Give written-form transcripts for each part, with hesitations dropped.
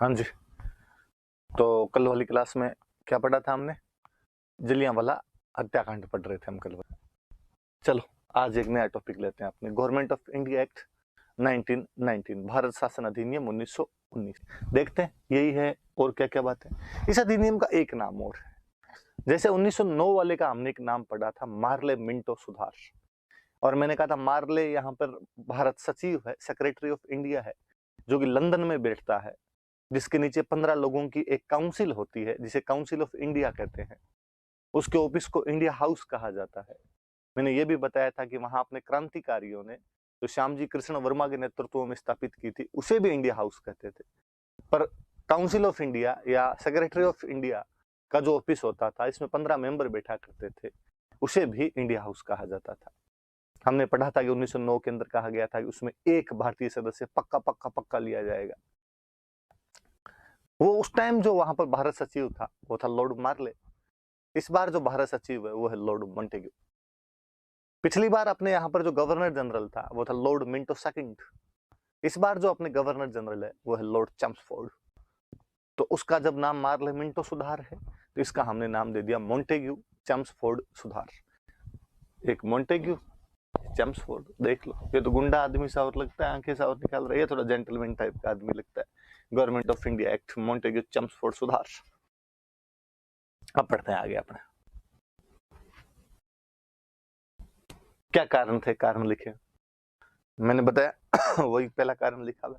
हाँ जी। तो कल वाली क्लास में क्या पढ़ा था हमने? जलियांवाला हत्याकांड पढ़ रहे थे हम कल। चलो आज एक नया टॉपिक लेते हैं अपने government of India act 1919, Bharat शासन अधिनियम 1919। देखते हैं यही है और क्या क्या बात है। इस अधिनियम का एक नाम और है। जैसे 1909 वाले का हमने एक नाम पढ़ा था मार्ले मिंटो सुधार, और मैंने कहा था मार्ले यहाँ पर भारत सचिव है, सेक्रेटरी ऑफ इंडिया है, जो कि लंदन में बैठता है, जिसके नीचे 15 लोगों की एक काउंसिल होती है जिसे काउंसिल ऑफ इंडिया कहते हैं। उसके ऑफिस को इंडिया हाउस कहा जाता है। मैंने ये भी बताया था कि वहां अपने क्रांतिकारियों ने जो श्यामजी कृष्ण वर्मा के नेतृत्व में स्थापित की थी उसे भी इंडिया हाउस कहते थे। पर काउंसिल ऑफ इंडिया या सेक्रेटरी ऑफ इंडिया का जो ऑफिस होता था, इसमें 15 मेंबर बैठा करते थे, उसे भी इंडिया हाउस कहा जाता था। हमने पढ़ा था कि 1909 के अंदर कहा गया था कि उसमें एक भारतीय सदस्य पक्का पक्का पक्का लिया जाएगा। वो उस टाइम जो वहां पर भारत सचिव था वो था लॉर्ड मार्ले। इस बार जो भारत सचिव है वो है लॉर्ड मोंटेग्यू। पिछली बार अपने यहाँ पर जो गवर्नर जनरल था वो था लॉर्ड मिंटो सेकंड। इस बार जो अपने गवर्नर जनरल है वो है लॉर्ड चैम्सफोर्ड। तो उसका जब नाम मार्ले मिंटो सुधार है तो इसका हमने नाम दे दिया मोंटेग्यू चैम्सफोर्ड सुधार। एक मोंटेग्यू, चैम्सफोर्ड। देख लो, ये तो गुंडा आदमी सा और लगता है, आंखें सा और निकाल रहा है, ये थोड़ा जेंटलमैन टाइप का आदमी लगता है। Government of India act Montagu Chelmsford सुधार। अब पढ़ते हैं आगे अपने। क्या कारण थे, कारण लिखे। मैंने बताया वही पहला कारण लिखा हुआ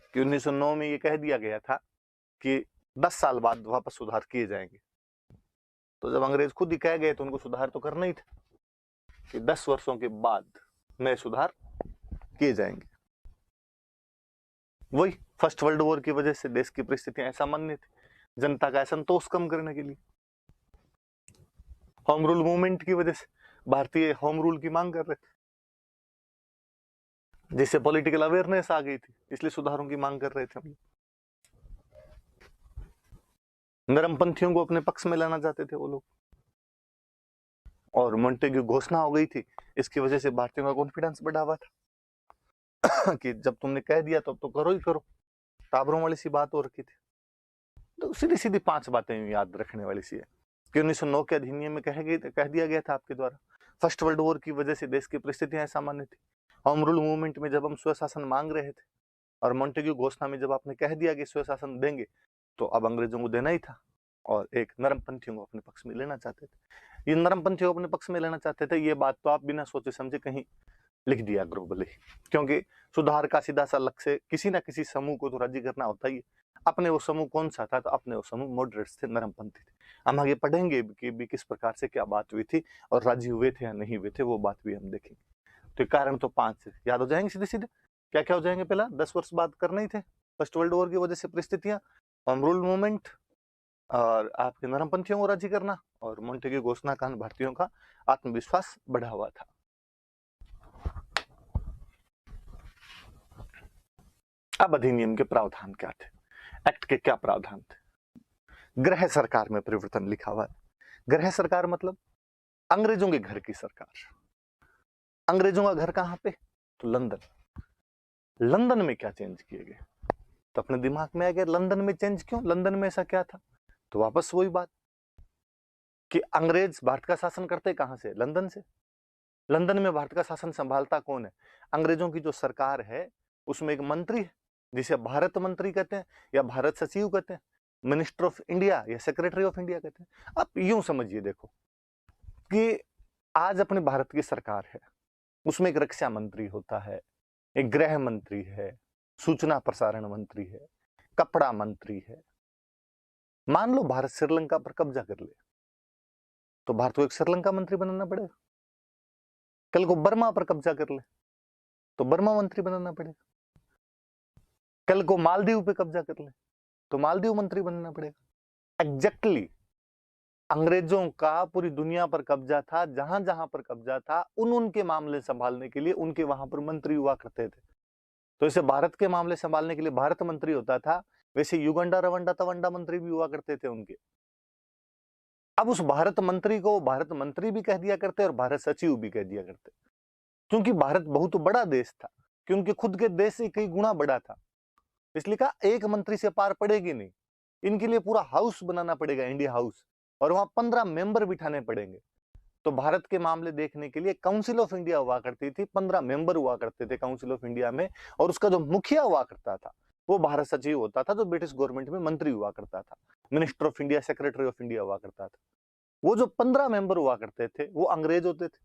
कि 1909 में ये कह दिया गया था कि 10 साल बाद वापस सुधार किए जाएंगे। तो जब अंग्रेज खुद ही कह गए तो उनको सुधार तो करना ही था कि 10 वर्षों के बाद नए सुधार किए जाएंगे। वही फर्स्ट वर्ल्ड वॉर की वजह से देश की परिस्थितियां असामान्य थी, जनता का असंतोष कम करने के लिए, होम रूल मूवमेंट की वजह से भारतीय होम रूल की मांग कर रहे थे, जिससे पॉलिटिकल अवेयरनेस आ गई थी, इसलिए सुधारों की मांग कर रहे थे हम। नरमपंथियों को अपने पक्ष में लाना चाहते थे वो लोग, और मोंटेग्यू घोषणा हो गई थी, इसकी वजह से भारतीयों का कॉन्फिडेंस बढ़ा हुआ था कि जब तुमने कह दिया तो अब तो करो ही करो। टाबरों वाली सी बात हो रखी थी। तो सीधी सीधी 5 बातें याद रखने वाली सी है कि 1909 के अधिनियम में कह दिया गया था आपके द्वारा, फर्स्ट वर्ल्ड वॉर की वजह से देश की परिस्थितियां सामान्य थी। होम रूल मूवमेंट में जब हम स्वशासन मांग रहे थे और मोंटेग्यू घोषणा में जब आपने कह दिया कि स्वशासन देंगे, तो अब अंग्रेजों को देना ही था और एक नरमपंथियों को अपने पक्ष में लेना चाहते थे। ये नरमपंथियों को अपने पक्ष में लेना चाहते थे, ये बात तो आप बिना सोचे समझे कहीं लिख दिया ग्लोबली, क्योंकि सुधार का सीधा सा लक्ष्य किसी ना किसी समूह को तो राजी करना होता ही है। अपने वो समूह कौन सा था? तो अपने वो समूह मॉडरेट्स थे, नरमपंथी थे। हम आगे पढ़ेंगे कि भी किस प्रकार से क्या बात हुई थी और राजी हुए थे या नहीं हुए थे, वो बात भी हम देखेंगे। तो कारण तो 5 याद हो जाएंगे सीधे सीधे। क्या क्या हो जाएंगे? पहला, 10 वर्ष बाद करने ही थे, फर्स्ट वर्ल्ड वॉर की वजह से परिस्थितियां, होम रूल मूवमेंट और आपके नरमपंथियों को राजी करना, और मोंटेग्यू घोषणा का भारतीयों का आत्मविश्वास बढ़ा हुआ था। अब अधिनियम के प्रावधान क्या थे, एक्ट के क्या प्रावधान थे? गृह सरकार में परिवर्तन लिखा हुआ है। गृह सरकार मतलब अंग्रेजों के घर की सरकार। अंग्रेजों का घर कहां पे? तो लंदन। लंदन में क्या चेंज किए गए? तो अपने दिमाग में आ गया लंदन में चेंज क्यों, लंदन में ऐसा क्या था? तो वापस वही बात कि अंग्रेज भारत का शासन करते कहां से? लंदन से। लंदन में भारत का शासन संभालता कौन है? अंग्रेजों की जो सरकार है उसमें एक मंत्री है जिसे भारत मंत्री कहते हैं या भारत सचिव कहते हैं, मिनिस्टर ऑफ इंडिया या सेक्रेटरी ऑफ इंडिया कहते हैं। आप यूं समझिए, देखो कि आज अपने भारत की सरकार है, उसमें एक रक्षा मंत्री होता है, एक गृह मंत्री है, सूचना प्रसारण मंत्री है, कपड़ा मंत्री है। मान लो भारत श्रीलंका पर कब्जा कर ले तो भारत को एक श्रीलंका मंत्री बनाना पड़ेगा। कल को बर्मा पर कब्जा कर ले तो बर्मा मंत्री बनाना पड़ेगा। कल को मालदीव पे कब्जा कर ले तो मालदीव मंत्री बनना पड़ेगा। एग्जैक्टली अंग्रेजों का पूरी दुनिया पर कब्जा था, जहां जहां पर कब्जा था उनके मामले संभालने के लिए उनके वहां पर मंत्री हुआ करते थे। तो इसे भारत के मामले संभालने के लिए भारत मंत्री होता था, वैसे युगंडा रवंडा तवंडा मंत्री भी हुआ करते थे उनके। अब उस भारत मंत्री को भारत मंत्री भी कह दिया करते और भारत सचिव भी कह दिया करते, क्योंकि भारत बहुत बड़ा देश था, क्योंकि खुद के देश से कई गुना बड़ा था। इसलिए कहा एक मंत्री से पार पड़ेगी नहीं, इनके लिए पूरा हाउस बनाना पड़ेगा, इंडिया हाउस, और वहां 15 मेंबर बिठाने पड़ेंगे। तो भारत के मामले देखने के लिए काउंसिल ऑफ इंडिया हुआ करती थी, 15 मेंबर हुआ करते थे काउंसिल ऑफ इंडिया में, और उसका जो मुखिया हुआ करता था वो भारत सचिव होता था, जो ब्रिटिश गवर्नमेंट में मंत्री हुआ करता था, minister of India, secretary of India हुआ करता था। वो जो 15 मेंबर हुआ करते थे वो अंग्रेज होते थे,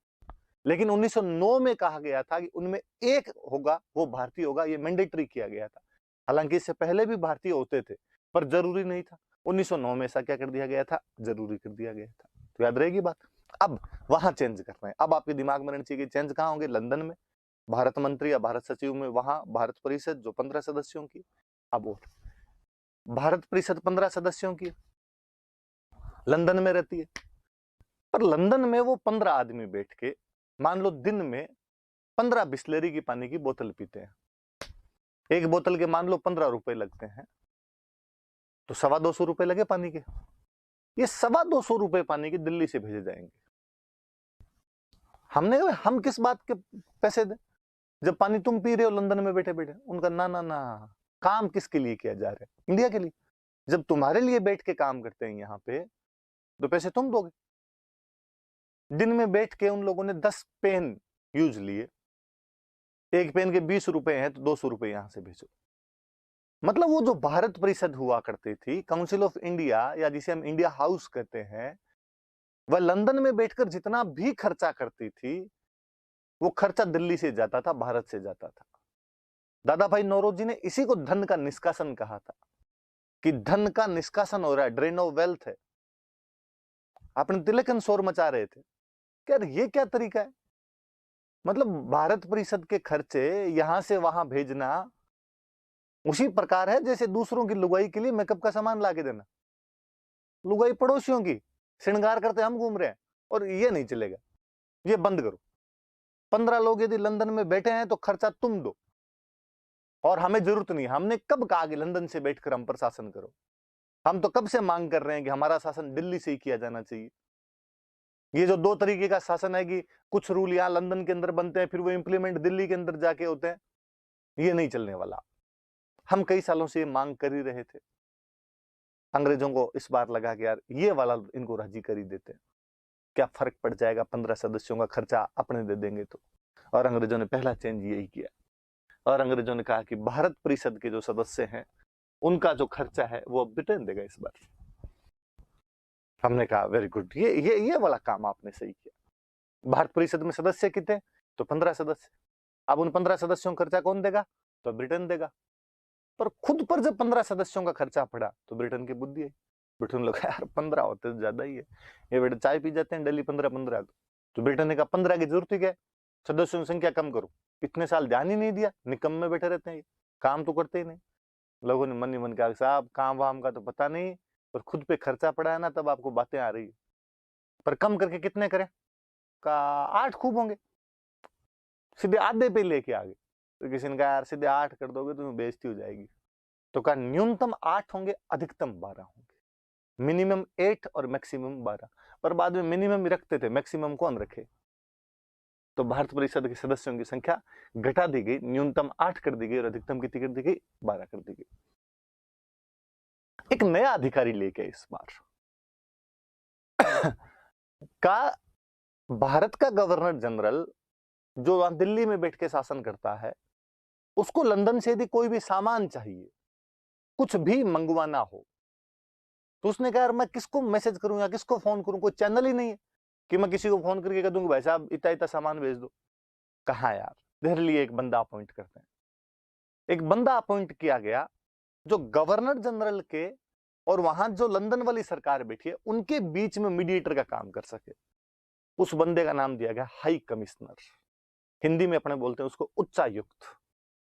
लेकिन 1909 में कहा गया था कि उनमें एक होगा वो भारतीय होगा, ये मैंडेटरी किया गया था। हालांकि इससे पहले भी भारतीय होते थे पर जरूरी नहीं था। 1909 में ऐसा क्या कर दिया गया था, जरूरी कर दिया गया था। तो याद रहेगी बात। अब वहां चेंज कर रहे हैं, अब आपके दिमाग में रहना चाहिए चेंज कहां होंगे, लंदन में भारत मंत्री या भारत सचिव में, वहां भारत परिषद जो 15 सदस्यों की। अब और भारत परिषद 15 सदस्यों की लंदन में रहती है, पर लंदन में वो 15 आदमी बैठ के मान लो दिन में 15 बिस्लेरी की पानी की बोतल पीते हैं। एक बोतल के मान लो 15 रुपए लगते हैं, तो 250 रुपए लगे पानी के। ये 250 रुपए पानी के दिल्ली से भेजे जाएंगे। हम किस बात के पैसे दें जब पानी तुम पी रहे हो लंदन में बैठे बैठे। उनका ना ना ना, काम किसके लिए किया जा रहा है, इंडिया के लिए। जब तुम्हारे लिए बैठ के काम करते हैं यहाँ पे, तो पैसे तुम दोगे। दिन में बैठ के उन लोगों ने 10 पेन यूज लिए, एक पेन के 20 रुपए हैं तो 200 रुपए यहां से भेजो। मतलब वो जो भारत परिषद हुआ करती थी, काउंसिल ऑफ इंडिया, या जिसे हम इंडिया हाउस कहते हैं, वह लंदन में बैठकर जितना भी खर्चा करती थी वो खर्चा दिल्ली से जाता था, भारत से जाता था। दादा भाई नौरोजी ने इसी को धन का निष्कासन कहा था, कि धन का निष्कासन हो रहा है, ड्रेन ऑफ वेल्थ है। अपने तिलकन शोर मचा रहे थे कि यार ये क्या तरीका है। मतलब भारत परिषद के खर्चे यहां से वहां भेजना उसी प्रकार है जैसे दूसरों की लुगाई के लिए मेकअप का सामान लाके देना। लुगाई पड़ोसियों की श्रृंगार करते हम घूम रहे हैं, और ये नहीं चलेगा, ये बंद करो। 15 लोग यदि लंदन में बैठे हैं तो खर्चा तुम दो, और हमें जरूरत नहीं। हमने कब कहा कि लंदन से बैठकर हम पर शासन करो? हम तो कब से मांग कर रहे हैं कि हमारा शासन दिल्ली से ही किया जाना चाहिए। ये जो दो तरीके का शासन है कि कुछ रूल यहां लंदन के अंदर बनते हैं, फिर वो इंप्लीमेंट दिल्ली के अंदर जाके होते हैं, ये नहीं चलने वाला। हम कई सालों से ये मांग कर ही रहे थे। अंग्रेजों को इस बार लगा कि यार ये वाला इनको राजी कर ही देते हैं, क्या फर्क पड़ जाएगा, 15 सदस्यों का खर्चा अपने दे देंगे तो। और अंग्रेजों ने पहला चेंज यही किया, और अंग्रेजों ने कहा कि भारत परिषद के जो सदस्य हैं उनका जो खर्चा है वो ब्रिटेन देगा इस बार। हमने कहा वेरी गुड, ये वाला काम आपने सही किया। भारत परिषद में सदस्य कितने, तो 15 सदस्य। अब उन 15 सदस्यों का खर्चा कौन देगा, तो ब्रिटेन देगा। पर खुद पर जब 15 सदस्यों का खर्चा पड़ा तो ब्रिटेन की बुद्धि है। ब्रिटेन लोग यार 15 होते तो ज्यादा ही है, ये बेटा चाय पी जाते हैं डेली 15-15। तो ब्रिटेन ने कहा 15 की जरूरत ही क्या है, सदस्यों की संख्या कम करो। इतने साल ध्यान ही नहीं दिया, निकम में बैठे रहते हैं, काम तो करते ही नहीं। लोगों ने मन ही मन कहा साहब काम वाम का तो पता नहीं, पर खुद पे खर्चा पड़ा है ना तब आपको बातें आ रही है, पर कम करके कितने करें, का 8 खूब होंगे, सीधे आधे पे लेके आ गए। तो किसी ने कहा यार सीधे 8 कर दोगे तो बेइज्जती हो जाएगी। तो कहा न्यूनतम 8 होंगे, अधिकतम 12 होंगे, मिनिमम 8 और मैक्सिमम 12। पर बाद में मिनिमम ही रखते थे, मैक्सिमम कौन रखे। तो भारत परिषद के सदस्यों की संख्या घटा दी गई, न्यूनतम 8 कर दी गई और अधिकतम कितनी कर दी गई, 12 कर दी गई। एक नया अधिकारी लेके इस बार का भारत का गवर्नर जनरल जो वहां दिल्ली में बैठ के शासन करता है, उसको लंदन से यदि कोई भी सामान चाहिए, कुछ भी मंगवाना हो, तो उसने कहा यार मैं किसको मैसेज करूं या किसको फोन करूं, कोई चैनल ही नहीं है कि मैं किसी को फोन करके कह दूंगा भाई साहब इतना इतना सामान भेज दो। कहा यार, देर लिए एक बंदा अपॉइंट करते हैं। एक बंदा अपॉइंट किया गया जो गवर्नर जनरल के और वहां जो लंदन वाली सरकार बैठी है उनके बीच में मीडिएटर का काम कर सके। उस बंदे का नाम दिया गया हाई कमिश्नर, हिंदी में अपने बोलते हैं उसको उच्चायुक्त।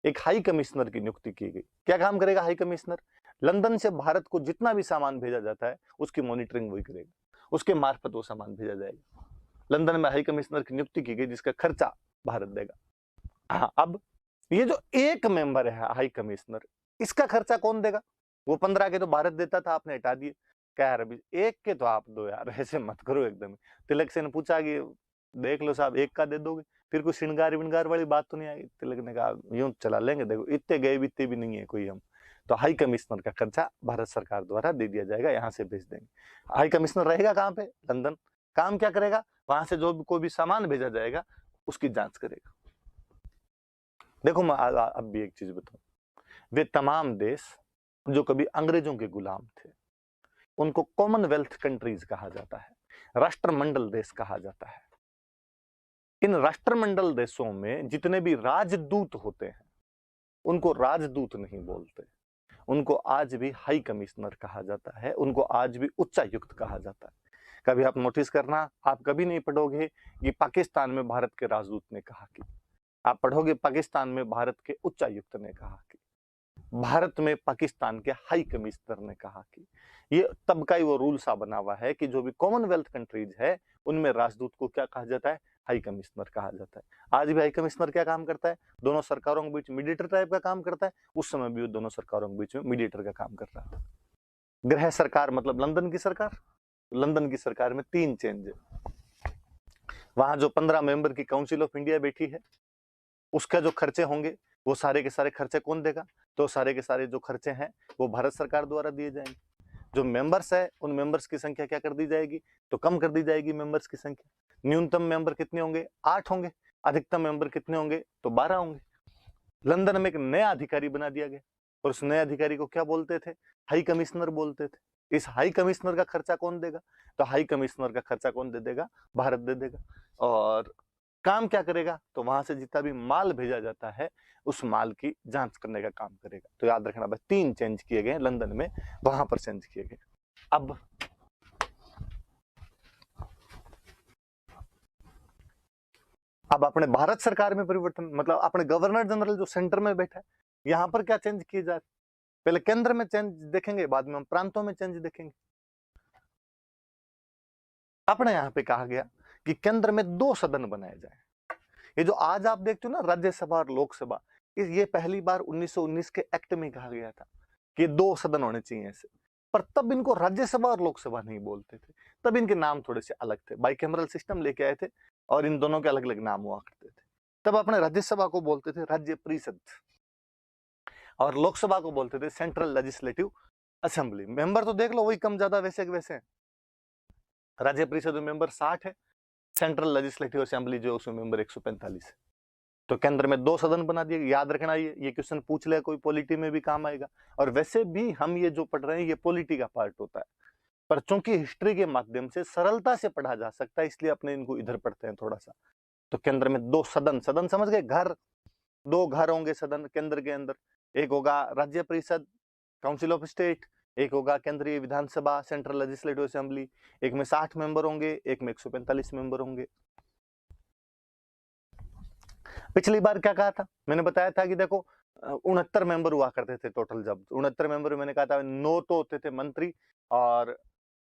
एक हाई कमिश्नर की नियुक्ति की गई। क्या काम करेगा हाई कमिश्नर, लंदन से भारत को जितना भी सामान भेजा जाता है उसकी मॉनिटरिंग वही करेगा, उसके मार्फत वो सामान भेजा जाएगा। लंदन में हाई कमिश्नर की नियुक्ति की गई जिसका खर्चा भारत देगा। हाँ, अब ये जो एक मेंबर है हाई कमिश्नर, इसका खर्चा कौन देगा, वो 15 के तो भारत देता था, आपने हटा दिए। क्या यार अभी एक के तो आप दो यार, ऐसे मत करो एकदम। तिलक से ने पूछा कि देख लो साहब एक का दे दोगे, फिर कुछ श्रृंगार विंगार वाली बात तो नहीं आई। तिलक ने कहा यूं चला लेंगे, देखो इतने गए भी इतने भी नहीं है कोई हम, तो हाई कमिश्नर का खर्चा भारत सरकार द्वारा दे दिया जाएगा, यहां से भेज देंगे। हाई कमिश्नर रहेगा कहां पे? लंदन। काम क्या करेगा? वहां से जो भी कोई भी सामान भेजा जाएगा उसकी जांच करेगा। देखो मैं अब भी एक चीज बताऊं, वे तमाम देश जो कभी अंग्रेजों के गुलाम थे उनको कॉमनवेल्थ कंट्रीज कहा जाता है, राष्ट्रमंडल देश कहा जाता है। इन राष्ट्रमंडल देशों में जितने भी राजदूत होते हैं उनको राजदूत नहीं बोलते, उनको आज भी हाई कमिश्नर कहा जाता है, उनको आज भी उच्चायुक्त कहा जाता है। कभी आप नोटिस करना, आप कभी नहीं पढ़ोगे कि पाकिस्तान में भारत के राजदूत ने कहा कि, आप पढ़ोगे पाकिस्तान में भारत के उच्चायुक्त ने कहा कि, भारत में पाकिस्तान के हाई कमिश्नर ने कहा कि। ये तब का ही वो रूल सा बना हुआ है कि जो भी कॉमनवेल्थ कंट्रीज है उनमें राजदूत को क्या कहा जाता है? हाई कमिश्नर कहा जाता है। आज भी हाई कमिश्नर क्या काम करता है? दोनों सरकारों के बीच मीडिएटर टाइप का काम करता है। उस समय भी वो दोनों सरकारों के बीच में मीडिएटर का काम कर रहा था। गृह सरकार मतलब लंदन की सरकार। लंदन की सरकार में 3 चेंज है। वहां जो 15 मेंबर की काउंसिल ऑफ इंडिया बैठी है उसका जो खर्चे होंगे वो सारे के सारे खर्चे कौन देगा? तो सारे के सारे जो खर्चे हैं वो भारत सरकार द्वारा दिए जाएंगे। जो मेंबर्स है उन मेंबर्स की संख्या क्या कर दी जाएगी? तो कम कर दी जाएगी मेंबर्स की संख्या। न्यूनतम मेंबर कितने होंगे? 8 होंगे। अधिकतम मेंबर कितने होंगे? तो 12 होंगे। लंदन में एक नया अधिकारी बना दिया गया और उस नए अधिकारी को क्या बोलते थे? हाई कमिश्नर बोलते थे। इस हाई कमिश्नर का खर्चा कौन देगा? तो हाई कमिश्नर का खर्चा कौन दे देगा? भारत दे देगा। और काम क्या करेगा? तो वहां से जितना भी माल भेजा जाता है उस माल की जांच करने का काम करेगा। तो याद रखना बस 3 चेंज किए गए लंदन में, वहां पर चेंज किए गए। अब अपने भारत सरकार में परिवर्तन, मतलब अपने गवर्नर जनरल जो सेंटर में बैठा है यहां पर क्या चेंज किए जा रहे? पहले केंद्र में चेंज देखेंगे, बाद में हम प्रांतों में चेंज देखेंगे। अपने यहां पे कहा गया कि केंद्र में 2 सदन बनाए जाए। ये जो आज आप देखते हो ना राज्यसभा और लोकसभा, ये पहली बार 1919 के एक्ट में कहा गया था कि 2 सदन होने चाहिए ऐसे। पर तब इनको राज्यसभा और लोकसभा नहीं बोलते थे, तब इनके नाम थोड़े से अलग थे। बाइकैमरल सिस्टम लेके आए थे और इन दोनों के अलग अलग नाम हुआ करते थे। तब अपने राज्यसभा को बोलते थे राज्य परिषद और लोकसभा को बोलते थे सेंट्रल लेजिस्लेटिव असेंबली। मेंबर तो देख लो वही कम ज्यादा वैसे के वैसे हैं। राज्य परिषद में मेंबर 60 है, सेंट्रल लेजिस्लेटिव असेंबली जो उसमें मेंबर 145 है। तो केंद्र में 2 सदन बना दिए। याद रखना ये क्वेश्चन पूछ ले कोई, पॉलिटी में भी काम आएगा। और वैसे भी हम ये जो पढ़ रहे हैं ये पॉलिटी का पार्ट होता है, पर चूंकि हिस्ट्री के माध्यम से सरलता से पढ़ा जा सकता है इसलिए अपने इनको इधर पढ़ते हैं थोड़ा सा। तो केंद्र में 2 सदन, सदन समझ गए? घर, 2 घर होंगे सदन केंद्र के अंदर। एक होगा राज्य परिषद काउंसिल ऑफ स्टेट, एक होगा केंद्रीय विधानसभा सेंट्रल लेजिस्लेटिव असेंबली। एक में 60 मेंबर होंगे, एक में 145 मेंबर होंगे। पिछली बार क्या कहा था? मैंने बताया था कि देखो 69 मेंबर हुआ करते थे टोटल। जब 69 मेंबर मैंने कहा था 9 तो होते थे मंत्री और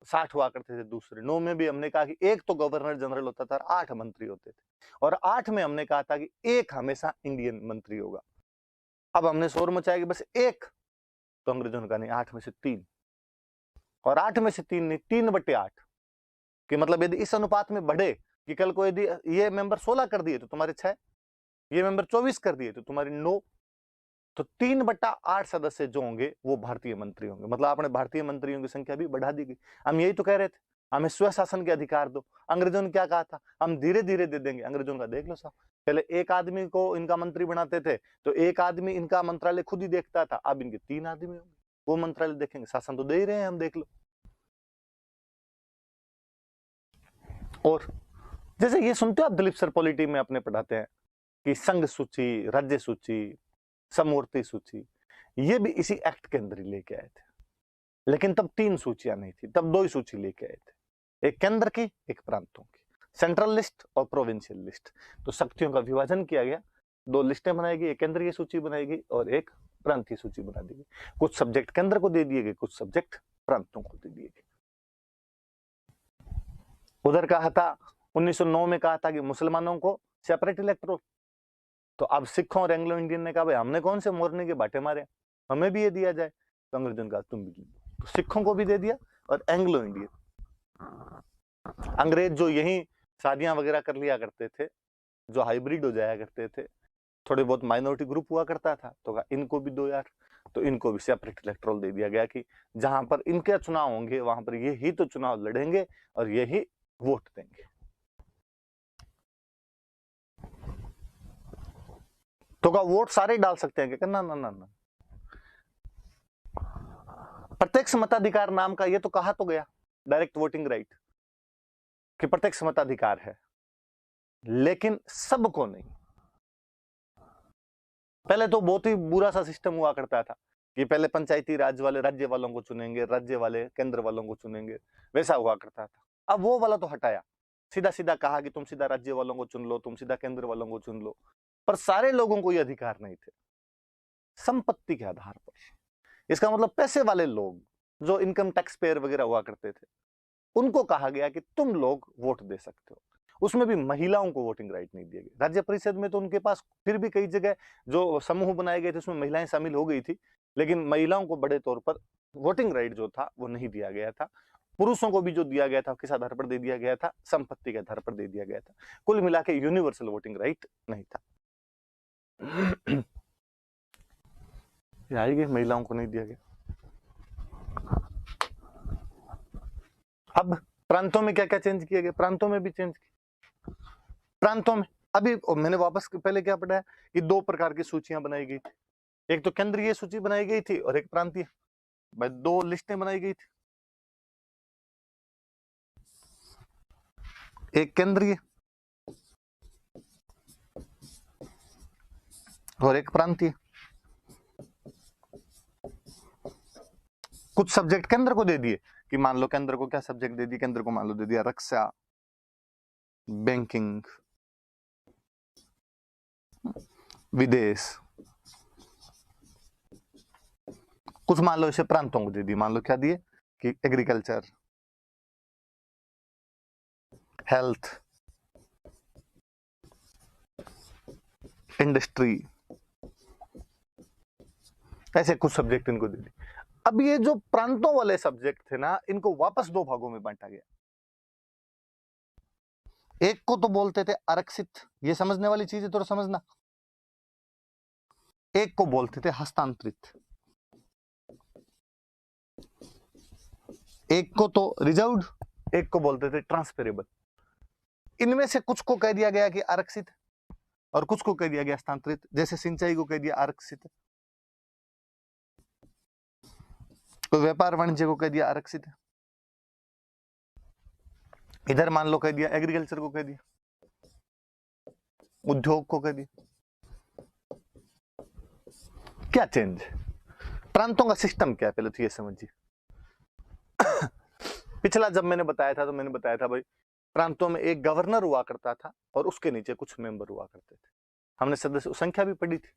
60 हुआ करते थे दूसरे। 9 में भी हमने कहा कि एक तो गवर्नर जनरल होता था और 8 मंत्री होते थे। और 8 में हमने कहा था कि एक हमेशा इंडियन मंत्री होगा। अब हमने शोर मचाया कि बस एक, तो अंग्रेजों ने कहा नहीं 8 में से 3, और 8 में से 3 नहीं 3/8 कि मतलब यदि इस अनुपात में बढ़े कि कल को यदि ये मेंबर 16 कर दिए तो तुम्हारे 6, ये मेंबर 24 कर दिए तो तुम्हारे 9, तो 3/8 सदस्य जो होंगे वो भारतीय मंत्री होंगे। मतलब आपने भारतीय मंत्रियों की संख्या भी बढ़ा दी गई। हम यही तो कह रहे थे हमें स्वशासन के अधिकार दो। अंग्रेजों ने क्या कहा था? हम धीरे धीरे दे देंगे। अंग्रेजों का देख लो साहब, पहले एक आदमी को इनका मंत्री बनाते थे तो एक आदमी इनका मंत्रालय खुद ही देखता था। अब इनके 3 आदमी होंगे, वो मंत्रालय देखेंगे। शासन तो दे ही रहे हैं हम, देख लो। और जैसे ये सुनते हो आप, दिलीप सर पॉलिटी में अपने पढ़ाते हैं कि संघ सूची, राज्य सूची, समवर्ती सूची, ये भी इसी एक्ट के अंदर ही लेके आए थे। लेकिन तब 3 सूचियां नहीं थी, तब 2 ही सूची लेके आए थे, एक केंद्र की एक प्रांतों की, सेंट्रल लिस्ट और प्रोविंशियल लिस्ट। तो शक्तियों का विभाजन किया गया, 2 लिस्टें बनाई गई, एक केंद्रीय सूची बनाई गई और एक प्रांतीय सूची बना दी गई। कुछ सब्जेक्ट केंद्र को दे दिए गए, कुछ सब्जेक्ट प्रांतों को दे दिए गए। उधर कहा था 1909 में कहा था कि मुसलमानों को सेपरेट इलेक्टोरल। तो अब सिखों और एंग्लो इंडियन ने कहा भाई हमने कौन से मोरने के बाटे मारे, हमें भी ये दिया जाए। तो अंग्रेजों ने कहा तुम भी, तो सिखों को भी दे दिया और एंग्लो इंडियन। अंग्रेज जो यही शादियां वगैरह कर लिया करते थे, जो हाइब्रिड हो जाया करते थे, थोड़े बहुत माइनॉरिटी ग्रुप हुआ करता था, तो कहा इनको भी दो यार। तो इनको भी सेपरेट इलेक्टोरल दे दिया गया कि जहां पर इनके चुनाव होंगे वहां पर ये ही तो चुनाव लड़ेंगे और ये ही वोट देंगे। तो क्या वोट सारे डाल सकते हैं क्या? ना ना ना ना। प्रत्यक्ष मताधिकार नाम का ये तो कहा तो गया, डायरेक्ट वोटिंग राइट, कि प्रत्यक्ष मताधिकार है, लेकिन सबको नहीं। पहले तो बहुत ही बुरा सा सिस्टम हुआ करता था कि पहले पंचायती राज वाले राज्य वालों को चुनेंगे, राज्य वाले केंद्र वालों को चुनेंगे, वैसा हुआ करता था। अब वो वाला तो हटाया, सीधा सीधा कहा कि तुम सीधा राज्य वालों को चुन लो, तुम सीधा केंद्र वालों को चुन लो। पर सारे लोगों को ये अधिकार नहीं थे, संपत्ति के आधार पर। इसका मतलब पैसे वाले लोग जो इनकम टैक्स पेयर वगैरह हुआ करते थे, उनको कहा गया कि तुम लोग वोट दे सकते हो। उसमें भी महिलाओं को वोटिंग राइट नहीं दिया गया। राज्य परिषद में तो उनके पास फिर भी कई जगह जो समूह बनाए गए थे उसमें महिलाएं शामिल हो गई थी, लेकिन महिलाओं को बड़े तौर पर वोटिंग राइट जो था वो नहीं दिया गया था। पुरुषों को भी जो दिया गया था किस आधार पर दे दिया गया था? संपत्ति के आधार पर दे दिया गया था। कुल मिला के यूनिवर्सल वोटिंग राइट नहीं था। आएगी, महिलाओं को नहीं दिया गया। अब प्रांतों में क्या क्या चेंज किया गया? प्रांतों में भी चेंज किया। प्रांतों में अभी मैंने वापस पहले क्या पढ़ा है कि दो प्रकार की सूचियां बनाई गई थी, एक तो केंद्रीय सूची बनाई गई थी और एक प्रांतीय। भाई दो लिस्टें बनाई गई थी, एक केंद्रीय और एक प्रांतीय। कुछ सब्जेक्ट केंद्र को दे दिए कि मान लो केंद्र को क्या सब्जेक्ट दे दिए? केंद्र को मान लो दे दिया रक्षा, बैंकिंग, विदेश। कुछ मान लो इसे प्रांतों को दे दिए, मान लो क्या दिए कि एग्रीकल्चर, हेल्थ, इंडस्ट्री, ऐसे कुछ सब्जेक्ट इनको दे दिए। अब ये जो प्रांतों वाले सब्जेक्ट थे ना, इनको वापस दो भागों में बांटा गया। एक को तो बोलते थे आरक्षित, ये समझने वाली चीज है, थोड़ा समझना। एक को बोलते थे हस्तांतरित, एक को तो रिजर्व्ड, एक को बोलते थे ट्रांसफरेबल। इनमें से कुछ को कह दिया गया कि आरक्षित और कुछ को कह दिया गया हस्तांतरित। जैसे सिंचाई को कह दिया आरक्षित, तो व्यापार वाणिज्य को कह दिया आरक्षित। इधर मान लो कह दिया एग्रीकल्चर को कह दिया, उद्योग को कह दिया। क्या चेंज? प्रांतों का सिस्टम क्या है पहले तो ये समझिए। पिछला जब मैंने बताया था तो मैंने बताया था भाई प्रांतों में एक गवर्नर हुआ करता था और उसके नीचे कुछ मेंबर हुआ करते थे। हमने सदस्य संख्या भी पढ़ी थी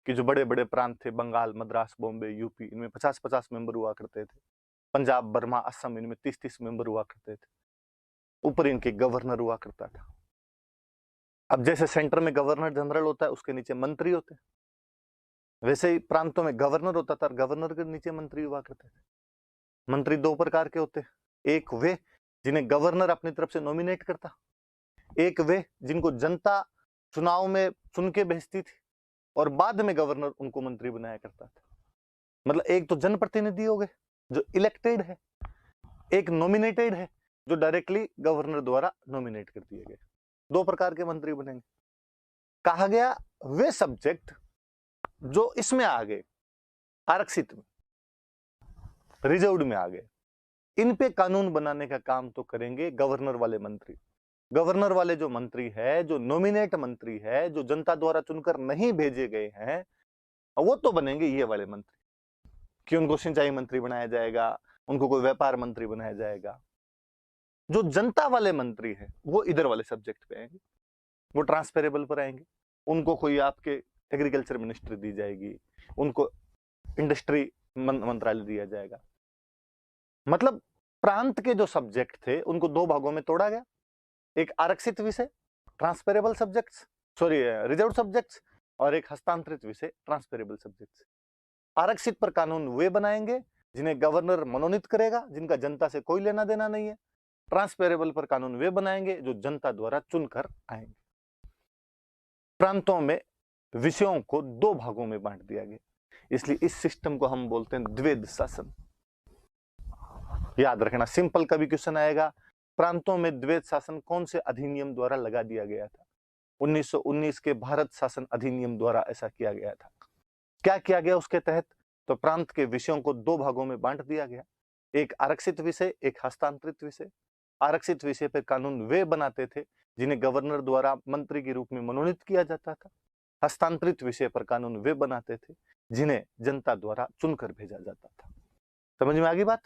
कि जो बड़े बड़े प्रांत थे, बंगाल, मद्रास, बॉम्बे, यूपी, इनमें 50-50 मेंबर हुआ करते थे। पंजाब, बर्मा, असम, इनमें 30-30 मेंबर हुआ करते थे। ऊपर इनके गवर्नर हुआ करता था। अब जैसे सेंटर में गवर्नर जनरल होता है, उसके नीचे मंत्री होते हैं, वैसे ही प्रांतों में गवर्नर होता था, गवर्नर के नीचे मंत्री हुआ करते थे। मंत्री दो प्रकार के होते हैं, एक वे जिन्हें गवर्नर अपनी तरफ से नॉमिनेट करता, एक वे जिनको जनता चुनाव में चुन के भेजती थी और बाद में गवर्नर उनको मंत्री बनाया करता था। मतलब एक तो जनप्रतिनिधि हो गए जो इलेक्टेड है, एक नॉमिनेटेड है जो डायरेक्टली गवर्नर द्वारा नॉमिनेट कर दिए गए। दो प्रकार के मंत्री बनेंगे। कहा गया वे सब्जेक्ट जो इसमें आ गए, आरक्षित में, रिजर्व्ड में आ गए, इन पे कानून बनाने का काम तो करेंगे गवर्नर वाले मंत्री। गवर्नर वाले जो मंत्री है, जो नॉमिनेट मंत्री है, जो जनता द्वारा चुनकर नहीं भेजे गए हैं, वो तो बनेंगे ये वाले मंत्री कि उनको सिंचाई मंत्री बनाया जाएगा, उनको कोई व्यापार मंत्री बनाया जाएगा। जो जनता वाले मंत्री हैं वो इधर वाले सब्जेक्ट पे आएंगे, वो ट्रांसफरेबल पर आएंगे। उनको कोई आपके एग्रीकल्चर मिनिस्ट्री दी जाएगी, उनको इंडस्ट्री मंत्रालय दिया जाएगा। मतलब प्रांत के जो सब्जेक्ट थे उनको दो भागों में तोड़ा गया, एक आरक्षित विषय transferable subjects, sorry reserve subjects, और एक हस्तांतरित विषय ट्रांसफरेबल सब्जेक्ट्स। आरक्षित पर कानून वे बनाएंगे जिन्हें गवर्नर मनोनीत करेगा, जिनका जनता से कोई लेना देना नहीं है। ट्रांसफरेबल पर कानून वे बनाएंगे जो जनता द्वारा चुनकर आएंगे। प्रांतों में विषयों को दो भागों में बांट दिया गया, इसलिए इस सिस्टम को हम बोलते हैं द्वैध शासन। याद रखना, सिंपल कभी क्वेश्चन आएगा, प्रांतों में द्वैध शासन कौन से अधिनियम द्वारा लगा दिया गया था? 1919 के भारत शासन अधिनियम द्वारा ऐसा किया गया था। क्या किया गया उसके तहत? तो प्रांत के विषयों को दो भागों में बांट दिया गया, एक आरक्षित विषय, एक हस्तांतरित विषय। आरक्षित विषय पर कानून वे बनाते थे जिन्हें गवर्नर द्वारा मंत्री के रूप में मनोनीत किया जाता था। हस्तांतरित विषय पर कानून वे बनाते थे जिन्हें जनता द्वारा चुनकर भेजा जाता था। समझ में आ गई बात?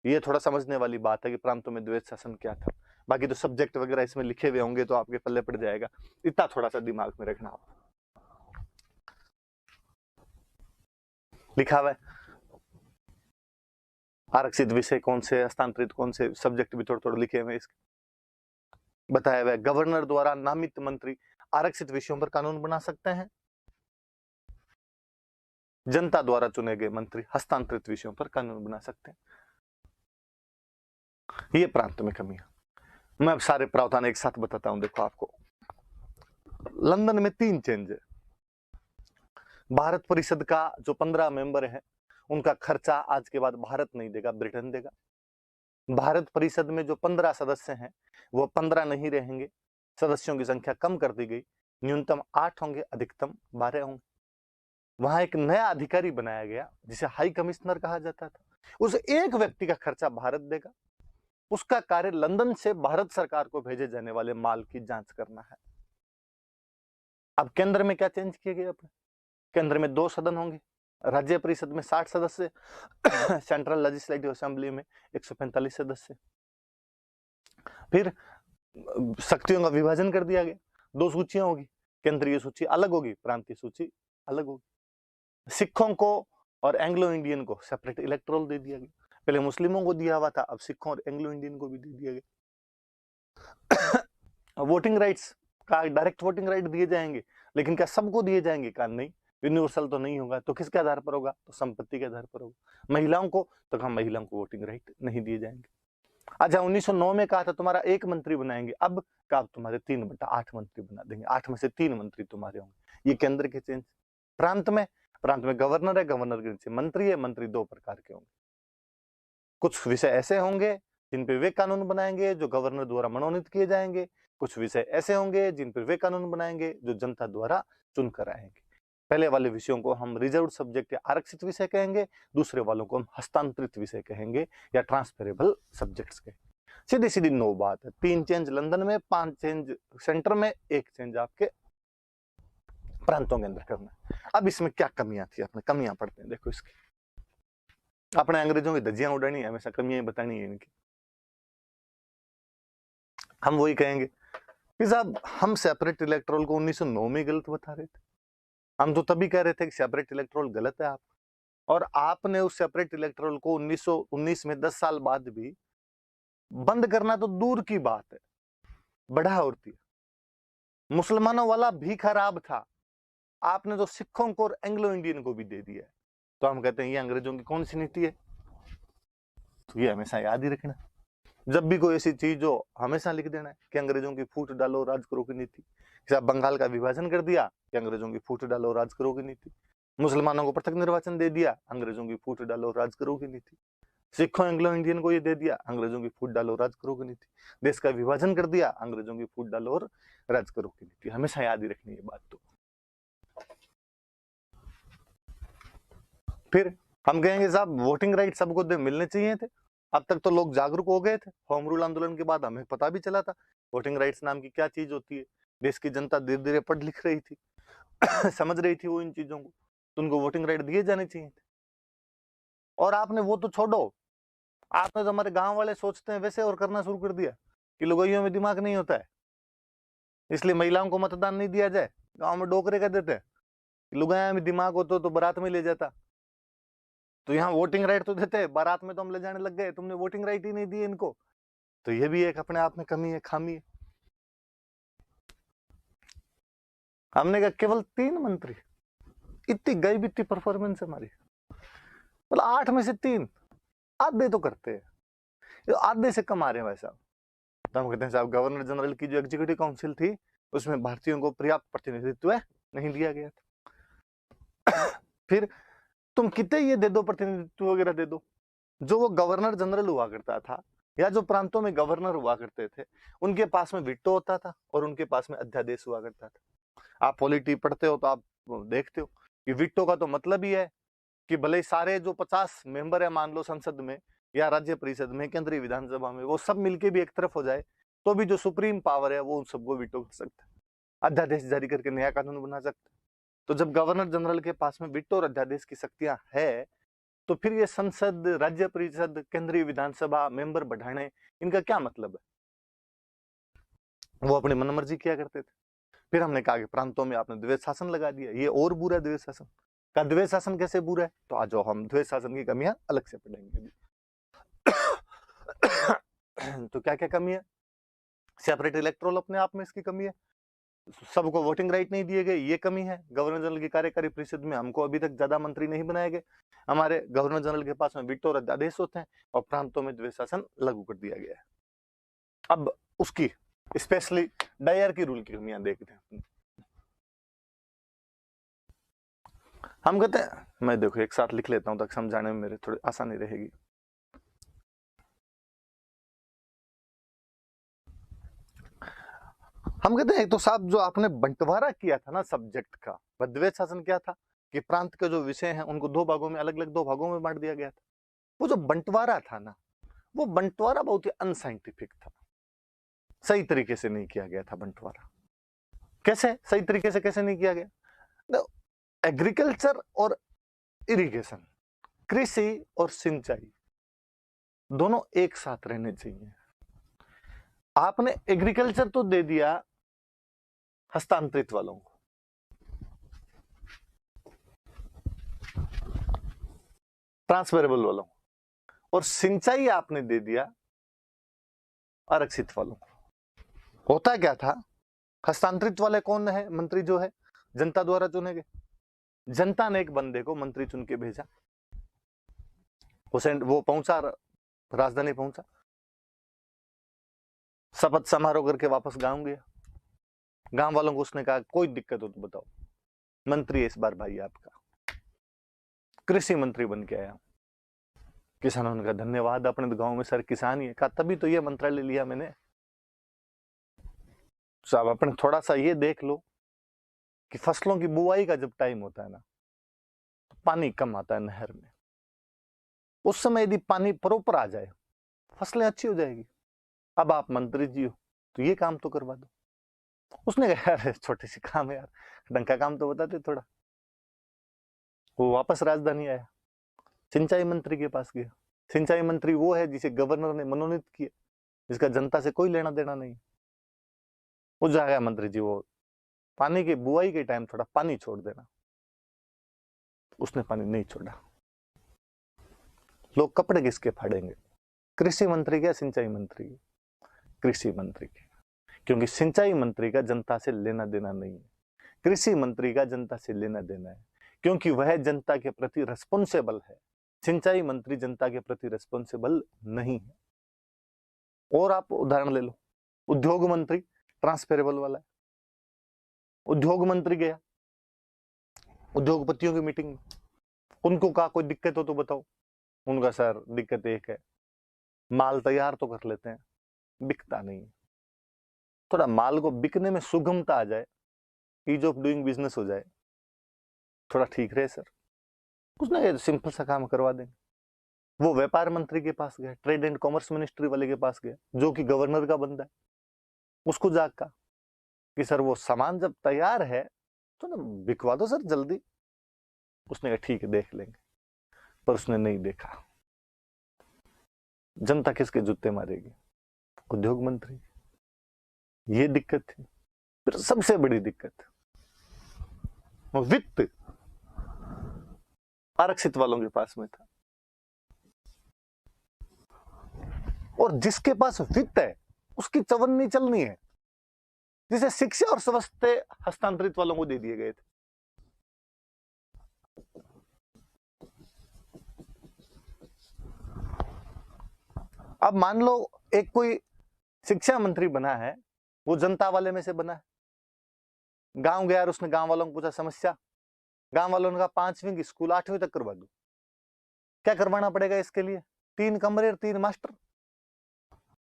ये थोड़ा समझने वाली बात है कि प्रांतों में द्वैध शासन क्या था। बाकी तो सब्जेक्ट वगैरह इसमें लिखे हुए होंगे तो आपके पल्ले पड़ जाएगा, इतना थोड़ा सा दिमाग में रखना। आप लिखा हुआ है आरक्षित विषय कौन से, हस्तांतरित कौन से, सब्जेक्ट भी थोड़े थोड़े लिखे हुए इसके बताया हुआ है। गवर्नर द्वारा नामित मंत्री आरक्षित विषयों पर कानून बना सकते हैं, जनता द्वारा चुने गए मंत्री हस्तांतरित विषयों पर कानून बना सकते हैं। ये प्रांत में कमी है। मैं अब सारे प्रावधान एक साथ बताता हूं। देखो, आपको लंदन में 3 चेंज है। भारत परिषद का जो 15 मेंबर है उनका खर्चा आज के बाद भारत नहीं देगा, ब्रिटेन देगा। भारत परिषद में जो 15 सदस्य हैं वो 15 नहीं रहेंगे, सदस्यों की संख्या कम कर दी गई, न्यूनतम 8 होंगे, अधिकतम 12 होंगे। वहां एक नया अधिकारी बनाया गया जिसे हाई कमिश्नर कहा जाता था। उस एक व्यक्ति का खर्चा भारत देगा। उसका कार्य लंदन से भारत सरकार को भेजे जाने वाले माल की जांच करना है। अब केंद्र में क्या चेंज किए गए? अपने केंद्र में 2 सदन होंगे, राज्य परिषद में 60 सदस्य, सेंट्रल लेजिस्लेटिव असेंबली में 145 सदस्य। फिर शक्तियों का विभाजन कर दिया गया, 2 सूचियां होगी, केंद्रीय सूची अलग होगी, प्रांतीय सूची अलग होगी। सिखों को और एंग्लो इंडियन को सेपरेट इलेक्टोरल दे दिया गया। पहले मुस्लिमों को दिया हुआ था, अब सिखों और एंग्लो इंडियन को भी दे दिया गया। वोटिंग राइट्स का डायरेक्ट वोटिंग राइट दिए जाएंगे, लेकिन क्या सबको दिए जाएंगे? का नहीं, यूनिवर्सल तो नहीं होगा। तो किसके आधार पर होगा? तो संपत्ति के आधार पर होगा। महिलाओं को तो हम महिलाओं को वोटिंग राइट नहीं दिए जाएंगे। अच्छा, 1909 में कहा था तुम्हारा 1 मंत्री बनाएंगे, अब कहा तुम्हारे 3/8 मंत्री बना देंगे, 8 में से 3 मंत्री तुम्हारे होंगे। ये केंद्र के चेंज। प्रांत में गवर्नर है, गवर्नर के नीचे मंत्री है, मंत्री 2 प्रकार के होंगे। कुछ विषय ऐसे होंगे जिन पे वे कानून बनाएंगे जो गवर्नर द्वारा मनोनीत किए जाएंगे, कुछ विषय ऐसे होंगे जिन पर वे कानून बनाएंगे जो जनता द्वारा चुनकर आएंगे। पहले वाले विषयों को हम रिजर्व सब्जेक्ट या आरक्षित विषय कहेंगे, दूसरे वालों को हम हस्तांतरित विषय कहेंगे या ट्रांसफरेबल सब्जेक्ट्स कहेंगे। सीधी सीधी 9 बात है। 3 चेंज लंदन में, 5 चेंज सेंटर में, 1 चेंज आपके प्रांतों के अंदर करना है। अब इसमें क्या कमियां थी, अपने कमियां पढ़ते हैं। देखो, इसकी अपने अंग्रेजों की धज्जियां उड़ानी है, हमेशा कमियां बतानी है इनकी। हम वही कहेंगे कि साहब हम सेपरेट इलेक्टोरल को 1909 में गलत बता रहे थे। हम तो तभी कह रहे थे कि सेपरेट इलेक्टोरल गलत है आप, और आपने उस सेपरेट इलेक्टोरल को 1919 में 10 साल बाद भी बंद करना तो दूर की बात है, बढ़ा और दिया। मुसलमानों वाला भी खराब था, आपने तो सिखों को और एंग्लो इंडियन को भी दे दिया है। तो हम कहते हैं ये अंग्रेजों की कौन सी नीति है? तो ये हमेशा याद ही रखना। जब भी कोई ऐसी चीज हो हमेशा लिख देना है कि अंग्रेजों की फूट डालो राज करो की नीति। बंगाल का विभाजन कर दिया कि अंग्रेजों की फूट डालो राज करो की नीति। मुसलमानों को पृथक निर्वाचन दे दिया, अंग्रेजों की फूट डालो राज करो की नीति। सिखों एंग्लो इंडियन को ये दे दिया, अंग्रेजों की फूट डालो राज करो की नीति। देश का विभाजन कर दिया, अंग्रेजों की फूट डालो और राज करो की नीति। हमेशा याद ही रखनी है बात। तो फिर हम कहेंगे साहब वोटिंग राइट सबको मिलने चाहिए थे। अब तक तो लोग जागरूक हो गए थे, होम रूल आंदोलन के बाद हमें पता भी चला था वोटिंग राइट्स नाम की क्या चीज होती है। देश की जनता धीरे धीरे पढ़ लिख रही थी समझ रही थी वो इन चीजों को, तो उनको वोटिंग राइट दिए जाने चाहिए थे। और आपने वो तो छोड़ो, आपने तो हमारे गांव वाले सोचते हैं वैसे और करना शुरू कर दिया कि लुगाइयों में दिमाग नहीं होता है, इसलिए महिलाओं को मतदान नहीं दिया जाए। गांव में डोकरे कह देते हैं लुगाया में दिमाग होता तो बारात में ले जाता। तो यहाँ वोटिंग राइट तो देते, बारात में तो हम ले जाने लग गए, तुमने वोटिंग राइट ही नहीं दी इनको। तो ये भी एक अपने आप में कमी है, खामी है। हमने कहा केवल 3 मंत्री, इतनी गई बीती परफॉर्मेंस हमारी, मतलब 8 में से 3, आधे तो करते हैं, आधे से कम आ रहे हैं वैसा। तो हम कहते हैं साहब गवर्नर जनरल की जो एग्जीक्यूटिव काउंसिल थी उसमें भारतीयों को पर्याप्त प्रतिनिधित्व नहीं दिया गया था। फिर तुम कितने ये दे दो, प्रतिनिधित्व वगैरह दे दो। जो वो गवर्नर जनरल हुआ करता था या जो प्रांतों में गवर्नर हुआ करते थे, उनके पास में विटो होता था और उनके पास में अध्यादेश हुआ करता था। आप पॉलिटी पढ़ते हो तो आप देखते हो कि विटो का तो मतलब ही है कि भले ही सारे जो 50 मेंबर है मान लो संसद में या राज्य परिषद में, केंद्रीय विधानसभा में, वो सब मिलके भी एक तरफ हो जाए तो भी जो सुप्रीम पावर है वो उन सबको विटो कर सकता है, अध्यादेश जारी करके नया कानून बना सकता है। तो जब गवर्नर जनरल के पास में विटो और अध्यादेश की शक्तियां है, तो फिर ये संसद, राज्य परिषद, केंद्रीय विधानसभा, मेंबर बढ़ाने, इनका क्या मतलब है? वो अपनी मनमर्जी किया करते थे। फिर हमने कहा कि प्रांतों में आपने द्वैध शासन लगा दिया, ये और बुरा है द्वैध शासन का। द्वैध शासन कैसे बुरा है? तो आज हम द्वैध शासन की कमियां अलग से पढ़ेंगे। तो क्या क्या कमी है? सेपरेट इलेक्टोरल अपने आप में इसकी कमी है, सबको वोटिंग राइट नहीं दिए गए, ये कमी है। गवर्नर जनरल की कार्यकारी परिषद में हमको अभी तक ज्यादा मंत्री नहीं बनाए गए। हमारे गवर्नर जनरल के पास में विटो और अध्यादेश होते हैं और प्रांतों में द्वैध शासन लागू कर दिया गया है। अब उसकी स्पेशली डायर की रूल की कमियां देखते हैं। हम कहते हैं, मैं देखो एक साथ लिख लेता हूं ताकि समझाने में मेरे थोड़ी आसानी रहेगी। हम कहते हैं एक तो साहब जो आपने बंटवारा किया था ना सब्जेक्ट का, द्वैध शासन क्या था कि प्रांत के जो विषय हैं उनको दो भागों में, अलग अलग दो भागों में बांट दिया गया था। वो जो बंटवारा था ना, वो बंटवारा बहुत ही अनसाइंटिफिक था, सही तरीके से नहीं किया गया था बंटवारा। कैसे सही तरीके से कैसे नहीं किया गया? एग्रीकल्चर और इरिगेशन, कृषि और सिंचाई दोनों एक साथ रहने चाहिए। आपने एग्रीकल्चर तो दे दिया हस्तांतरित वालों को, ट्रांसफरेबल वालों को, और सिंचाई आपने दे दिया आरक्षित वालों को। होता क्या था? हस्तांतरित वाले कौन है? मंत्री जो है जनता द्वारा चुने गए। जनता ने एक बंदे को मंत्री चुन के भेजा, वो पहुंचा, राजधानी पहुंचा, शपथ समारोह करके वापस गांव गया। गांव वालों को उसने कहा कोई दिक्कत हो तो बताओ, मंत्री इस बार भाई आपका कृषि मंत्री बन के आया। किसानों ने कहा धन्यवाद, अपने तो गांव में सर किसान ही है। कहा तभी तो ये मंत्रालय लिया मैंने। साहब अपने थोड़ा सा ये देख लो कि फसलों की बुआई का जब टाइम होता है ना, तो पानी कम आता है नहर में। उस समय यदि पानी प्रॉपर आ जाए, फसलें अच्छी हो जाएगी। अब आप मंत्री जी हो तो ये काम तो करवा दो। उसने कहा यार छोटी सी काम है यार, ढंग का काम तो बताते थोड़ा। वो वापस राजधानी आया, सिंचाई मंत्री के पास गया। सिंचाई मंत्री वो है जिसे गवर्नर ने मनोनीत किया, जिसका जनता से कोई लेना देना नहीं। वो जाएगा मंत्री जी, वो पानी के बुआई के टाइम थोड़ा पानी छोड़ देना। उसने पानी नहीं छोड़ा। लोग कपड़े किसके फाड़ेंगे? कृषि मंत्री के, सिंचाई मंत्री के? कृषि मंत्री के, क्योंकि सिंचाई मंत्री का जनता से लेना देना नहीं है, कृषि मंत्री का जनता से लेना देना है, क्योंकि वह जनता के प्रति रिस्पॉन्सिबल है। सिंचाई मंत्री जनता के प्रति रिस्पॉन्सिबल नहीं है। और आप उदाहरण ले लो, उद्योग मंत्री ट्रांसफरेबल वाला है। उद्योग मंत्री गया उद्योगपतियों की मीटिंग में, उनको कहा कोई दिक्कत हो तो बताओ। उनका सर दिक्कत एक है, माल तैयार तो कर लेते हैं, बिकता नहीं है। थोड़ा माल को बिकने में सुगमता आ जाए, ईज ऑफ डूइंग बिजनेस हो जाए, थोड़ा ठीक रहे सर, कुछ ना सिंपल सा काम करवा देंगे। वो व्यापार मंत्री के पास गया, ट्रेड एंड कॉमर्स मिनिस्ट्री वाले के पास गया, जो कि गवर्नर का बंदा है। उसको जाग कहा कि सर वो सामान जब तैयार है तो ना बिकवा दो सर जल्दी। उसने कहा ठीक है देख लेंगे, पर उसने नहीं देखा। जनता किसके जूते मारेगी? उद्योग मंत्री। ये दिक्कत थी। फिर सबसे बड़ी दिक्कत वित्त आरक्षित वालों के पास में था, और जिसके पास वित्त है उसकी चवन्नी चलनी है। जिसे शिक्षा और स्वास्थ्य हस्तांतरित वालों को दे दिए गए थे। अब मान लो एक कोई शिक्षा मंत्री बना है, वो जनता वाले में से बना है। गांव गया और उसने गांव वालों को पूछा समस्या, गांव वालों ने कहा 5वीं की स्कूल 8वीं तक करवा दो। क्या करवाना पड़ेगा इसके लिए? 3 कमरे और 3 मास्टर।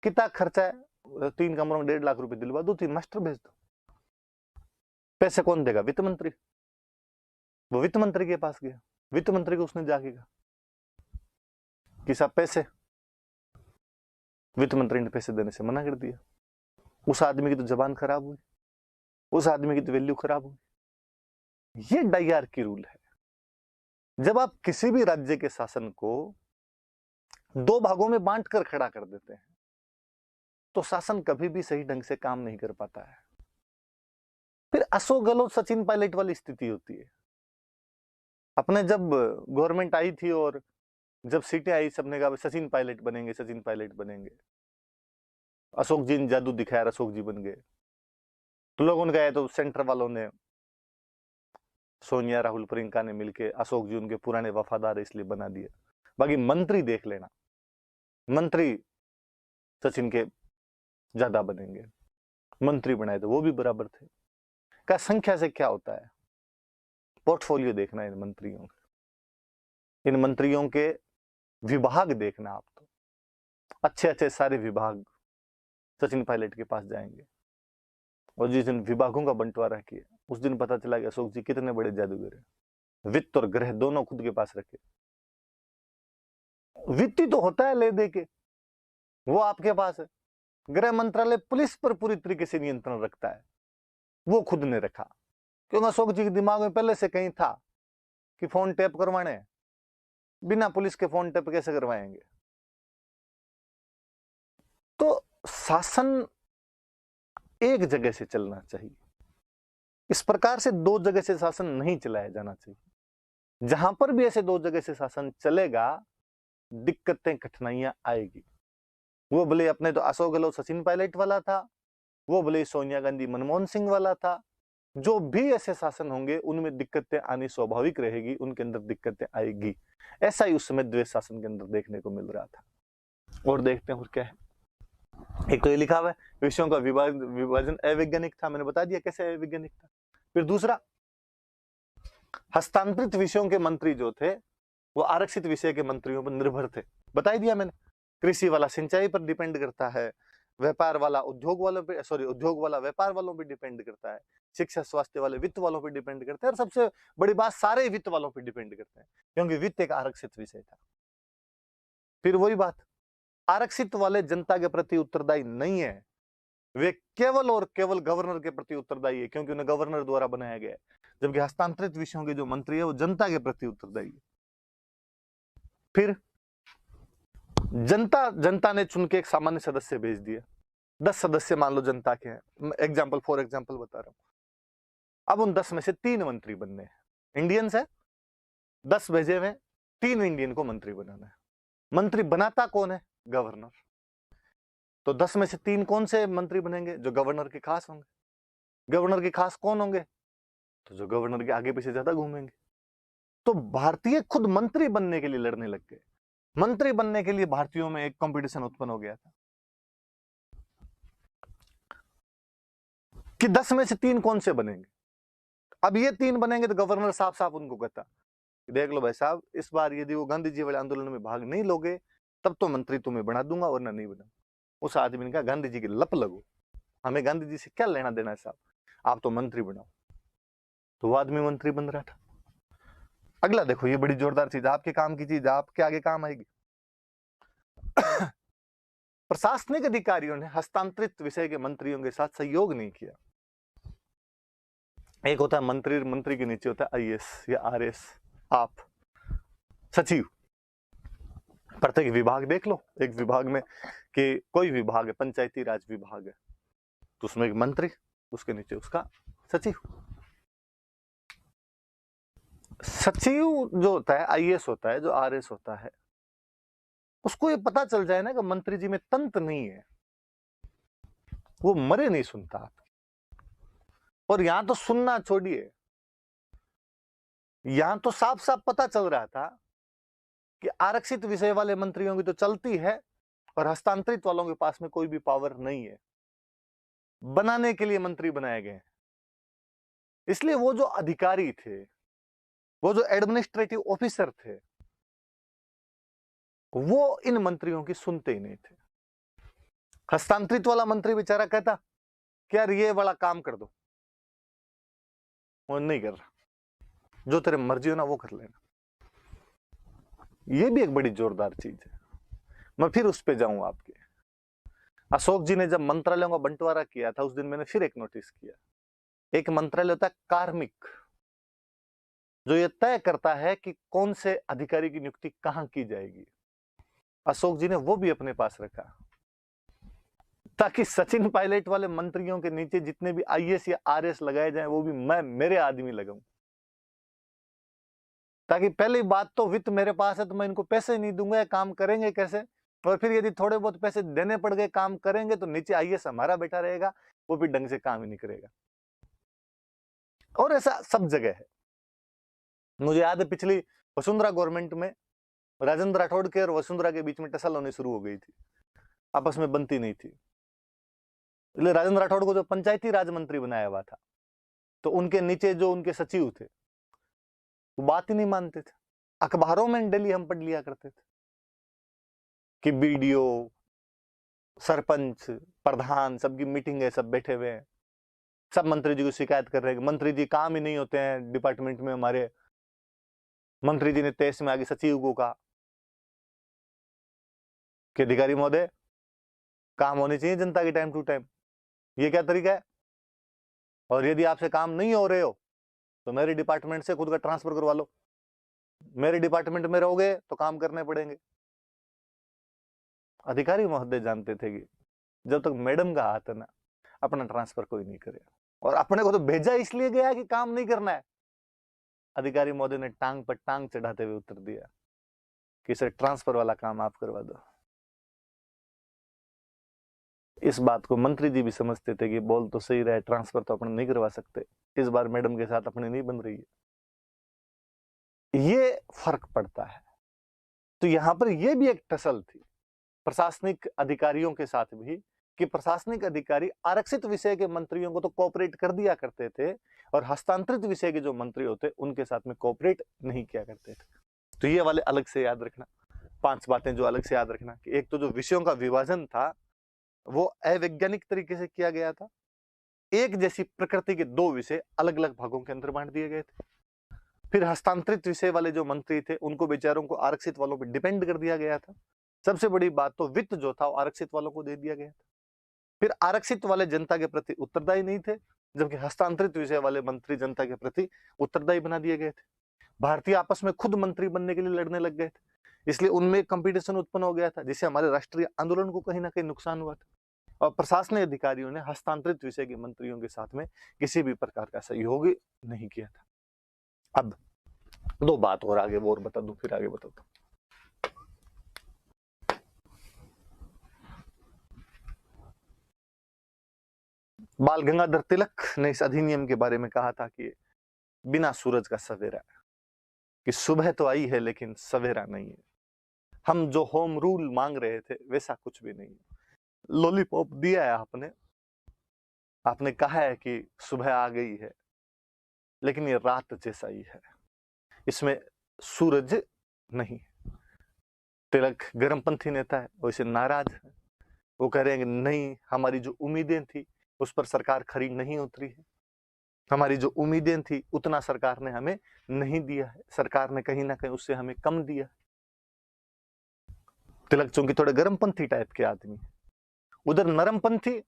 कितना खर्चा है? 3 कमरों में 1.5 लाख रुपए दिलवा दो, 3 मास्टर भेज दो। पैसे कौन देगा? वित्त मंत्री। वो वित्त मंत्री के पास गया, वित्त मंत्री को उसने जाके कहा कि साहब पैसे। वित्त मंत्री ने पैसे देने से मना कर दिया। उस आदमी की तो जबान खराब हुई, उस आदमी की तो वैल्यू खराब हुई। ये डायआर्की रूल है। जब आप किसी भी राज्य के शासन को 2 भागों में बांट कर खड़ा कर देते हैं तो शासन कभी भी सही ढंग से काम नहीं कर पाता है। फिर अशोक गहलोत सचिन पायलट वाली स्थिति होती है। अपने जब गवर्नमेंट आई थी और जब सीटें आई, सबने कहा सचिन पायलट बनेंगे, सचिन पायलट बनेंगे। अशोक जी ने जादू दिखाया, अशोक जी बन गए। तो लोगों ने कहा तो सेंटर वालों ने, सोनिया राहुल प्रियंका ने मिलके अशोक जी उनके पुराने वफादार इसलिए बना दिए। बाकी मंत्री देख लेना, मंत्री सचिन के ज्यादा बनेंगे। मंत्री बनाए तो वो भी बराबर थे। क्या संख्या से क्या होता है? पोर्टफोलियो देखना है इन मंत्रियों का, इन मंत्रियों के विभाग देखना। आप तो अच्छे अच्छे सारे विभाग सचिन पायलट के पास जाएंगे और जिस दिन विभागों का बंटवारा किया उस दिन पता चला कि अशोक जी कितने बड़े जादूगर हैं। वित्त और गृह दोनों खुद के पास रखे। वित्त तो होता है ले दे के, वो आपके पास है। गृह मंत्रालय पुलिस पर पूरी तरीके से नियंत्रण रखता है, वो खुद ने रखा। क्योंकि अशोक जी के दिमाग में पहले से कहीं था कि फोन टैप करवाने, बिना पुलिस के फोन टैप कैसे करवाएंगे। तो शासन एक जगह से चलना चाहिए। इस प्रकार से 2 जगह से शासन नहीं चलाया जाना चाहिए। जहां पर भी ऐसे 2 जगह से शासन चलेगा, दिक्कतें कठिनाइयां आएगी। वो भले अपने तो अशोक गहलोत सचिन पायलट वाला था, वो भले सोनिया गांधी मनमोहन सिंह वाला था। जो भी ऐसे शासन होंगे उनमें दिक्कतें आनी स्वाभाविक रहेगी, उनके अंदर दिक्कतें आएगी। ऐसा ही उस समय द्वैत शासन के अंदर देखने को मिल रहा था। और देखते हैं और क्या है। एक तो ये लिखा हुआ है विषयों का विभाजन अवैज्ञानिक था, मैंने बता दिया कैसे अवैज्ञानिक था। फिर दूसरा, हस्तांतरित विषयों के मंत्री जो थे वो आरक्षित विषय के मंत्रियों पर निर्भर थे, बता दिया मैंने। कृषि वाला सिंचाई पर डिपेंड करता है, व्यापार वाला उद्योग वालों पे, उद्योग वाला व्यापार वालों पे डिपेंड करता है, शिक्षा स्वास्थ्य वाले वित्त वालों पे डिपेंड करते हैं, और सबसे बड़ी बात सारे वित्त वालों पे डिपेंड करते हैं, क्योंकि वित्त एक आरक्षित विषय था। फिर वही बात, आरक्षित वाले जनता के प्रति उत्तरदायी नहीं है, वे केवल और केवल गवर्नर के प्रति उत्तरदायी है, क्योंकि उन्हें गवर्नर द्वारा बनाया गया है। जबकि हस्तांतरित विषयों के जो मंत्री है वो जनता के प्रति उत्तरदायी है। फिर जनता ने चुन के एक सामान्य सदस्य भेज दिया, 10 सदस्य मान लो जनता के हैं, एग्जाम्पल फॉर एग्जाम्पल बता रहा हूं। अब उन 10 में से 3 मंत्री बनने हैं, इंडियंस है, 10 भेजे हुए, 3 इंडियन को मंत्री बनाना है। मंत्री बनाता कौन है? गवर्नर। तो 10 में से 3 कौन से मंत्री बनेंगे? जो गवर्नर के खास होंगे। गवर्नर के खास कौन होंगे? तो जो गवर्नर के आगे पीछे ज्यादा घूमेंगे। तो भारतीय खुद मंत्री बनने के लिए लड़ने लग गए। मंत्री बनने के लिए भारतीयों में एक कंपटीशन उत्पन्न हो गया था कि 10 में से 3 कौन से बनेंगे। अब ये 3 बनेंगे तो गवर्नर साफ साफ उनको कहता, देख लो भाई साहब, इस बार यदि वो गांधी जी वाले आंदोलन में भाग नहीं लोगे तब तो मंत्री तुम्हें बना दूंगा, वरना नहीं बना। उस आदमी ने कहा गांधी जी की लप लगो, हमें गांधी जी से क्या लेना देना है साहब, आप तो मंत्री बनाओ। तो वो आदमी मंत्री बन रहा था। अगला देखो, ये बड़ी जोरदार चीज, आपके काम की चीज आपके आगे काम आएगी। प्रशासनिक अधिकारियों ने हस्तांतरित विषय के मंत्रियों के साथ सहयोग नहीं किया। एक होता है मंत्री, मंत्री के नीचे होता है आईएएस या आरएस, आप सचिव। प्रत्येक विभाग देख लो, एक विभाग में कि कोई विभाग है, पंचायती राज विभाग है, तो उसमें एक मंत्री, उसके नीचे उसका सचिव। सचिव जो होता है, आईएएस होता है, जो आरएस होता है, उसको ये पता चल जाए ना कि मंत्री जी में तंत्र नहीं है, वो मरे नहीं सुनता। और यहां तो सुनना छोड़िए, यहां तो साफ साफ पता चल रहा था कि आरक्षित विषय वाले मंत्रियों की तो चलती है और हस्तांतरित वालों के पास में कोई भी पावर नहीं है, बनाने के लिए मंत्री बनाए गए। इसलिए वो जो अधिकारी थे वो जो एडमिनिस्ट्रेटिव ऑफिसर थे वो इन मंत्रियों की सुनते ही नहीं थे। हस्तांतरित वाला मंत्री बेचारा कहता कि यार ये वाला काम कर दो, वो नहीं कर रहा, जो तेरे मर्जी हो ना वो कर लेना। ये भी एक बड़ी जोरदार चीज है। मैं फिर उस पे जाऊं आपके, अशोक जी ने जब मंत्रालयों का बंटवारा किया था उस दिन मैंने फिर एक नोटिस किया। एक मंत्रालय होता है कार्मिक, जो ये तय करता है कि कौन से अधिकारी की नियुक्ति कहां की जाएगी। अशोक जी ने वो भी अपने पास रखा ताकि सचिन पायलट वाले मंत्रियों के नीचे जितने भी आईएएस या आरएस लगाए जाएं वो भी मैं मेरे आदमी लगाऊं, ताकि पहली बात तो वित्त मेरे पास है तो मैं इनको पैसे नहीं दूंगा, काम करेंगे कैसे, और फिर यदि थोड़े बहुत पैसे देने पड़ गए काम करेंगे तो नीचे आईएएस हमारा बैठा रहेगा, वो भी ढंग से काम ही नहीं करेगा। और ऐसा सब जगह है। मुझे याद है पिछली वसुंधरा गवर्नमेंट में राजेंद्र राठौड़ के और वसुंधरा के बीच में टसल होनी शुरू हो गई थी, आपस में बनती नहीं थी। इसलिए राजेंद्र राठौड़ को जो पंचायती राज मंत्री बनाया हुआ था तो उनके नीचे जो उनके सचिव थे वो बात ही नहीं मानते थे। अखबारों में डेली हम पढ़ लिया करते थे कि बीडीओ, सरपंच, प्रधान सबकी मीटिंग है, सब बैठे हुए हैं, सब मंत्री जी को शिकायत कर रहे हैं, मंत्री जी काम ही नहीं होते हैं डिपार्टमेंट में हमारे। मंत्री जी ने तेज में आगे सचिव को कहा कि अधिकारी महोदय काम होने चाहिए जनता के टाइम टू टाइम, ये क्या तरीका है, और यदि आपसे काम नहीं हो रहे हो तो मेरे डिपार्टमेंट से खुद का ट्रांसफर करवा लो, मेरे डिपार्टमेंट में रहोगे तो काम करने पड़ेंगे। अधिकारी महोदय जानते थे कि जब तक मैडम का हाथ है ना अपना ट्रांसफर कोई नहीं करेगा, और अपने को तो भेजा इसलिए गया कि काम नहीं करना है। अधिकारी महोदय ने टांग पर टांग चढ़ाते हुए उत्तर दिया कि सर ट्रांसफर वाला काम आप करवा दो। इस बात को मंत्री जी भी समझते थे कि बोल तो सही रहा है, ट्रांसफर तो अपने नहीं करवा सकते, इस बार मैडम के साथ अपनी नहीं बन रही है, ये फर्क पड़ता है। तो यहां पर यह भी एक टसल थी प्रशासनिक अधिकारियों के साथ भी कि प्रशासनिक अधिकारी आरक्षित विषय के मंत्रियों को तो कोऑपरेट कर दिया करते थे और हस्तांतरित विषय के जो मंत्री होते उनके साथ में कोऑपरेट नहीं किया करते थे। तो ये वाले अलग से याद रखना, 5 बातें जो अलग से याद रखना कि एक तो जो विषयों का विभाजन था वो अवैज्ञानिक तरीके से किया गया था, एक जैसी प्रकृति के 2 विषय अलग अलग भागों के अंदर बांट दिए गए थे। फिर हस्तांतरित विषय वाले जो मंत्री थे उनको बेचारों को आरक्षित वालों पर डिपेंड कर दिया गया था। सबसे बड़ी बात तो वित्त जो था वो आरक्षित वालों को दे दिया गया था। फिर आरक्षित वाले जनता के प्रति उत्तरदायी नहीं थे, जबकि हस्तांतरित विषय वाले मंत्री जनता के प्रति उत्तरदायी बना दिए गए थे। भारतीय आपस में खुद मंत्री बनने के लिए लड़ने लग गए थे, इसलिए उनमें कंपटीशन उत्पन्न हो गया था जिससे हमारे राष्ट्रीय आंदोलन को कहीं ना कहीं नुकसान हुआ था। और प्रशासनिक अधिकारियों ने हस्तांतरित विषय के मंत्रियों के साथ में किसी भी प्रकार का सहयोग नहीं किया था। अब 2 बात और आगे वो और बता दूं, फिर आगे बताता हूं। बाल गंगाधर तिलक ने इस अधिनियम के बारे में कहा था कि बिना सूरज का सवेरा, कि सुबह तो आई है लेकिन सवेरा नहीं है। हम जो होम रूल मांग रहे थे वैसा कुछ भी नहीं है। लॉलीपॉप दिया है आपने कहा है कि सुबह आ गई है, लेकिन ये रात जैसा ही है, इसमें सूरज नहीं। तिलक गर्मपंथी नेता है, वो इसे नाराज है, वो कह रहे हैं कि नहीं, हमारी जो उम्मीदें थी उस पर सरकार खरी नहीं उतरी है, हमारी जो उम्मीदें थी उतना सरकार ने हमें नहीं दिया है, सरकार ने कहीं ना कहीं उससे हमें कम दिया। तिलक चूंकि थोड़े गर्मपंथी टाइप के आदमी, उधर नरमपंथी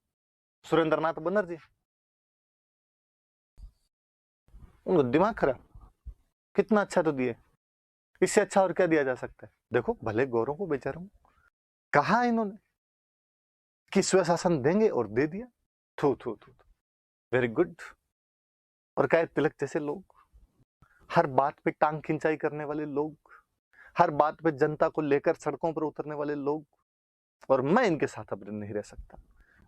सुरेंद्रनाथ बनर्जी, उनको दिमाग खराब, कितना अच्छा तो दिए, इससे अच्छा और क्या दिया जा सकता है। देखो भले गौरों को बेचारों को कहा इन्होंने कि स्वशासन देंगे और दे दिया, थू थू थू, वेरी गुड। और क्या तिलक जैसे लोग, हर बात पे टांग खिंचाई करने वाले लोग, हर बात पे जनता को लेकर सड़कों पर उतरने वाले लोग, और मैं इनके साथ अब नहीं रह सकता।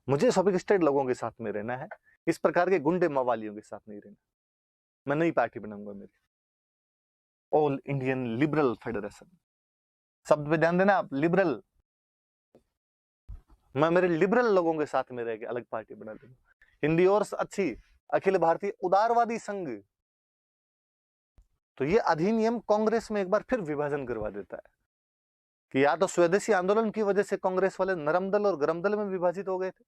मुझे सोफिस्टिकेटेड लोगों के साथ में रहना है, इस प्रकार के गुंडे मवालियों के साथ नहीं रहना। मैं नई पार्टी बनाऊंगा, मेरी ऑल इंडियन लिबरल फेडरेशन, शब्द पे ध्यान देना आप, लिबरल। मैं मेरे लिबरल लोगों के साथ में रह के अलग पार्टी बना दूंगा। हिंदी और अच्छी, अखिल भारतीय उदारवादी संघ, तो ये अधिनियम कांग्रेस में एक बार फिर विभाजन करवा देता है कि या तो स्वदेशी आंदोलन की वजह से कांग्रेस वाले नरम दल और गरम दल में विभाजित हो गए थे,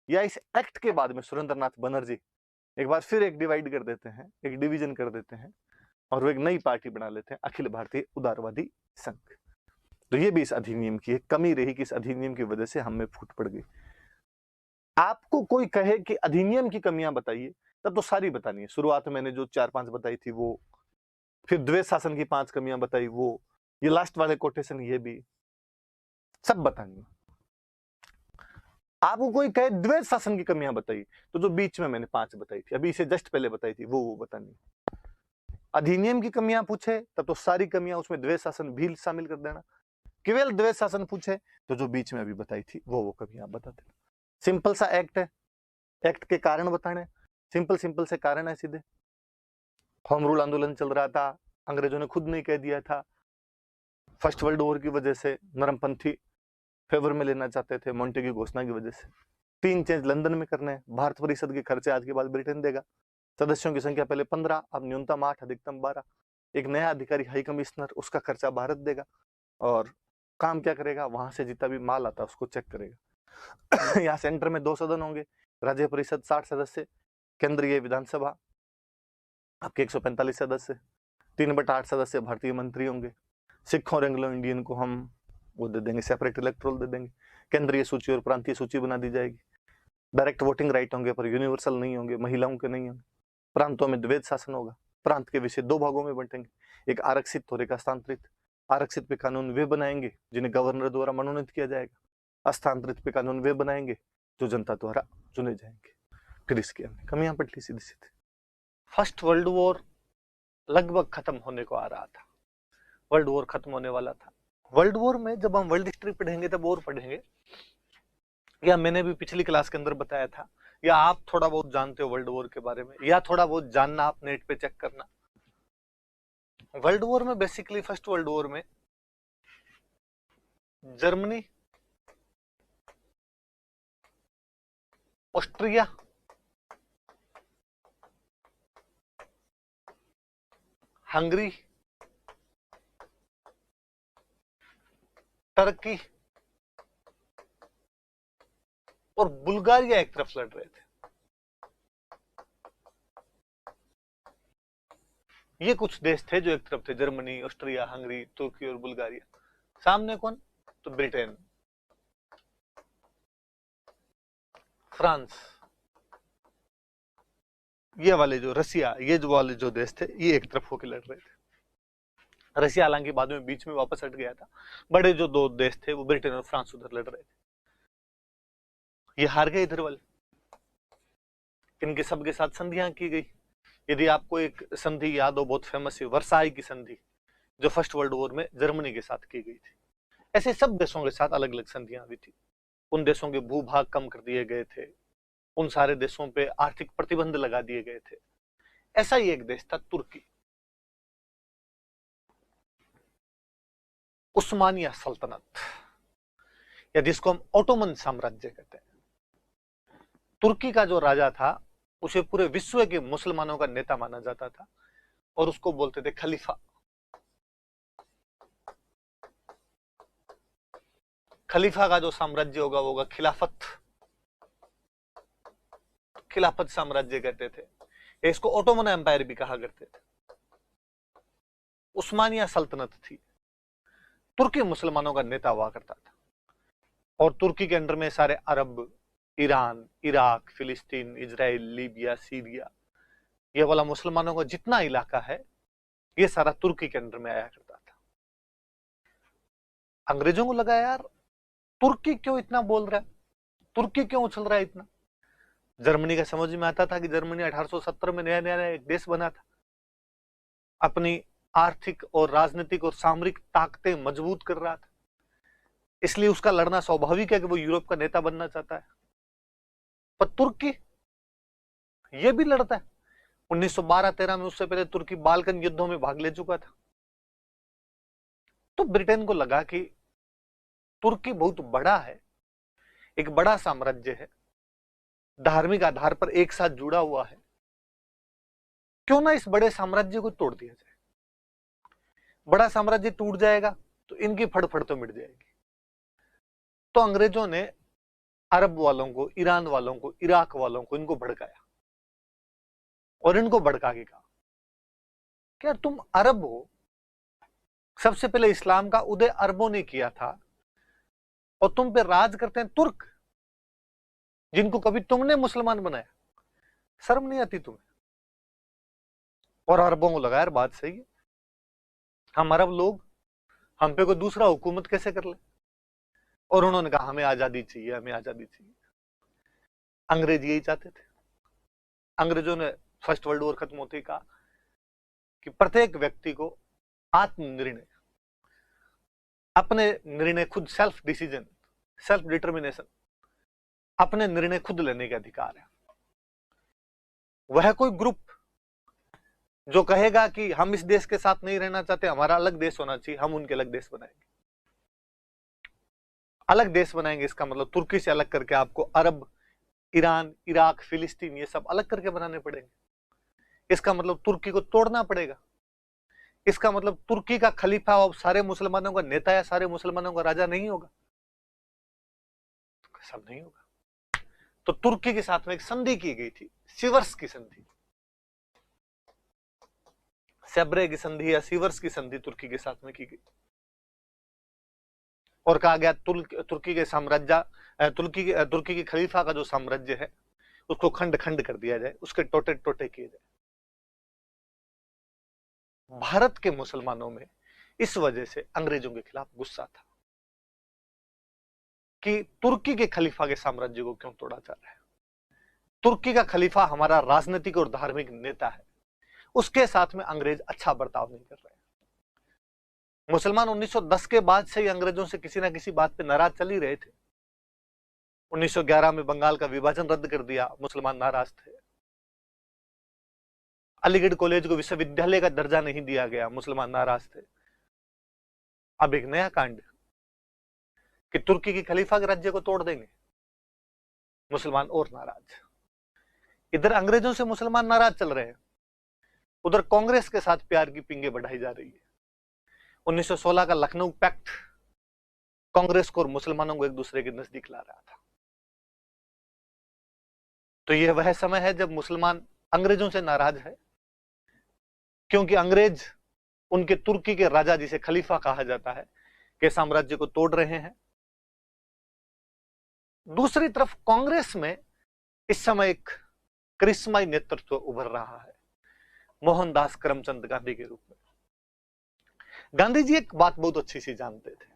या इस एक्ट के बाद में सुरेंद्रनाथ बनर्जी एक बार फिर एक डिवाइड कर देते हैं, एक डिवीजन कर देते हैं और वो एक नई पार्टी बना लेते हैं, अखिल भारतीय उदारवादी संघ। तो ये भी इस अधिनियम की एक कमी रही कि इस अधिनियम की वजह से हम में फूट पड़ गई। आपको कोई कहे कि अधिनियम की कमियां बताइए, तब तो सारी बतानी है। शुरुआत में मैंने जो 4-5 बताई थी वो, फिर द्वैध शासन की 5 कमियां बताई वो, ये लास्ट वाले कोटेशन ये भी सब बतानी है। आपको कोई कहे द्वैध शासन की कमियां बताइए, तो जो बीच में मैंने 5 बताई थी, अभी इसे जस्ट पहले बताई थी, वो बतानी। अधिनियम की कमियां पूछे तब तो सारी कमियां, उसमें द्वैध शासन भी शामिल कर देना। केवल द्वैध शासन पूछे तो जो बीच में अभी बताई थी वो कमियां बता देना। सिंपल सा एक्ट है, एक्ट के कारण बताने, सिंपल से कारण है सीधे। होम रूल आंदोलन चल रहा था, अंग्रेजों ने खुद नहीं कह दिया था, फर्स्ट वर्ल्ड वॉर की वजह से नरमपंथी फेवर में लेना चाहते थे, मोंटे की घोषणा की वजह से। 3 चेंज लंदन में करने हैं, भारत परिषद के खर्चे आज के बाद ब्रिटेन देगा, सदस्यों की संख्या पहले 15, अब न्यूनतम 8, अधिकतम 12। एक नया अधिकारी हाई कमिश्नर, उसका खर्चा भारत देगा, और काम क्या करेगा, वहां से जितना भी माल आता है उसको चेक करेगा। यहाँ सेंटर में 2 सदन होंगे, राज्य परिषद 60 सदस्य, केंद्रीय विधानसभा आपके 145 सदस्य, 3/8 सदस्य भारतीय मंत्री होंगे। सिख और एंग्लो इंडियन को हम वो दे देंगे, सेपरेट इलेक्टोरल दे देंगे। केंद्रीय सूची और प्रांतीय सूची बना दी जाएगी। डायरेक्ट वोटिंग राइट होंगे पर यूनिवर्सल नहीं होंगे, महिलाओं के नहीं होंगे। प्रांतों में द्वैध शासन होगा, प्रांत के विषय 2 भागों में बंटेंगे, एक आरक्षित और एक हस्तांतरित। आरक्षित पे कानून वे बनाएंगे जिन्हें गवर्नर द्वारा मनोनीत किया जाएगा, हस्तांतरित पे कानून वे बनाएंगे जो जनता द्वारा चुने जाएंगे। फिर इसकी हमने कमियां पढ़ ली सीधी सीधी। फर्स्ट वर्ल्ड वॉर लगभग खत्म होने को आ रहा था, वर्ल्ड वॉर खत्म होने वाला था। वर्ल्ड वॉर में जब हम वर्ल्ड हिस्ट्री पढ़ेंगे तब और पढ़ेंगे, या मैंने भी पिछली क्लास के अंदर बताया था, या आप थोड़ा बहुत जानते हो वर्ल्ड वॉर के बारे में, या थोड़ा बहुत जानना आप नेट पे चेक करना। वर्ल्ड वॉर में बेसिकली फर्स्ट वर्ल्ड वॉर में जर्मनी, ऑस्ट्रिया, हंगरी, टर्की और बुल्गारिया एक तरफ लड़ रहे थे। ये कुछ देश थे जो एक तरफ थे, जर्मनी, ऑस्ट्रिया, हंगरी, तुर्की और बुल्गारिया। सामने कौन? तो ब्रिटेन, फ्रांस, ये वाले जो रसिया, ये जो वाले जो देश थे, ये एक तरफ होकर लड़ रहे थे। रसिया हालांकि बाद में बीच में वापस हट गया था। बड़े जो 2 देश थे वो ब्रिटेन और फ्रांस उधर लड़ रहे थे। ये हार गए इधर वाले, इनके सबके साथ संधियां की गई। यदि आपको एक संधि याद हो, बहुत फेमस है, वर्साई की संधि, जो फर्स्ट वर्ल्ड वॉर में जर्मनी के साथ की गई थी। ऐसे सब देशों के साथ अलग अलग संधियां हुई थी। उन देशों के भूभाग कम कर दिए गए थे, उन सारे देशों पे आर्थिक प्रतिबंध लगा दिए गए थे। ऐसा ही एक देश था तुर्की, उस्मानिया सल्तनत, या जिसको हम ओटोमन साम्राज्य कहते हैं। तुर्की का जो राजा था उसे पूरे विश्व के मुसलमानों का नेता माना जाता था और उसको बोलते थे खलीफा। खलीफा का जो साम्राज्य होगा वो होगा खिलाफत, खिलाफत साम्राज्य कहते थे। इसको ओटोमन एम्पायर भी कहा करते थे। उस्मानिया सल्तनत थी, तुर्की मुसलमानों का नेता हुआ करता था, और तुर्की के अंडर में सारे अरब, ईरान, इराक, फिलिस्तीन, इजराइल, लीबिया, सीरिया, ये वाला मुसलमानों का जितना इलाका है ये सारा तुर्की के अंडर में आया करता था। अंग्रेजों को लगा यार तुर्की क्यों इतना बोल रहा है, तुर्की क्यों उछल रहा है इतना। जर्मनी का समझ में आता था कि जर्मनी 1870 में नया नया एक देश बना था, अपनी आर्थिक और राजनीतिक और सामरिक ताकतें मजबूत कर रहा था, इसलिए उसका लड़ना स्वाभाविक है कि वो यूरोप का नेता बनना चाहता है। पर तुर्की ये भी लड़ता है। 1912-13 में, उससे पहले तुर्की बाल्कन युद्धों में भाग ले चुका था। तो ब्रिटेन को लगा कि तुर्की बहुत बड़ा है, एक बड़ा साम्राज्य है, धार्मिक आधार पर एक साथ जुड़ा हुआ है, क्यों ना इस बड़े साम्राज्य को तोड़ दिया जाए। बड़ा साम्राज्य टूट जाएगा तो इनकी फड़फड़ तो मिट जाएगी। तो अंग्रेजों ने अरब वालों को, ईरान वालों को, इराक वालों को, इनको भड़काया और इनको भड़का के कहा कि यार तुम अरब हो, सबसे पहले इस्लाम का उदय अरबों ने किया था, और तुम पे राज करते हैं तुर्क, जिनको कभी तुमने मुसलमान बनाया। शर्म नहीं आती तुम्हें? और अरबों को लगा यार बात सही है, हम अरब लोग, हम पे कोई दूसरा हुकूमत कैसे कर ले। और उन्होंने कहा हमें आजादी चाहिए, हमें आजादी चाहिए। अंग्रेज यही चाहते थे। अंग्रेजों ने फर्स्ट वर्ल्ड वॉर खत्म होते ही कहा कि प्रत्येक व्यक्ति को आत्मनिर्णय, अपने निर्णय खुद, सेल्फ डिसीजन, सेल्फ डिटर्मिनेशन, अपने निर्णय खुद लेने का अधिकार है। वह कोई ग्रुप जो कहेगा कि हम इस देश के साथ नहीं रहना चाहते, हमारा अलग देश होना चाहिए, हम उनके अलग देश बनाएंगे। अलग देश बनाएंगे इसका मतलब तुर्की से अलग करके आपको अरब, ईरान, इराक, फिलिस्तीन, ये सब अलग करके बनाने पड़ेंगे। इसका मतलब तुर्की को तोड़ना पड़ेगा। इसका मतलब तुर्की का खलीफा अब सारे मुसलमानों का नेता या सारे मुसलमानों का राजा नहीं होगा। सब नहीं होगा। तो तुर्की के साथ में एक संधि की गई थी, सिवर्स की संधि, सेब्रे की संधि या सिवर्स की संधि तुर्की के साथ में की गई, और कहा गया तुर्की के साम्राज्य, तुर्की के खलीफा का जो साम्राज्य है उसको खंड खंड कर दिया जाए, उसके टोटे टोटे किए जाए। भारत के मुसलमानों में इस वजह से अंग्रेजों के खिलाफ गुस्सा था कि तुर्की के खलीफा के साम्राज्य को क्यों तोड़ा जा रहा है। तुर्की का खलीफा हमारा राजनीतिक और धार्मिक नेता है, उसके साथ में अंग्रेज अच्छा बर्ताव नहीं कर रहे। मुसलमान 1910 के बाद से ही अंग्रेजों से किसी ना किसी बात पे नाराज चल ही रहे थे। 1911 में बंगाल का विभाजन रद्द कर दिया, मुसलमान नाराज थे। अलीगढ़ कॉलेज को विश्वविद्यालय का दर्जा नहीं दिया गया, मुसलमान नाराज थे। अब एक नया कांड कि तुर्की की खलीफा के राज्य को तोड़ देंगे, मुसलमान और नाराज। इधर अंग्रेजों से मुसलमान नाराज चल रहे हैं, उधर कांग्रेस के साथ प्यार की पिंगे बढ़ाई जा रही है। 1916 का लखनऊ पैक्ट कांग्रेस को और मुसलमानों को एक दूसरे के नजदीक ला रहा था। तो यह वह समय है जब मुसलमान अंग्रेजों से नाराज है, क्योंकि अंग्रेज उनके तुर्की के राजा, जिसे खलीफा कहा जाता है, के साम्राज्य को तोड़ रहे हैं। दूसरी तरफ कांग्रेस में इस समय एक करिश्माई नेतृत्व उभर रहा है, मोहनदास करमचंद गांधी के रूप में। गांधी जी एक बात बहुत अच्छी सी जानते थे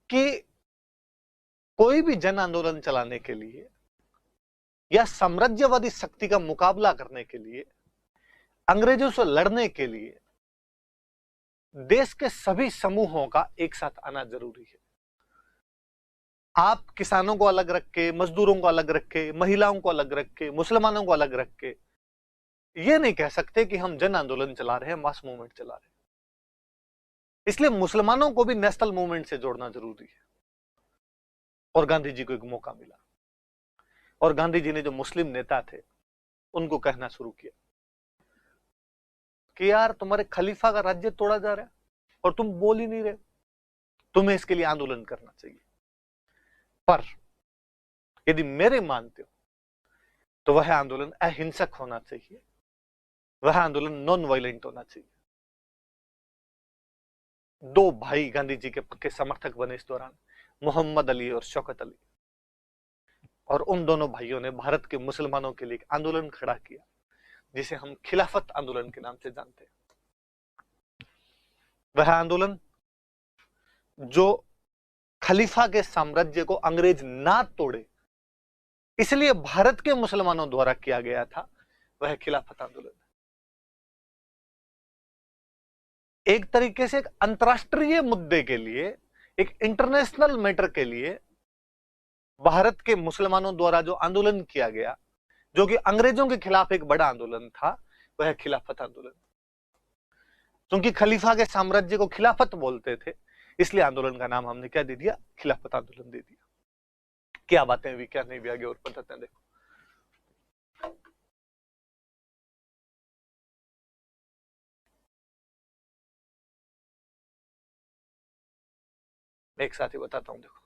कि कोई भी जन आंदोलन चलाने के लिए या साम्राज्यवादी शक्ति का मुकाबला करने के लिए, अंग्रेजों से लड़ने के लिए देश के सभी समूहों का एक साथ आना जरूरी है। आप किसानों को अलग रख के, मजदूरों को अलग रख के, महिलाओं को अलग रख के, मुसलमानों को अलग रख के ये नहीं कह सकते कि हम जन आंदोलन चला रहे हैं, मास मूवमेंट चला रहे हैं। इसलिए मुसलमानों को भी नेशनल मूवमेंट से जोड़ना जरूरी है। और गांधी जी को एक मौका मिला, और गांधी जी ने जो मुस्लिम नेता थे उनको कहना शुरू किया कि यार तुम्हारे खलीफा का राज्य तोड़ा जा रहा है और तुम बोल ही नहीं रहे, तुम्हें इसके लिए आंदोलन करना चाहिए। पर यदि मेरे मानते हो तो वह आंदोलन अहिंसक होना चाहिए, वह आंदोलन नॉन वायलेंट होना चाहिए। दो भाई गांधी जी के पक्के समर्थक बने इस दौरान, मोहम्मद अली और शौकत अली, और उन दोनों भाइयों ने भारत के मुसलमानों के लिए एक आंदोलन खड़ा किया जिसे हम खिलाफत आंदोलन के नाम से जानते हैं। वह आंदोलन जो खलीफा के साम्राज्य को अंग्रेज ना तोड़े इसलिए भारत के मुसलमानों द्वारा किया गया था, वह खिलाफत आंदोलन। एक तरीके से एक अंतरराष्ट्रीय मुद्दे के लिए, एक इंटरनेशनल मैटर के लिए भारत के मुसलमानों द्वारा जो आंदोलन किया गया, जो कि अंग्रेजों के खिलाफ एक बड़ा आंदोलन था, वह खिलाफत आंदोलन। क्योंकि खलीफा के साम्राज्य को खिलाफत बोलते थे, इसलिए आंदोलन का नाम हमने क्या दे दिया, खिलाफत आंदोलन दे दिया। क्या बातें हुई, क्या नहीं भी, आगे और बताते हैं, देखो। मैं एक साथ ही बताता हूं। देखो,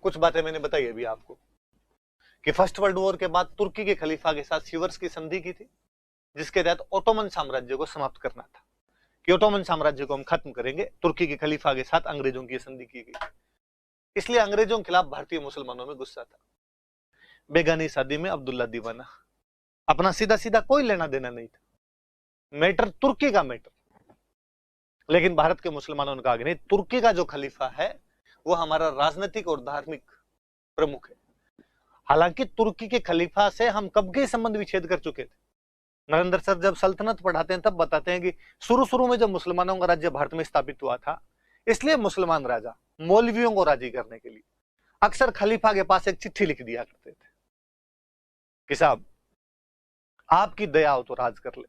कुछ बातें मैंने बताई अभी आपको कि फर्स्ट वर्ल्ड वॉर के बाद तुर्की के खलीफा के साथ सिवर्स की संधि की थी, जिसके तहत ओटोमन साम्राज्य को समाप्त करना था, कि ओटोमन साम्राज्य को हम खत्म करेंगे। तुर्की के खलीफा के साथ अंग्रेजों की संधि की गई, इसलिए अंग्रेजों के खिलाफ भारतीय मुसलमानों में गुस्सा था। बेगानी शादी में अब्दुल्ला दीवाना, अपना सीधा सीधा कोई लेना देना नहीं था, मैटर तुर्की का मैटर। लेकिन भारत के मुसलमानों ने कहा कि नहीं, तुर्की का जो खलीफा है वो हमारा राजनीतिक और धार्मिक प्रमुख है। हालांकि तुर्की के खलीफा से हम कब के संबंध विच्छेद कर चुके थे। नरेंद्र सर जब सल्तनत पढ़ाते हैं तब बताते हैं कि शुरू शुरू में जब मुसलमानों का राज्य भारत में स्थापित हुआ था, इसलिए मुसलमान राजा मौलवियों को राजी करने के लिए अक्सर खलीफा के पास एक चिट्ठी लिख दिया करते थे कि साहब आपकी दया हो तो राज कर ले।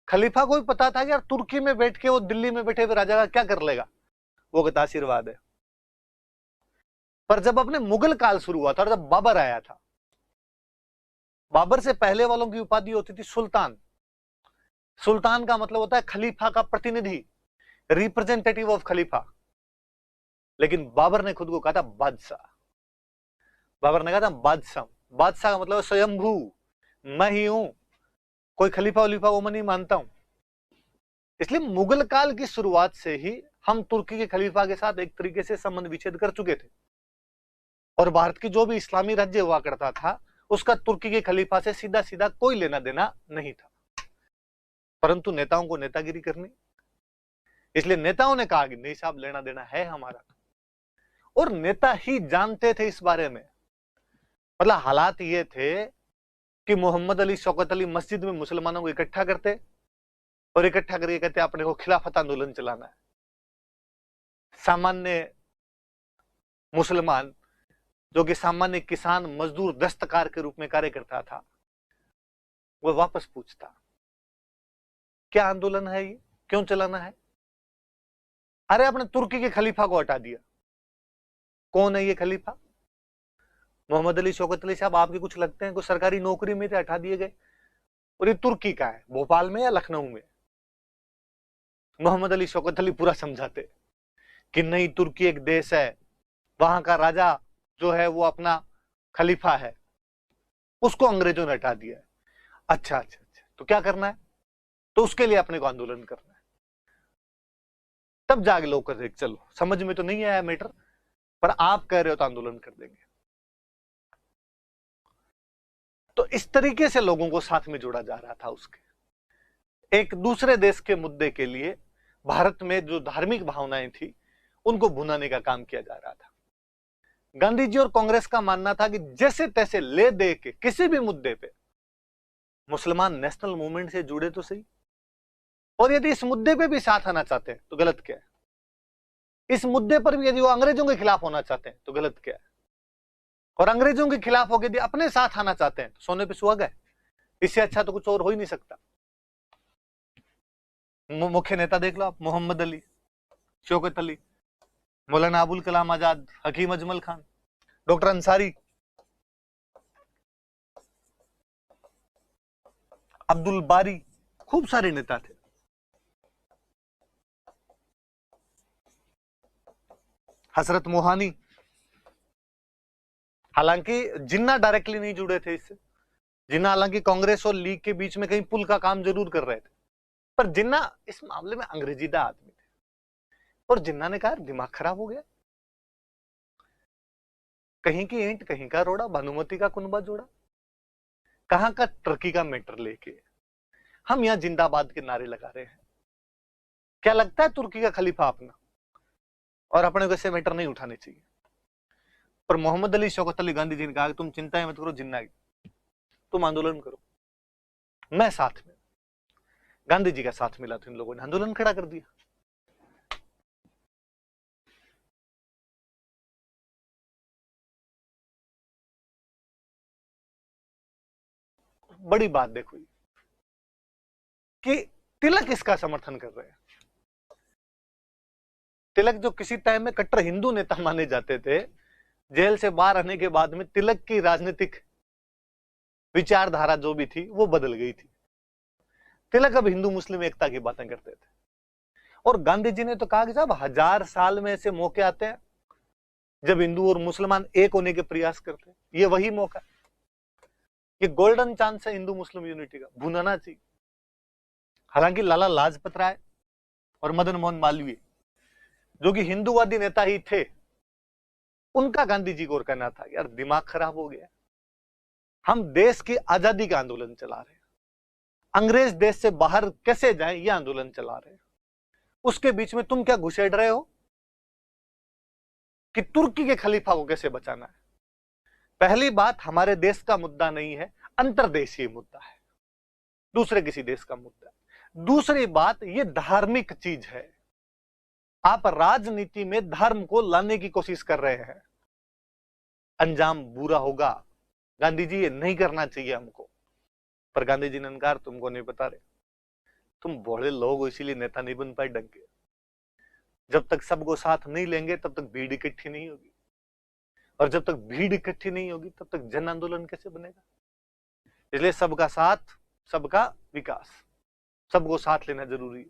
खलीफा को भी पता था कि यार तुर्की में बैठ के वो दिल्ली में बैठे हुए राजा का क्या कर लेगा, वो कहता आशीर्वाद है। पर जब अपने मुगल काल शुरू हुआ था और जब बाबर आया था, बाबर से पहले वालों की उपाधि होती थी सुल्तान। सुल्तान का मतलब होता है खलीफा का प्रतिनिधि, रिप्रेजेंटेटिव ऑफ खलीफा। लेकिन बाबर ने खुद को कहा था बादशाह। बाबर ने कहा था बादशाह। बादशाह का मतलब स्वयंभू, मैं ही हूं, कोई खलीफा वलीफा वो मैं नहीं मानता हूं। इसलिए मुगल काल की शुरुआत से ही हम तुर्की के खलीफा के साथ एक तरीके से संबंध विच्छेद कर चुके थे, और भारत की जो भी इस्लामी राज्य हुआ करता था उसका तुर्की के खलीफा से सीधा सीधा कोई लेना देना नहीं था। परंतु नेताओं को नेतागिरी करनी, इसलिए नेताओं ने कहा कि नहीं साहब लेना देना है हमारा, और नेता ही जानते थे इस बारे में। मतलब हालात ये थे कि मोहम्मद अली, शौकत अली मस्जिद में मुसलमानों को इकट्ठा करते और इकट्ठा करके कहते अपने को खिलाफत आंदोलन चलाना है। सामान्य मुसलमान जो कि सामान्य किसान, मजदूर, दस्तकार के रूप में कार्य करता था, वो वापस पूछता क्या आंदोलन है ये, क्यों चलाना है? अरे आपने तुर्की के खलीफा को हटा दिया। कौन है ये खलीफा? मोहम्मद अली, शौकत अली साहब आपके कुछ लगते हैं, कुछ सरकारी नौकरी में थे, हटा दिए गए, और ये तुर्की का है, भोपाल में या लखनऊ में? मोहम्मद अली, शौकत अली पूरा समझाते कि नहीं, तुर्की एक देश है, वहां का राजा जो है वो अपना खलीफा है, उसको अंग्रेजों ने हटा दिया है। अच्छा अच्छा अच्छा, तो क्या करना है? तो उसके लिए अपने को आंदोलन करना है। तब जाके लोग कहते चलो समझ में तो नहीं आया मैटर, पर आप कह रहे हो तो आंदोलन कर देंगे। तो इस तरीके से लोगों को साथ में जोड़ा जा रहा था। उसके एक दूसरे देश के मुद्दे के लिए भारत में जो धार्मिक भावनाएं थी उनको भुनाने का काम किया जा रहा था। गांधी जी और कांग्रेस का मानना था कि जैसे तैसे ले दे के किसी भी मुद्दे पे मुसलमान नेशनल मूवमेंट से जुड़े तो सही, और यदि इस मुद्दे पे भी साथ आना चाहते हैं तो गलत क्या है? इस मुद्दे पर भी यदि वो अंग्रेजों के खिलाफ होना चाहते हैं तो गलत क्या है? और अंग्रेजों के खिलाफ होकर यदि अपने साथ आना चाहते हैं तो सोने पे सुहागा है। इससे अच्छा तो कुछ और हो ही नहीं सकता। मुख्य नेता देख लो आप, मोहम्मद अली, शौकत अली, मौलाना अबुल कलाम आजाद, हकीम अजमल खान, डॉक्टर अंसारी, अब्दुल बारी, खूब सारे नेता थे। हसरत मोहानी। हालांकि जिन्ना डायरेक्टली नहीं जुड़े थे इससे, जिन्ना हालांकि कांग्रेस और लीग के बीच में कहीं पुल का काम जरूर कर रहे थे, पर जिन्ना इस मामले में अंग्रेजीदा आदमी थे। और जिन्ना ने कहा दिमाग खराब हो गया, कहीं की ईंट कहीं का रोड़ा, भानुमती का कुनबा जोड़ा, कहां का टर्की का मैटर लेके हम यहां जिंदाबाद के नारे लगा रहे हैं। क्या लगता है तुर्की का खलीफा अपना, और अपने को ऐसे मैटर नहीं उठाने चाहिए। पर मोहम्मद अली, शौकत अली, गांधी जी ने कहा तुम चिंता मत करो जिन्ना की, तुम आंदोलन करो, मैं साथ में। गांधी जी का साथ मिला तो इन लोगों ने आंदोलन खड़ा कर दिया। बड़ी बात देखो कि तिलक इसका समर्थन कर रहे हैं। तिलक जो किसी टाइम में कट्टर हिंदू नेता माने जाते थे, जेल से बाहर आने के बाद में तिलक की राजनीतिक विचारधारा जो भी थी वो बदल गई थी। तिलक अब हिंदू मुस्लिम एकता की बातें करते थे। और गांधी जी ने तो कहा कि साहब 1000 साल में ऐसे मौके आते हैं जब हिंदू और मुसलमान एक होने के प्रयास करते हैं, ये वही मौका, ये गोल्डन चांस है हिंदू मुस्लिम यूनिटी का, भूनना चाहिए। हालांकि लाला लाजपत राय और मदन मोहन मालवीय जो कि हिंदूवादी नेता ही थे, उनका गांधी जी को कहना था यार दिमाग खराब हो गया, हम देश की आजादी का आंदोलन चला रहे हैं, अंग्रेज देश से बाहर कैसे जाए ये आंदोलन चला रहे हैं, उसके बीच में तुम क्या घुसेड़ रहे हो कि तुर्की के खलीफा को कैसे बचाना है। पहली बात, हमारे देश का मुद्दा नहीं है, अंतरदेशीय मुद्दा है, दूसरे किसी देश का मुद्दा है। दूसरी बात, ये धार्मिक चीज है, आप राजनीति में धर्म को लाने की कोशिश कर रहे हैं, अंजाम बुरा होगा। गांधी जी ये नहीं करना चाहिए हमको, पर गांधी जी ने इनकार, तुमको नहीं बता रहे, तुम बड़े लोग हो इसीलिए नेता नहीं बन पाए ढंग के, जब तक सबको साथ नहीं लेंगे तब तक भीड़ इकट्ठी नहीं होगी, और जब तक भीड़ इकट्ठी नहीं होगी तब तक जन आंदोलन कैसे बनेगा। इसलिए सबका साथ, सबका विकास, सबको साथ लेना जरूरी है,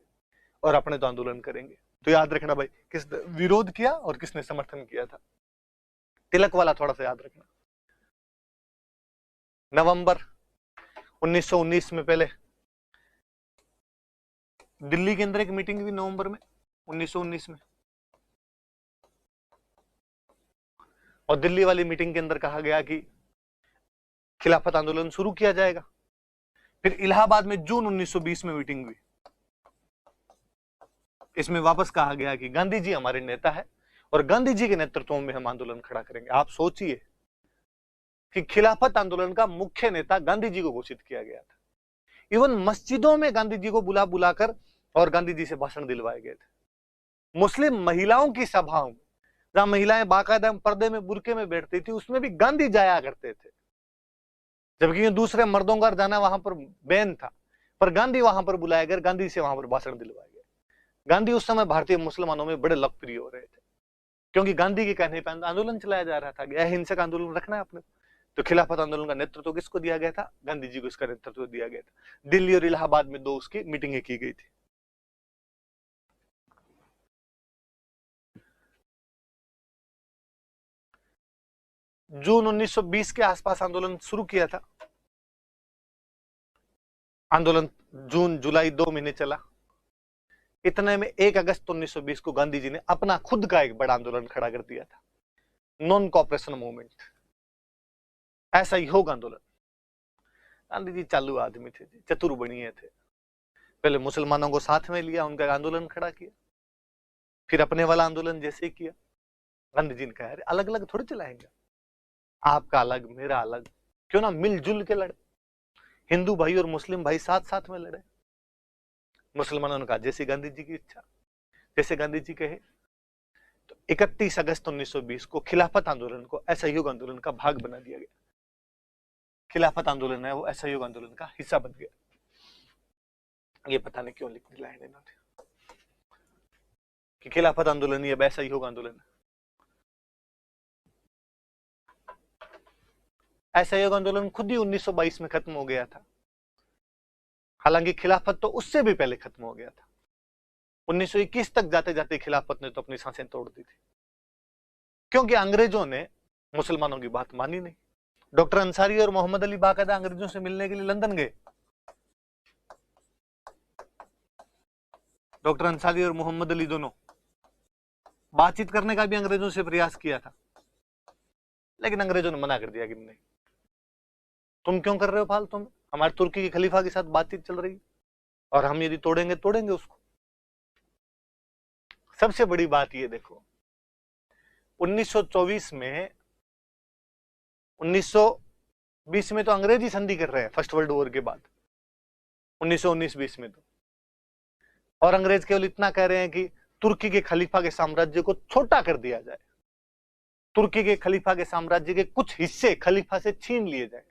और अपने तो आंदोलन करेंगे। तो याद रखना भाई, किसने विरोध किया और किसने समर्थन किया था, तिलक वाला थोड़ा सा याद रखना। नवंबर 1919 में पहले दिल्ली के अंदर एक मीटिंग हुई, नवंबर में 1919 में, और दिल्ली वाली मीटिंग के अंदर कहा गया कि खिलाफत आंदोलन शुरू किया जाएगा। फिर इलाहाबाद में जून 1920 में मीटिंग हुई, इसमें वापस कहा गया कि गांधी जी हमारे नेता है और गांधी जी के नेतृत्व में हम आंदोलन खड़ा करेंगे। आप सोचिए कि खिलाफत आंदोलन का मुख्य नेता गांधी जी को घोषित किया गया था। इवन मस्जिदों में गांधी जी को बुला बुलाकर और गांधी जी से भाषण दिलवाए गए थे। मुस्लिम महिलाओं की सभाओं में, जहां महिलाएं बाकायदा पर्दे में बुरके में बैठती थी, उसमें भी गांधी जाया करते थे, जबकि दूसरे मर्दों का जाना वहां पर बैन था, पर गांधी वहां पर बुलाए गए, गांधी से वहां पर भाषण दिलवाए गए। गांधी उस समय भारतीय मुसलमानों में बड़े लोकप्रिय हो रहे थे, क्योंकि गांधी के कहने पर आंदोलन चलाया जा रहा था, अहिंसक आंदोलन रखना है अपने। तो खिलाफत आंदोलन का नेतृत्व किसको दिया गया था, गांधी जी को इसका नेतृत्व दिया गया था। दिल्ली और इलाहाबाद में 2 उसकी मीटिंगें की गई थी। जून 1920 के आसपास आंदोलन शुरू किया था। आंदोलन जून जुलाई 2 महीने चला। इतने में 1 अगस्त 1920 को गांधी जी ने अपना खुद का एक बड़ा आंदोलन खड़ा कर दिया था, नॉन कॉपरेशन मूवमेंट, असहयोग आंदोलन। गांधी जी चालू आदमी थे, चतुर बनिए थे। पहले मुसलमानों को साथ में लिया, उनका आंदोलन खड़ा किया, फिर अपने वाला आंदोलन जैसे ही किया, गांधी जी ने कहा अलग अलग थोड़ी चलाएंगे, आपका अलग मेरा अलग, क्यों ना मिलजुल के लड़े, हिंदू भाई और मुस्लिम भाई साथ साथ में लड़े। मुसलमानों ने कहा जैसे गांधी जी की इच्छा, जैसे गांधी जी कहे। तो 31 अगस्त 1920 को खिलाफत आंदोलन को असहयोग आंदोलन का भाग बना दिया गया। खिलाफत आंदोलन है वो असहयोग आंदोलन का हिस्सा बन गया। ये पता नहीं क्यों लिख दिया है इन्होंने कि खिलाफत आंदोलन ये असहयोग आंदोलन है। असहयोग आंदोलन खुद ही 1922 में खत्म हो गया था, हालांकि खिलाफत तो उससे भी पहले खत्म हो गया था। 1921 तक जाते जाते खिलाफत ने तो अपनी सांसें तोड़ दी थी, क्योंकि अंग्रेजों ने मुसलमानों की बात मानी नहीं। डॉक्टर अंसारी और मोहम्मद अली बाकायदा अंग्रेजों से मिलने के लिए लंदन गए। डॉक्टर अंसारी और मोहम्मद अली दोनों बातचीत करने का भी अंग्रेजों से प्रयास किया था, लेकिन अंग्रेजों ने मना कर दिया कि नहीं, तुम क्यों कर रहे हो फालतू में, हमारे तुर्की के खलीफा के साथ बातचीत चल रही है और हम यदि तोड़ेंगे तोड़ेंगे उसको। सबसे बड़ी बात ये देखो, 1924 में 1920 में तो अंग्रेजी संधि कर रहे हैं फर्स्ट वर्ल्ड वॉर के बाद, 1919-20 में तो, और अंग्रेज केवल इतना कह रहे हैं कि तुर्की के खलीफा के साम्राज्य को छोटा कर दिया जाए, तुर्की के खलीफा के साम्राज्य के कुछ हिस्से खलीफा से छीन लिए जाए।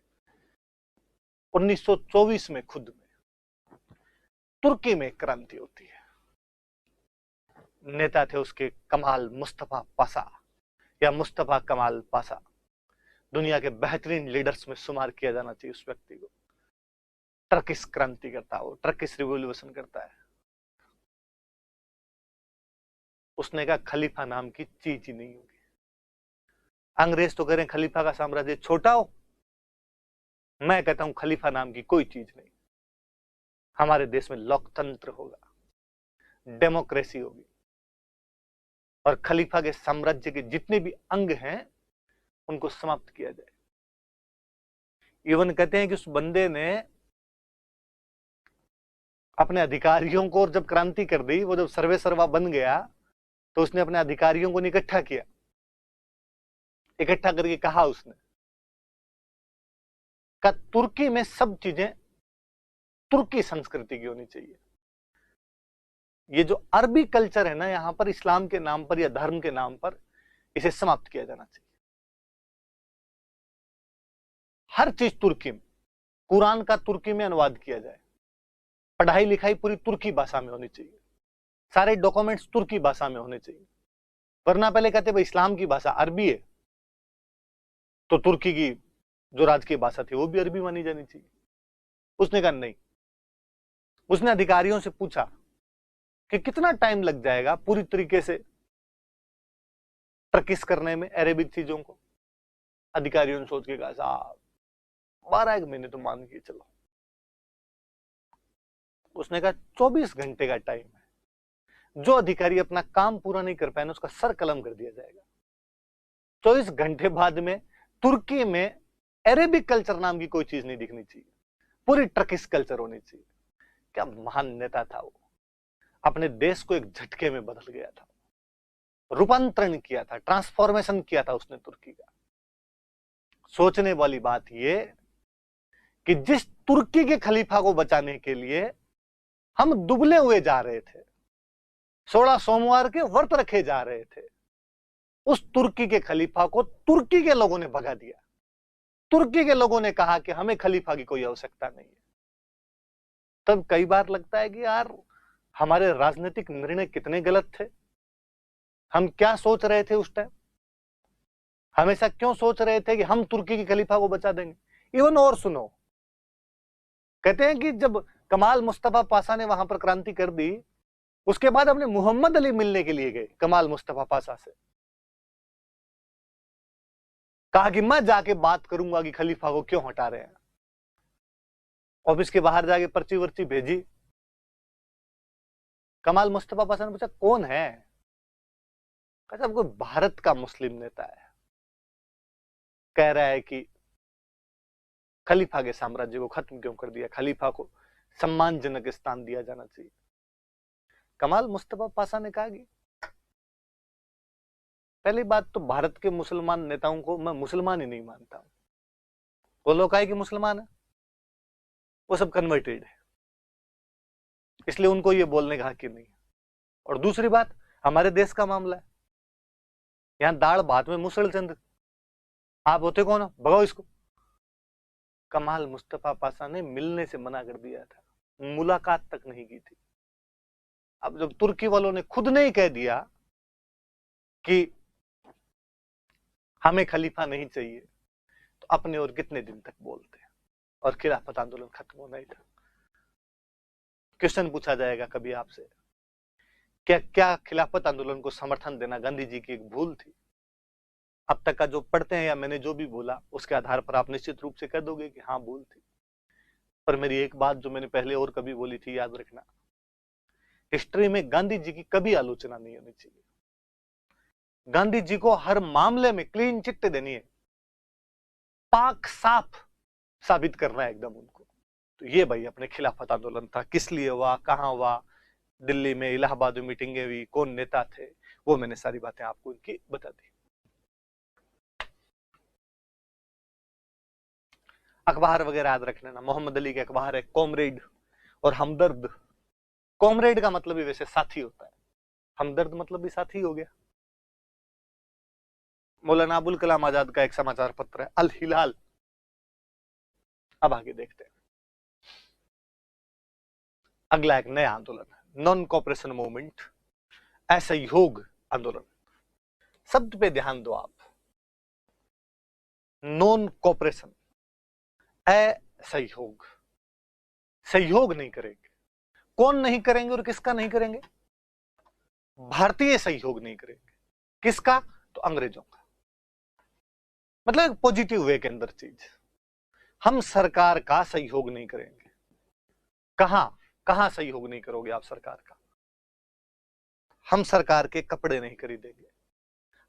1924 में खुद में तुर्की में क्रांति होती है। नेता थे उसके कमाल मुस्तफा पाशा या मुस्तफा कमाल पाशा, दुनिया के बेहतरीन लीडर्स में शुमार किया जाना चाहिए उस व्यक्ति को। टर्किश क्रांति करता है, वो टर्किश रिवॉल्यूशन करता है। उसने कहा खलीफा नाम की चीज ही नहीं होगी। अंग्रेज तो कह रहे हैं खलीफा का साम्राज्य छोटा हो, मैं कहता हूं खलीफा नाम की कोई चीज नहीं। हमारे देश में लोकतंत्र होगा, डेमोक्रेसी होगी, और खलीफा के साम्राज्य के जितने भी अंग हैं उनको समाप्त किया जाए। इवन कहते हैं कि उस बंदे ने अपने अधिकारियों को, जब क्रांति कर दी, वो जब सर्वे सर्वा बन गया, तो उसने अपने अधिकारियों को इकट्ठा किया। इकट्ठा करके कहा उसने का तुर्की में सब चीजें तुर्की संस्कृति की होनी चाहिए। ये जो अरबी कल्चर है ना, यहां पर इस्लाम के नाम पर या धर्म के नाम पर, इसे समाप्त किया जाना चाहिए। हर चीज तुर्की में, कुरान का तुर्की में अनुवाद किया जाए, पढ़ाई लिखाई पूरी तुर्की भाषा में होनी चाहिए, सारे डॉक्यूमेंट्स तुर्की भाषा में होने चाहिए। वरना पहले कहते भाई इस्लाम की भाषा अरबी है, तो तुर्की की जो राजकीय भाषा थी वो भी अरबी मानी जानी चाहिए। उसने कहा नहीं। उसने अधिकारियों से पूछा कि कितना टाइम लग जाएगा पूरी तरीके से टर्किश करने में अरेबिक चीजों को। अधिकारियों ने सोच के कहा साहब 12 महीने तो मान के चलो। उसने कहा 24 घंटे का टाइम है, जो अधिकारी अपना काम पूरा नहीं कर पाए ना, उसका सर कलम कर दिया जाएगा। 24 घंटे बाद में तुर्की में अरेबिक कल्चर नाम की कोई चीज नहीं दिखनी चाहिए, पूरी टर्किश कल्चर होनी चाहिए। क्या महान नेता था वो, अपने देश को एक झटके में बदल गया था, रूपांतरण किया था, ट्रांसफॉर्मेशन किया था उसने तुर्की का। सोचने वाली बात ये कि जिस तुर्की के खलीफा को बचाने के लिए हम दुबले हुए जा रहे थे, 16 सोमवार के व्रत रखे जा रहे थे, उस तुर्की के खलीफा को तुर्की के लोगों ने भगा दिया। तुर्की के लोगों ने कहा कि हमें खलीफा की कोई आवश्यकता नहीं है। तब कई बार लगता है कि यार हमारे राजनीतिक निर्णय कितने गलत थे। हम क्या सोच रहे थे उस टाइम? हमेशा क्यों सोच रहे थे कि हम तुर्की के खलीफा को बचा देंगे? इवन और सुनो, कहते हैं कि जब कमाल मुस्तफा पाशा ने वहां पर क्रांति कर दी, उसके बाद अपने मोहम्मद अली मिलने के लिए गए कमाल मुस्तफा पाशा से। कहा कि मैं जाके बात करूंगा कि खलीफा को क्यों हटा रहे हैं। ऑफिस के बाहर जाके पर्ची वर्ची भेजी। कमाल मुस्तफा पाशा ने पूछा कौन है? कहा साहब कोई भारत का मुस्लिम नेता है, कह रहा है कि खलीफा के साम्राज्य को खत्म क्यों कर दिया, खलीफा को सम्मानजनक स्थान दिया जाना चाहिए। कमाल मुस्तफा पाशा ने कहा कि पहली बात तो भारत के मुसलमान नेताओं को मैं मुसलमान ही नहीं मानता हूं। वो लोग कहे कि मुसलमान है, वो सब कन्वर्टेड है, इसलिए उनको ये बोलने का हक ही नहीं है। और दूसरी बात, हमारे देश का मामला है, यहां दाढ़ भात में मुसल चंद, आप होते कौन हो, भगाओ इसको। कमाल मुस्तफा पाशा ने मिलने से मना कर दिया था, मुलाकात तक नहीं की थी। अब जब तुर्की वालों ने खुद ने ही कह दिया कि हमें खलीफा नहीं चाहिए, तो अपने और कितने दिन तक बोलते हैं? और खिलाफत आंदोलन खत्म होना ही था। क्वेश्चन पूछा जाएगा कभी आपसे, क्या खिलाफत आंदोलन को समर्थन देना गांधी जी की एक भूल थी? अब तक का जो पढ़ते हैं या मैंने जो भी बोला उसके आधार पर आप निश्चित रूप से कह दोगे कि हाँ भूल थी। पर मेरी एक बात जो मैंने पहले और कभी बोली थी, याद रखना, हिस्ट्री में गांधी जी की कभी आलोचना नहीं होनी चाहिए। गांधी जी को हर मामले में क्लीन चिट देनी है, पाक साफ साबित करना है एकदम उनको। तो ये भाई अपने खिलाफत आंदोलन था, किस लिए हुआ, कहां हुआ, दिल्ली में इलाहाबाद में मीटिंगें हुई, कौन नेता थे, वो मैंने सारी बातें आपको इनकी बता दी। अखबार वगैरह याद रख लेना, मोहम्मद अली के अखबार है कॉमरेड और हमदर्द। कॉमरेड का मतलब भी वैसे साथी होता है, हमदर्द मतलब भी साथी हो गया। मौलाना अबुल कलाम आजाद का एक समाचार पत्र है अल हिलाल। अब आगे देखते हैं, अगला एक नया आंदोलन है, नॉन कॉपरेशन मूवमेंट, असहयोग आंदोलन। शब्द पे ध्यान दो आप, नॉन कॉपरेशन, असहयोग। सहयोग नहीं करेंगे। कौन नहीं करेंगे और किसका नहीं करेंगे? भारतीय सहयोग नहीं करेंगे। किसका? तो अंग्रेजों का। मतलब पॉजिटिव वे के अंदर चीज, हम सरकार का सहयोग नहीं करेंगे। कहां सहयोग नहीं करोगे आप सरकार का? हम सरकार के कपड़े नहीं खरीदेंगे,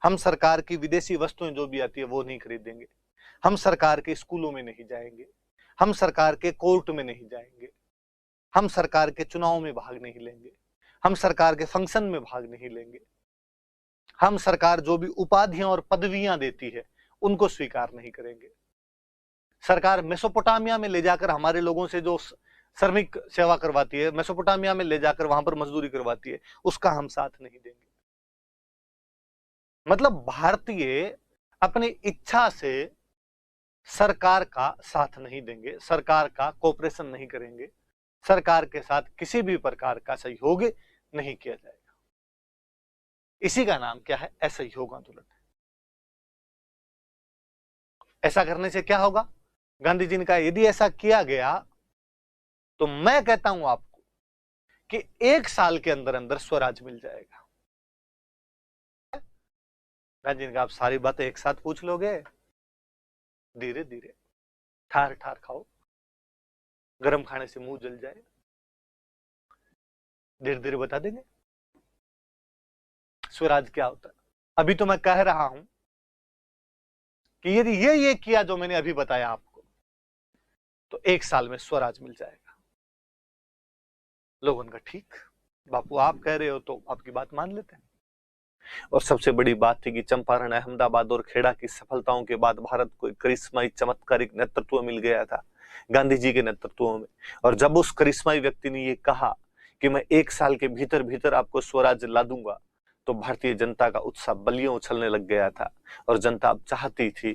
हम सरकार की विदेशी वस्तुएं जो भी आती है वो नहीं खरीदेंगे, हम सरकार के स्कूलों में नहीं जाएंगे, हम सरकार के कोर्ट में नहीं जाएंगे, हम सरकार के चुनाव में भाग नहीं लेंगे, हम सरकार के फंक्शन में भाग नहीं लेंगे, हम सरकार जो भी उपाधियां और पदवियां देती है उनको स्वीकार नहीं करेंगे। सरकार मेसोपोटामिया में ले जाकर हमारे लोगों से जो श्रमिक सेवा करवाती है, मेसोपोटामिया में ले जाकर वहां पर मजदूरी करवाती है, उसका हम साथ नहीं देंगे। मतलब भारतीय अपनी इच्छा से सरकार का साथ नहीं देंगे, सरकार का कोऑपरेशन नहीं करेंगे, सरकार के साथ किसी भी प्रकार का सहयोग नहीं किया जाएगा। इसी का नाम क्या है? असहयोग आंदोलन। ऐसा करने से क्या होगा? गांधी जी ने कहा यदि ऐसा किया गया तो मैं कहता हूं आपको कि 1 साल के अंदर अंदर स्वराज मिल जाएगा। गांधी जी ने कहा आप सारी बातें एक साथ पूछ लोगे? धीरे धीरे, ठार ठार खाओ, गरम खाने से मुंह जल जाए, धीरे धीरे बता देंगे स्वराज क्या होता है। अभी तो मैं कह रहा हूं कि यदि ये किया जो मैंने अभी बताया आपको, तो 1 साल में स्वराज मिल जाएगा। लोगों का ठीक बापू आप कह रहे हो तो आपकी बात मान लेते हैं। और सबसे बड़ी बात थी कि चंपारण, अहमदाबाद और खेड़ा की सफलताओं के बाद भारत को करिश्माई चमत्कारिक नेतृत्व मिल गया था गांधी जी के नेतृत्व में। और जब उस करिश्माई व्यक्ति ने ये कहा कि मैं 1 साल के भीतर भीतर आपको स्वराज ला दूंगा, तो भारतीय जनता का उत्साह बलियों उछलने लग गया था और जनता अब चाहती थी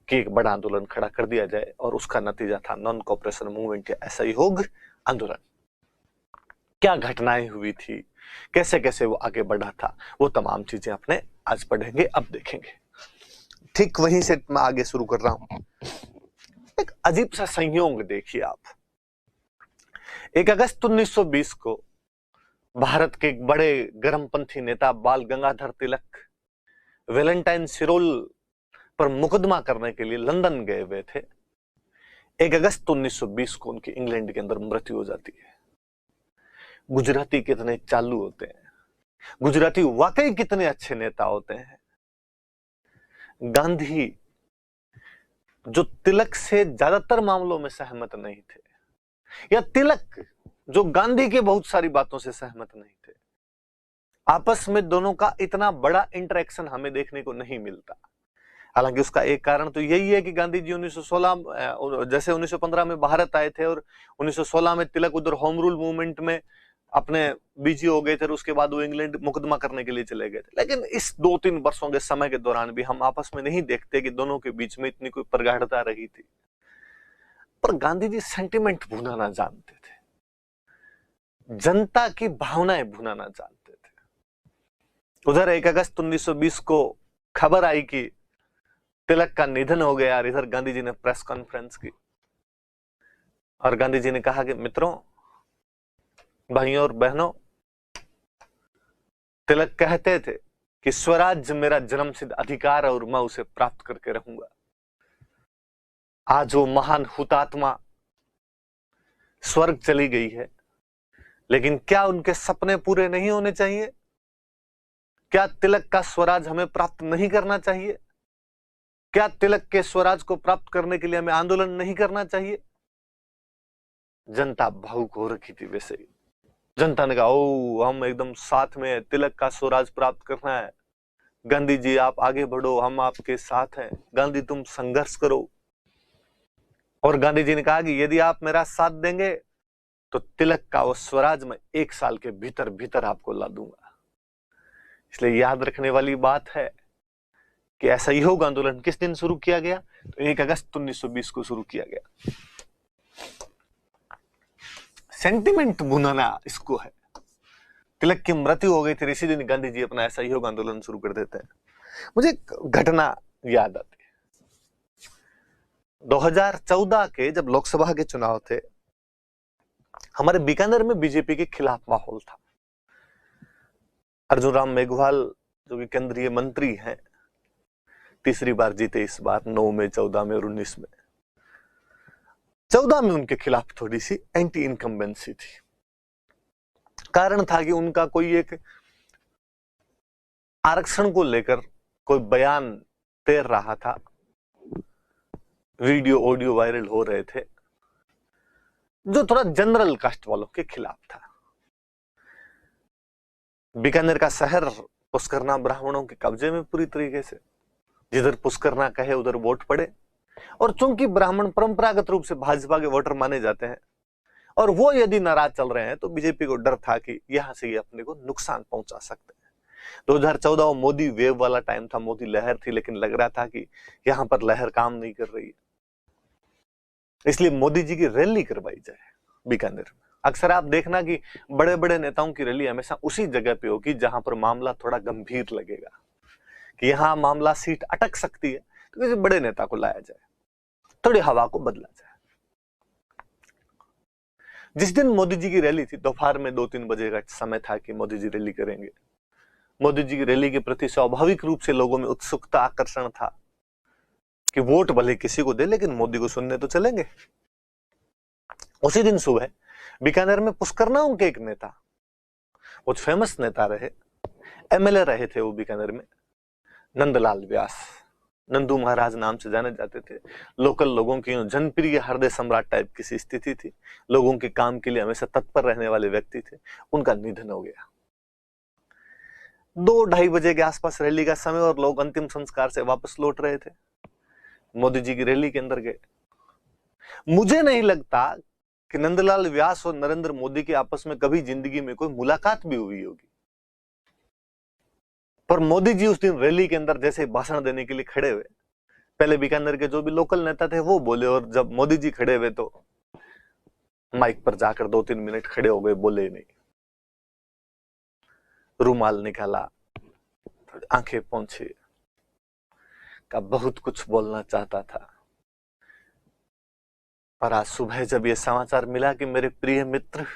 कि एक बड़ा आंदोलन खड़ा कर दिया जाए। और उसका नतीजा था नॉन कोऑपरेशन मूवमेंट या असहयोग आंदोलन। क्या घटनाएं हुई थी, कैसे कैसे वो आगे बढ़ा था, वो तमाम चीजें अपने आज पढ़ेंगे, अब देखेंगे। ठीक वहीं से मैं आगे शुरू कर रहा हूं। एक अजीब सा संयोग देखिए आप। 1 अगस्त 1920 को भारत के एक बड़े गर्मपंथी नेता बाल गंगाधर तिलक वैलेंटाइन सिरोल पर मुकदमा करने के लिए लंदन गए हुए थे। 1 अगस्त 1920 को उनकी इंग्लैंड के अंदर मृत्यु हो जाती है। गुजराती कितने चालू होते हैं, गुजराती वाकई कितने अच्छे नेता होते हैं। गांधी जो तिलक से ज्यादातर मामलों में सहमत नहीं थे, या तिलक जो गांधी के बहुत सारी बातों से सहमत नहीं थे, आपस में दोनों का इतना बड़ा इंटरेक्शन हमें देखने को नहीं मिलता। हालांकि उसका एक कारण तो यही है कि गांधी जी 1916 जैसे 1915 में भारत आए थे और 1916 में तिलक उधर होम रूल मूवमेंट में अपने बिजी हो गए थे, उसके बाद वो इंग्लैंड मुकदमा करने के लिए चले गए थे। लेकिन इस 2-3 वर्षों के समय के दौरान भी हम आपस में नहीं देखते कि दोनों के बीच में इतनी कोई प्रगाढ़ता रही थी। पर गांधी जी सेंटिमेंट भुनाना जानते थे, जनता की भावनाएं भुनाना जानते थे। उधर 1 अगस्त 1920 को खबर आई कि तिलक का निधन हो गया, और इधर गांधी जी ने प्रेस कॉन्फ्रेंस की और गांधी जी ने कहा कि मित्रों, भाइयों और बहनों, तिलक कहते थे कि स्वराज मेरा जन्मसिद्ध अधिकार है और मैं उसे प्राप्त करके रहूंगा। आज वो महान हुतात्मा स्वर्ग चली गई है, लेकिन क्या उनके सपने पूरे नहीं होने चाहिए? क्या तिलक का स्वराज हमें प्राप्त नहीं करना चाहिए? क्या तिलक के स्वराज को प्राप्त करने के लिए हमें आंदोलन नहीं करना चाहिए? जनता भावुक हो रखी थी। वैसे ही जनता ने कहा, ओ हम एकदम साथ में, तिलक का स्वराज प्राप्त करना है, गांधी जी आप आगे बढ़ो, हम आपके साथ हैं, गांधी तुम संघर्ष करो। और गांधी जी ने कहा कि यदि आप मेरा साथ देंगे तो तिलक का वो स्वराज मैं 1 साल के भीतर भीतर आपको ला दूंगा। इसलिए याद रखने वाली बात है कि असहयोग आंदोलन किस दिन शुरू किया गया? तो 1 अगस्त 1920 को शुरू किया गया। सेंटिमेंट बुनाना इसको है। तिलक की मृत्यु हो गई थी, इसी दिन गांधी जी अपना असहयोग आंदोलन शुरू कर देते हैं। मुझे एक घटना याद आती है। 2014 के जब लोकसभा के चुनाव थे, हमारे बीकानेर में बीजेपी के खिलाफ माहौल था। अर्जुन राम मेघवाल जो कि केंद्रीय मंत्री हैं, तीसरी बार जीते इस बार, 9 में, 14 में और 19 में। 14 में उनके खिलाफ थोड़ी सी एंटी इनकम्बेंसी थी। कारण था कि उनका कोई एक आरक्षण को लेकर कोई बयान तैर रहा था, वीडियो ऑडियो वायरल हो रहे थे, जो थोड़ा जनरल कास्ट वालों के खिलाफ था। बीकानेर का शहर पुष्करना ब्राह्मणों के कब्जे में पूरी तरीके से, जिधर पुष्करना कहे उधर वोट पड़े। और चूंकि ब्राह्मण परंपरागत रूप से भाजपा के वोटर माने जाते हैं, और वो यदि नाराज चल रहे हैं तो बीजेपी को डर था कि यहां से ये अपने को नुकसान पहुंचा सकते हैं। 2014 मोदी वेव वाला टाइम था, मोदी लहर थी, लेकिन लग रहा था कि यहां पर लहर काम नहीं कर रही है, इसलिए मोदी जी की रैली करवाई जाए बीकानेर में। अक्सर आप देखना कि बड़े बड़े नेताओं की रैली हमेशा उसी जगह पे होगी जहां पर मामला थोड़ा गंभीर लगेगा, कि यहां मामला सीट अटक सकती है, तो किसी बड़े नेता को लाया जाए, थोड़ी हवा को बदला जाए। जिस दिन मोदी जी की रैली थी, दोपहर में 2-3 बजे का समय था कि मोदी जी रैली करेंगे। मोदी जी की रैली के प्रति स्वाभाविक रूप से लोगों में उत्सुकता, आकर्षण था कि वोट भले किसी को दे, लेकिन मोदी को सुनने तो चलेंगे। उसी दिन सुबह बीकानेर में पुष्करनाओं के एक नेता, बहुत फेमस नेता रहे, एमएलए रहे थे वो बीकानेर में, नंदलाल व्यास, नंदू महाराज नाम से जाने जाते थे। लोकल लोगों की जनप्रिय हृदय सम्राट टाइप की स्थिति थी, लोगों के काम के लिए हमेशा तत्पर रहने वाले व्यक्ति थे। उनका निधन हो गया। 2-2:30 बजे के आसपास रैली का समय, और लोग अंतिम संस्कार से वापस लौट रहे थे, मोदी जी की रैली के अंदर गए। मुझे नहीं लगता कि नंदलाल व्यास और नरेंद्र मोदी के आपस में कभी जिंदगी में कोई मुलाकात भी हुई होगी, पर मोदी जी उस दिन रैली के अंदर जैसे भाषण देने के लिए खड़े हुए, पहले बीकानेर के जो भी लोकल नेता थे वो बोले, और जब मोदी जी खड़े हुए तो माइक पर जाकर 2-3 मिनट खड़े हो गए, बोले नहीं, रुमाल निकाला, आंखें पोंछी, का बहुत कुछ बोलना चाहता था, पर आज सुबह जब ये समाचार मिला कि मेरे प्रिय मित्र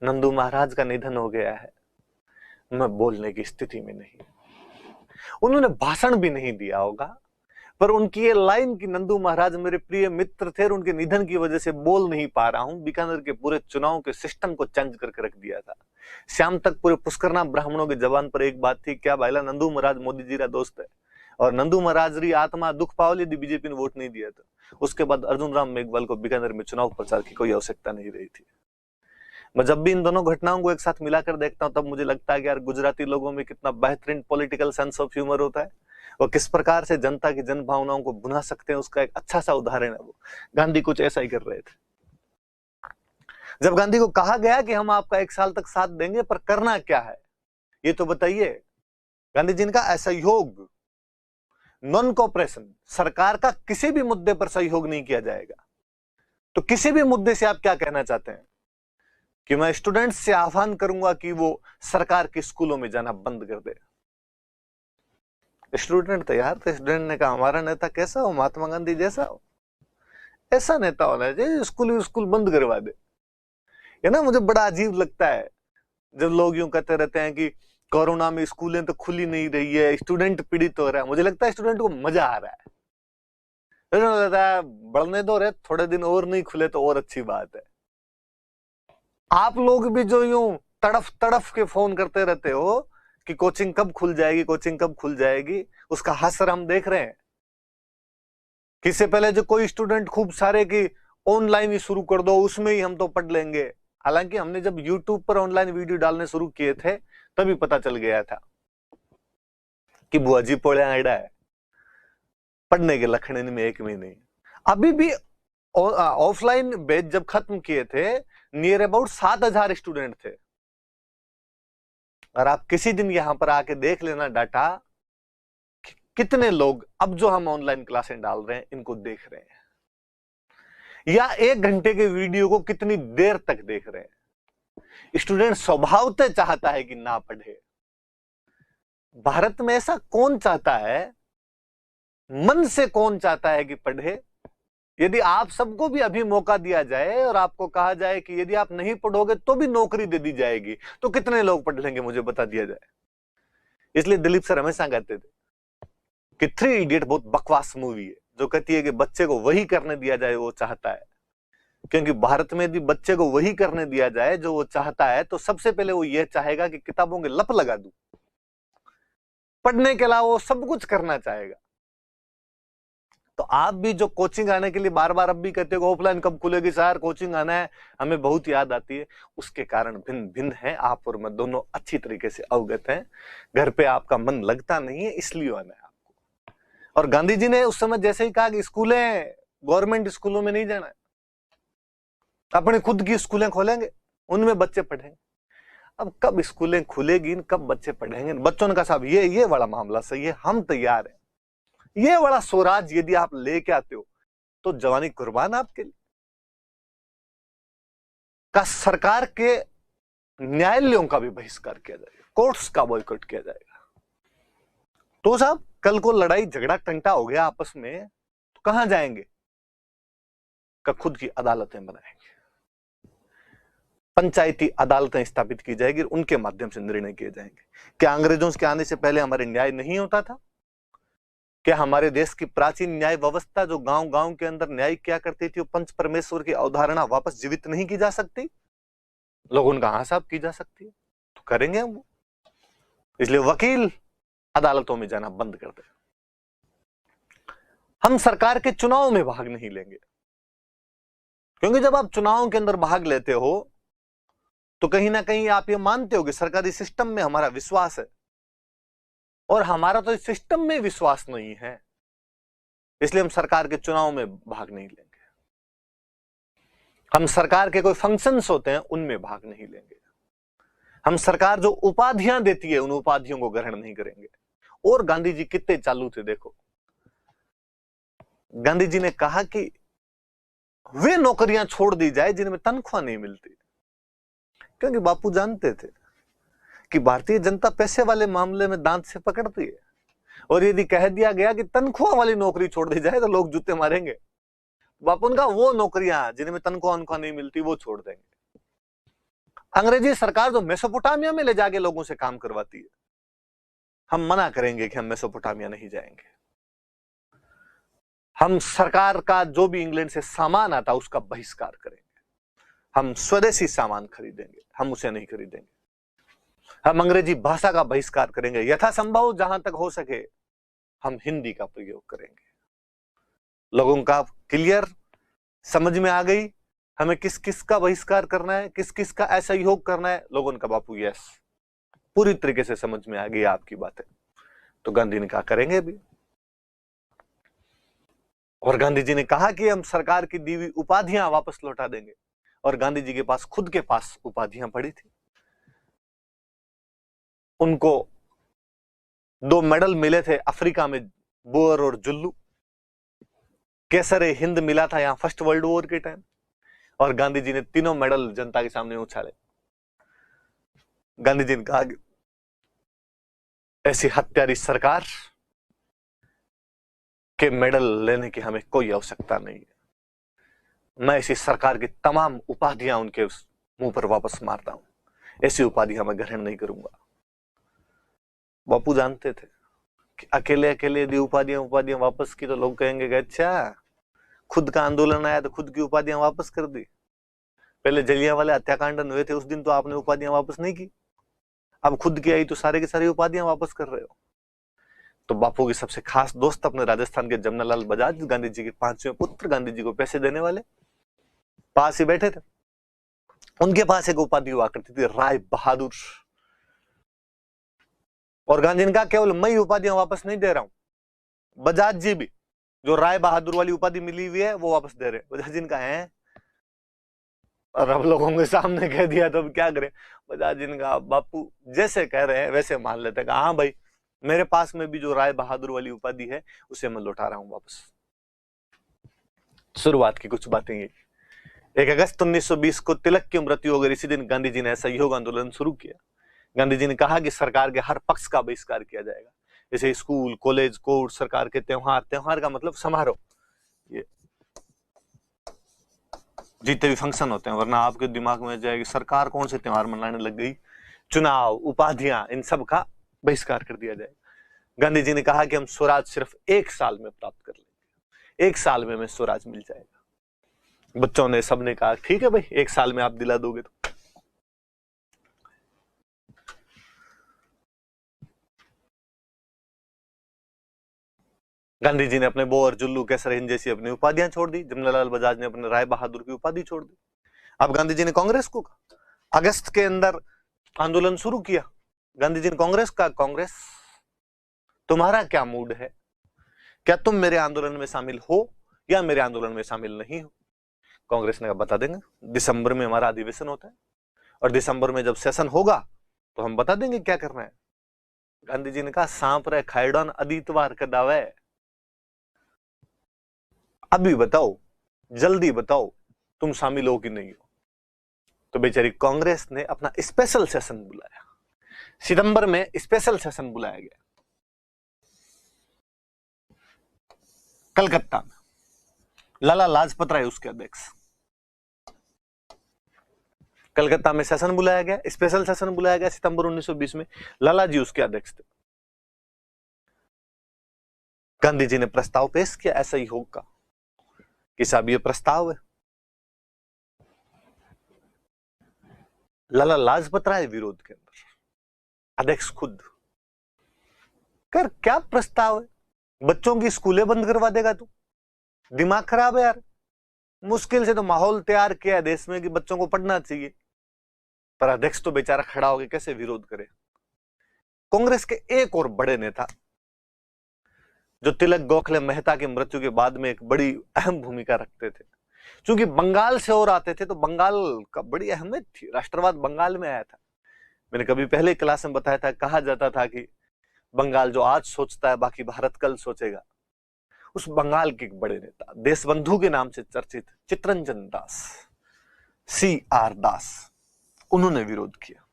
नंदू महाराज का निधन हो गया है, मैं बोलने की स्थिति में नहीं। उन्होंने भाषण भी नहीं दिया होगा, पर उनकी ये लाइन कि नंदू महाराज मेरे प्रिय मित्र थे और उनके निधन की वजह से बोल नहीं पा रहा हूं, बीकानेर के पूरे चुनाव के सिस्टम को चेंज करके रख दिया था। शाम तक पूरे पुष्करना ब्राह्मणों के जबान पर एक बात थी, क्या भाईला नंदू महाराज मोदी जी का दोस्त है, और नंदू महाराज री आत्मा दुख पावली यदि बीजेपी ने वोट नहीं दिया था। उसके बाद अर्जुन राम मेघवाल को बीकानेर में चुनाव प्रचार की कोई आवश्यकता नहीं रही थी। मैं जब भी इन दोनों घटनाओं को एक साथ मिलाकर देखता हूं, तब मुझे लगता है कि यार गुजराती लोगों में कितना बेहतरीन पॉलिटिकल सेंस ऑफ ह्यूमर होता है, और किस प्रकार से जनता की जन भावनाओं को भुना सकते हैं, उसका एक अच्छा सा उदाहरण है वो। गांधी कुछ ऐसा ही कर रहे थे। जब गांधी को कहा गया कि हम आपका 1 साल तक साथ देंगे, पर करना क्या है ये तो बताइए, गांधी जी ने कहा असहयोग, नॉन कोऑपरेशन, सरकार का किसी भी मुद्दे पर सहयोग नहीं किया जाएगा। तो किसी भी मुद्दे से आप क्या कहना चाहते हैं कि मैं स्टूडेंट्स से आह्वान करूंगा कि वो सरकार के स्कूलों में जाना बंद कर दे। स्टूडेंट तैयार थे, स्टूडेंट ने कहा हमारा नेता कैसा हो, महात्मा गांधी जैसा हो, ऐसा नेता होना चाहिए, स्कूल बंद करवा दे। ये ना मुझे बड़ा अजीब लगता है जब लोग यूं कहते रहते हैं कि कोरोना में स्कूलें तो खुली नहीं रही है, स्टूडेंट पीड़ित हो रहा है। मुझे लगता है स्टूडेंट को मजा आ रहा है, बढ़ने दो रे, थोड़े दिन और नहीं खुले तो और अच्छी बात है। आप लोग भी जो यूं तड़फ तड़फ के फोन करते रहते हो कि कोचिंग कब खुल जाएगी, कोचिंग कब खुल जाएगी, उसका हसर हम देख रहे हैं। किससे पहले जो कोई स्टूडेंट खूब सारे की ऑनलाइन ही शुरू कर दो, उसमें ही हम तो पढ़ लेंगे। हालांकि हमने जब YouTube पर ऑनलाइन वीडियो डालने शुरू किए थे तभी पता चल गया था कि बुआ जी पोड़े आइडा है, पढ़ने के लखन में एक में नहीं। अभी भी ऑफलाइन बैच जब खत्म किए थे, नियर अबाउट 7,000 स्टूडेंट थे। और आप किसी दिन यहां पर आके देख लेना डाटा, कितने लोग अब जो हम ऑनलाइन क्लासें डाल रहे हैं इनको देख रहे हैं, या 1 घंटे के वीडियो को कितनी देर तक देख रहे हैं। स्टूडेंट स्वभावतः चाहता है कि ना पढ़े। भारत में ऐसा कौन चाहता है, मन से कौन चाहता है कि पढ़े, यदि आप सबको भी अभी मौका दिया जाए और आपको कहा जाए कि यदि आप नहीं पढ़ोगे तो भी नौकरी दे दी जाएगी, तो कितने लोग पढ़ लेंगे, मुझे बता दिया जाए। इसलिए दिलीप सर हमेशा कहते थे कि 3 इडियट बहुत बकवास मूवी है, जो कहती है कि बच्चे को वही करने दिया जाए वो चाहता है। क्योंकि भारत में यदि बच्चे को वही करने दिया जाए जो वो चाहता है, तो सबसे पहले वो ये चाहेगा कि किताबों के लप लगा दूं, पढ़ने के अलावा वो सब कुछ करना चाहेगा। तो आप भी जो कोचिंग आने के लिए बार बार अब भी कहते हो ऑफलाइन कब खुलेगी सर, कोचिंग आना है, हमें बहुत याद आती है, उसके कारण भिन्न भिन्न है। आप और मैं दोनों अच्छी तरीके से अवगत हैं। घर पे आपका मन लगता नहीं है, इसलिए आना है आपको। और गांधी जी ने उस समय जैसे ही कहा कि स्कूलें, गवर्नमेंट स्कूलों में नहीं जाना है, अपनी खुद की स्कूलें खोलेंगे, उनमें बच्चे पढ़ेंगे। अब कब स्कूलें खुलेगी, कब बच्चे पढ़ेंगे? बच्चों ने कहा साहब ये बड़ा मामला सही है, हम तैयार हैं, ये बड़ा स्वराज यदि आप लेके आते हो तो जवानी कुर्बान आपके लिए। का सरकार के न्यायालयों का भी बहिष्कार किया जाएगा, कोर्ट्स का बॉयकॉट किया जाएगा। तो साहब कल को लड़ाई झगड़ा टंटा हो गया आपस में, तो कहां जाएंगे? का खुद की अदालतें बनाएंगे, पंचायती अदालतें स्थापित की जाएगी, उनके माध्यम से निर्णय किए जाएंगे। क्या अंग्रेजों के आने से पहले हमारे न्याय नहीं होता था? क्या हमारे देश की प्राचीन न्याय व्यवस्था जो गांव गांव के अंदर न्याय क्या करती थी, वो पंच परमेश्वर की अवधारणा वापस जीवित नहीं की जा सकती? लोगों का हाँ साहब की जा सकती है, तो करेंगे हम वो। इसलिए वकील अदालतों में जाना बंद कर दे। हम सरकार के चुनाव में भाग नहीं लेंगे, क्योंकि जब आप चुनाव के अंदर भाग लेते हो तो कहीं ना कहीं आप ये मानते हो कि सरकारी सिस्टम में हमारा विश्वास है, और हमारा तो इस सिस्टम में विश्वास नहीं है, इसलिए हम सरकार के चुनाव में भाग नहीं लेंगे। हम सरकार के कोई फंक्शंस होते हैं उनमें भाग नहीं लेंगे। हम सरकार जो उपाधियां देती है उन उपाधियों को ग्रहण नहीं करेंगे। और गांधी जी कितने चालू थे देखो। गांधी जी ने कहा कि वे नौकरियां छोड़ दी जाए जिनमें तनख्वाह नहीं मिलती, क्योंकि बापू जानते थे कि भारतीय जनता पैसे वाले मामले में दांत से पकड़ती है, और यदि कह दिया गया कि तनख्वाह वाली नौकरी छोड़ दी जाए तो लोग जूते मारेंगे। बापू का वो नौकरियां जिनमें तनख्वाह नहीं मिलती वो छोड़ देंगे। अंग्रेजी सरकार जो मेसोपोटामिया में ले जाके लोगों से काम करवाती है, हम मना करेंगे कि हम मेसोपोटामिया नहीं जाएंगे। हम सरकार का जो भी इंग्लैंड से सामान आता उसका बहिष्कार करेंगे। हम स्वदेशी सामान खरीदेंगे, हम उसे नहीं खरीदेंगे। हम अंग्रेजी भाषा का बहिष्कार करेंगे, यथासंभव जहां तक हो सके हम हिंदी का प्रयोग करेंगे। लोगों का क्लियर समझ में आ गई हमें किस किस का बहिष्कार करना है, किस किस का असहयोग करना है? लोगों का बापू यस, पूरी तरीके से समझ में आ गई आपकी बातें। तो गांधी ने कहा करेंगे भी, और गांधी जी ने कहा कि हम सरकार की दी हुई उपाधियां वापस लौटा देंगे। और गांधी जी के पास खुद के पास उपाधियां पड़ी थी। उनको 2 मेडल मिले थे अफ्रीका में, बोअर और जुल्लू। केसरे हिंद मिला था यहां फर्स्ट वर्ल्ड वॉर के टाइम, और गांधी जी ने तीनों मेडल जनता के सामने उछाले। गांधी जी ने कहा ऐसी हत्यारी सरकार के मेडल लेने की हमें कोई आवश्यकता नहीं है। मैं ऐसी सरकार की तमाम उपाधियां उनके मुंह पर वापस मारता हूं, ऐसी उपाधियां मैं ग्रहण नहीं करूंगा। बापू जानते थे कि अकेले अकेले यदि उपाधियां वापस की तो लोग कहेंगे कि अच्छा खुद का आंदोलन आया तो खुद की उपाधियां वापस कर दी। पहले जलियांवाला हत्याकांड हुए थे उस दिन तो आपने उपाधियां वापस नहीं की, अब खुद की आई तो सारे की सारी उपाधियां वापस कर रहे हो। तो बापू के सबसे खास दोस्त अपने राजस्थान के जमनालाल बजाज, गांधी जी के 5वें पुत्र, गांधी जी को पैसे देने वाले, पास ही बैठे थे। उनके पास एक उपाधि हुआ करती थी राय बहादुर, और गांधी ने कहा केवल मैं उपाधियां वापस नहीं दे रहा हूं, बजाज जी भी जो राय बहादुर वाली उपाधि मिली हुई है वो वापस दे रहे। बजाज जी ने कहा है, और अब लोगों के सामने कह दिया तो अब क्या करें? बजाज जी ने कहा बापू जैसे कह रहे हैं वैसे मान लेते। कहा हाँ भाई, मेरे पास में भी जो राय बहादुर वाली उपाधि है उसे मैं लौटा रहा हूं वापस। शुरुआत की कुछ बातें ये। 1 अगस्त 1920 को तिलक की मृत्यु हो गई। इसी दिन गांधी जी ने असहयोग आंदोलन शुरू किया। गांधी जी ने कहा कि सरकार के हर पक्ष का बहिष्कार किया जाएगा, जैसे स्कूल, कॉलेज, कोर्ट, सरकार के त्योहार, त्योहार का मतलब समारोह, ये जीते भी फंक्शन होते हैं, वरना आपके दिमाग में जाएगी सरकार कौन से त्योहार मनाने लग गई, चुनाव, उपाधियां, इन सब का बहिष्कार कर दिया जाएगा। गांधी जी ने कहा कि हम स्वराज सिर्फ 1 साल में प्राप्त कर लेंगे, 1 साल में हमें स्वराज मिल जाएगा। बच्चों ने, सबने कहा ठीक है भाई, 1 साल में आप दिला दोगे तो। गांधी जी ने अपने बोर, जुल्लू, कैसर हिंद जैसी अपनी उपाधियां छोड़ दी। जमनालाल बजाज ने अपने राय बहादुर की उपाधि छोड़ दी। अब गांधी जी ने कांग्रेस को कहा, अगस्त के अंदर आंदोलन शुरू किया। गांधी जी ने कांग्रेस का, कांग्रेस तुम्हारा क्या मूड है, क्या तुम मेरे आंदोलन में शामिल हो या मेरे आंदोलन में शामिल नहीं हो? कांग्रेस ने कहा बता देंगे, दिसंबर में हमारा अधिवेशन होता है और दिसंबर में जब सेशन होगा तो हम बता देंगे क्या करना है। गांधी जी ने कहा सांप रे खाइडन अदितवार का दावे, अभी बताओ, जल्दी बताओ तुम शामिल हो कि नहीं हो। तो बेचारी कांग्रेस ने अपना स्पेशल सेशन बुलाया, सितंबर में स्पेशल सेशन बुलाया गया कलकत्ता में। लाला लाजपत राय उसके अध्यक्ष। कलकत्ता में सेशन बुलाया गया, स्पेशल सेशन बुलाया गया सितंबर 1920 में। लाला जी उसके अध्यक्ष थे। गांधी जी ने प्रस्ताव पेश किया असहयोग का कि साहब ये प्रस्ताव है। लाला लाजपत राय विरोध के अंदर, अध्यक्ष खुद। कर क्या प्रस्ताव है, बच्चों की स्कूलें बंद करवा देगा तू, दिमाग खराब है यार। मुश्किल से तो माहौल तैयार किया है देश में कि बच्चों को पढ़ना चाहिए, पर अध्यक्ष तो बेचारा खड़ा होकर कैसे विरोध करे। कांग्रेस के एक और बड़े नेता जो तिलक गोखले मेहता की मृत्यु के बाद में एक बड़ी अहम भूमिका रखते थे, क्योंकि बंगाल से और आते थे तो बंगाल का बड़ी अहमियत थी, राष्ट्रवाद बंगाल में आया था। मैंने कभी पहले क्लास में बताया था, कहा जाता था कि बंगाल जो आज सोचता है बाकी भारत कल सोचेगा। उस बंगाल के एक बड़े नेता, देशबंधु के नाम से चर्चित चित्तरंजन दास, CR दास, उन्होंने विरोध किया।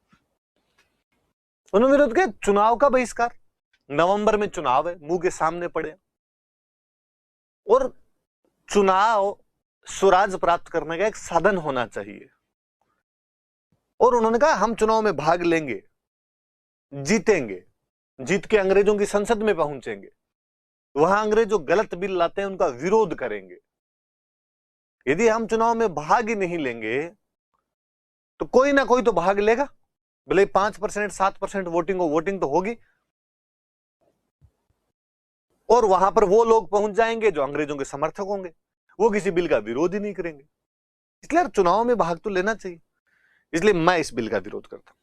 उन्होंने विरोध किया चुनाव का बहिष्कार। नवंबर में चुनाव है, मुंह के सामने पड़े, और चुनाव स्वराज प्राप्त करने का एक साधन होना चाहिए। और उन्होंने कहा हम चुनाव में भाग लेंगे, जीतेंगे, जीत के अंग्रेजों की संसद में पहुंचेंगे, वहां अंग्रेज जो गलत बिल लाते हैं उनका विरोध करेंगे। यदि हम चुनाव में भाग ही नहीं लेंगे तो कोई ना कोई तो भाग लेगा, भले 5% 7% वोटिंग हो, वोटिंग तो होगी, और वहां पर वो लोग पहुंच जाएंगे जो अंग्रेजों के समर्थक होंगे, वो किसी बिल का विरोध ही नहीं करेंगे। इसलिए चुनाव में भाग तो लेना चाहिए। इसलिए मैं इस बिल का विरोध करता हूं।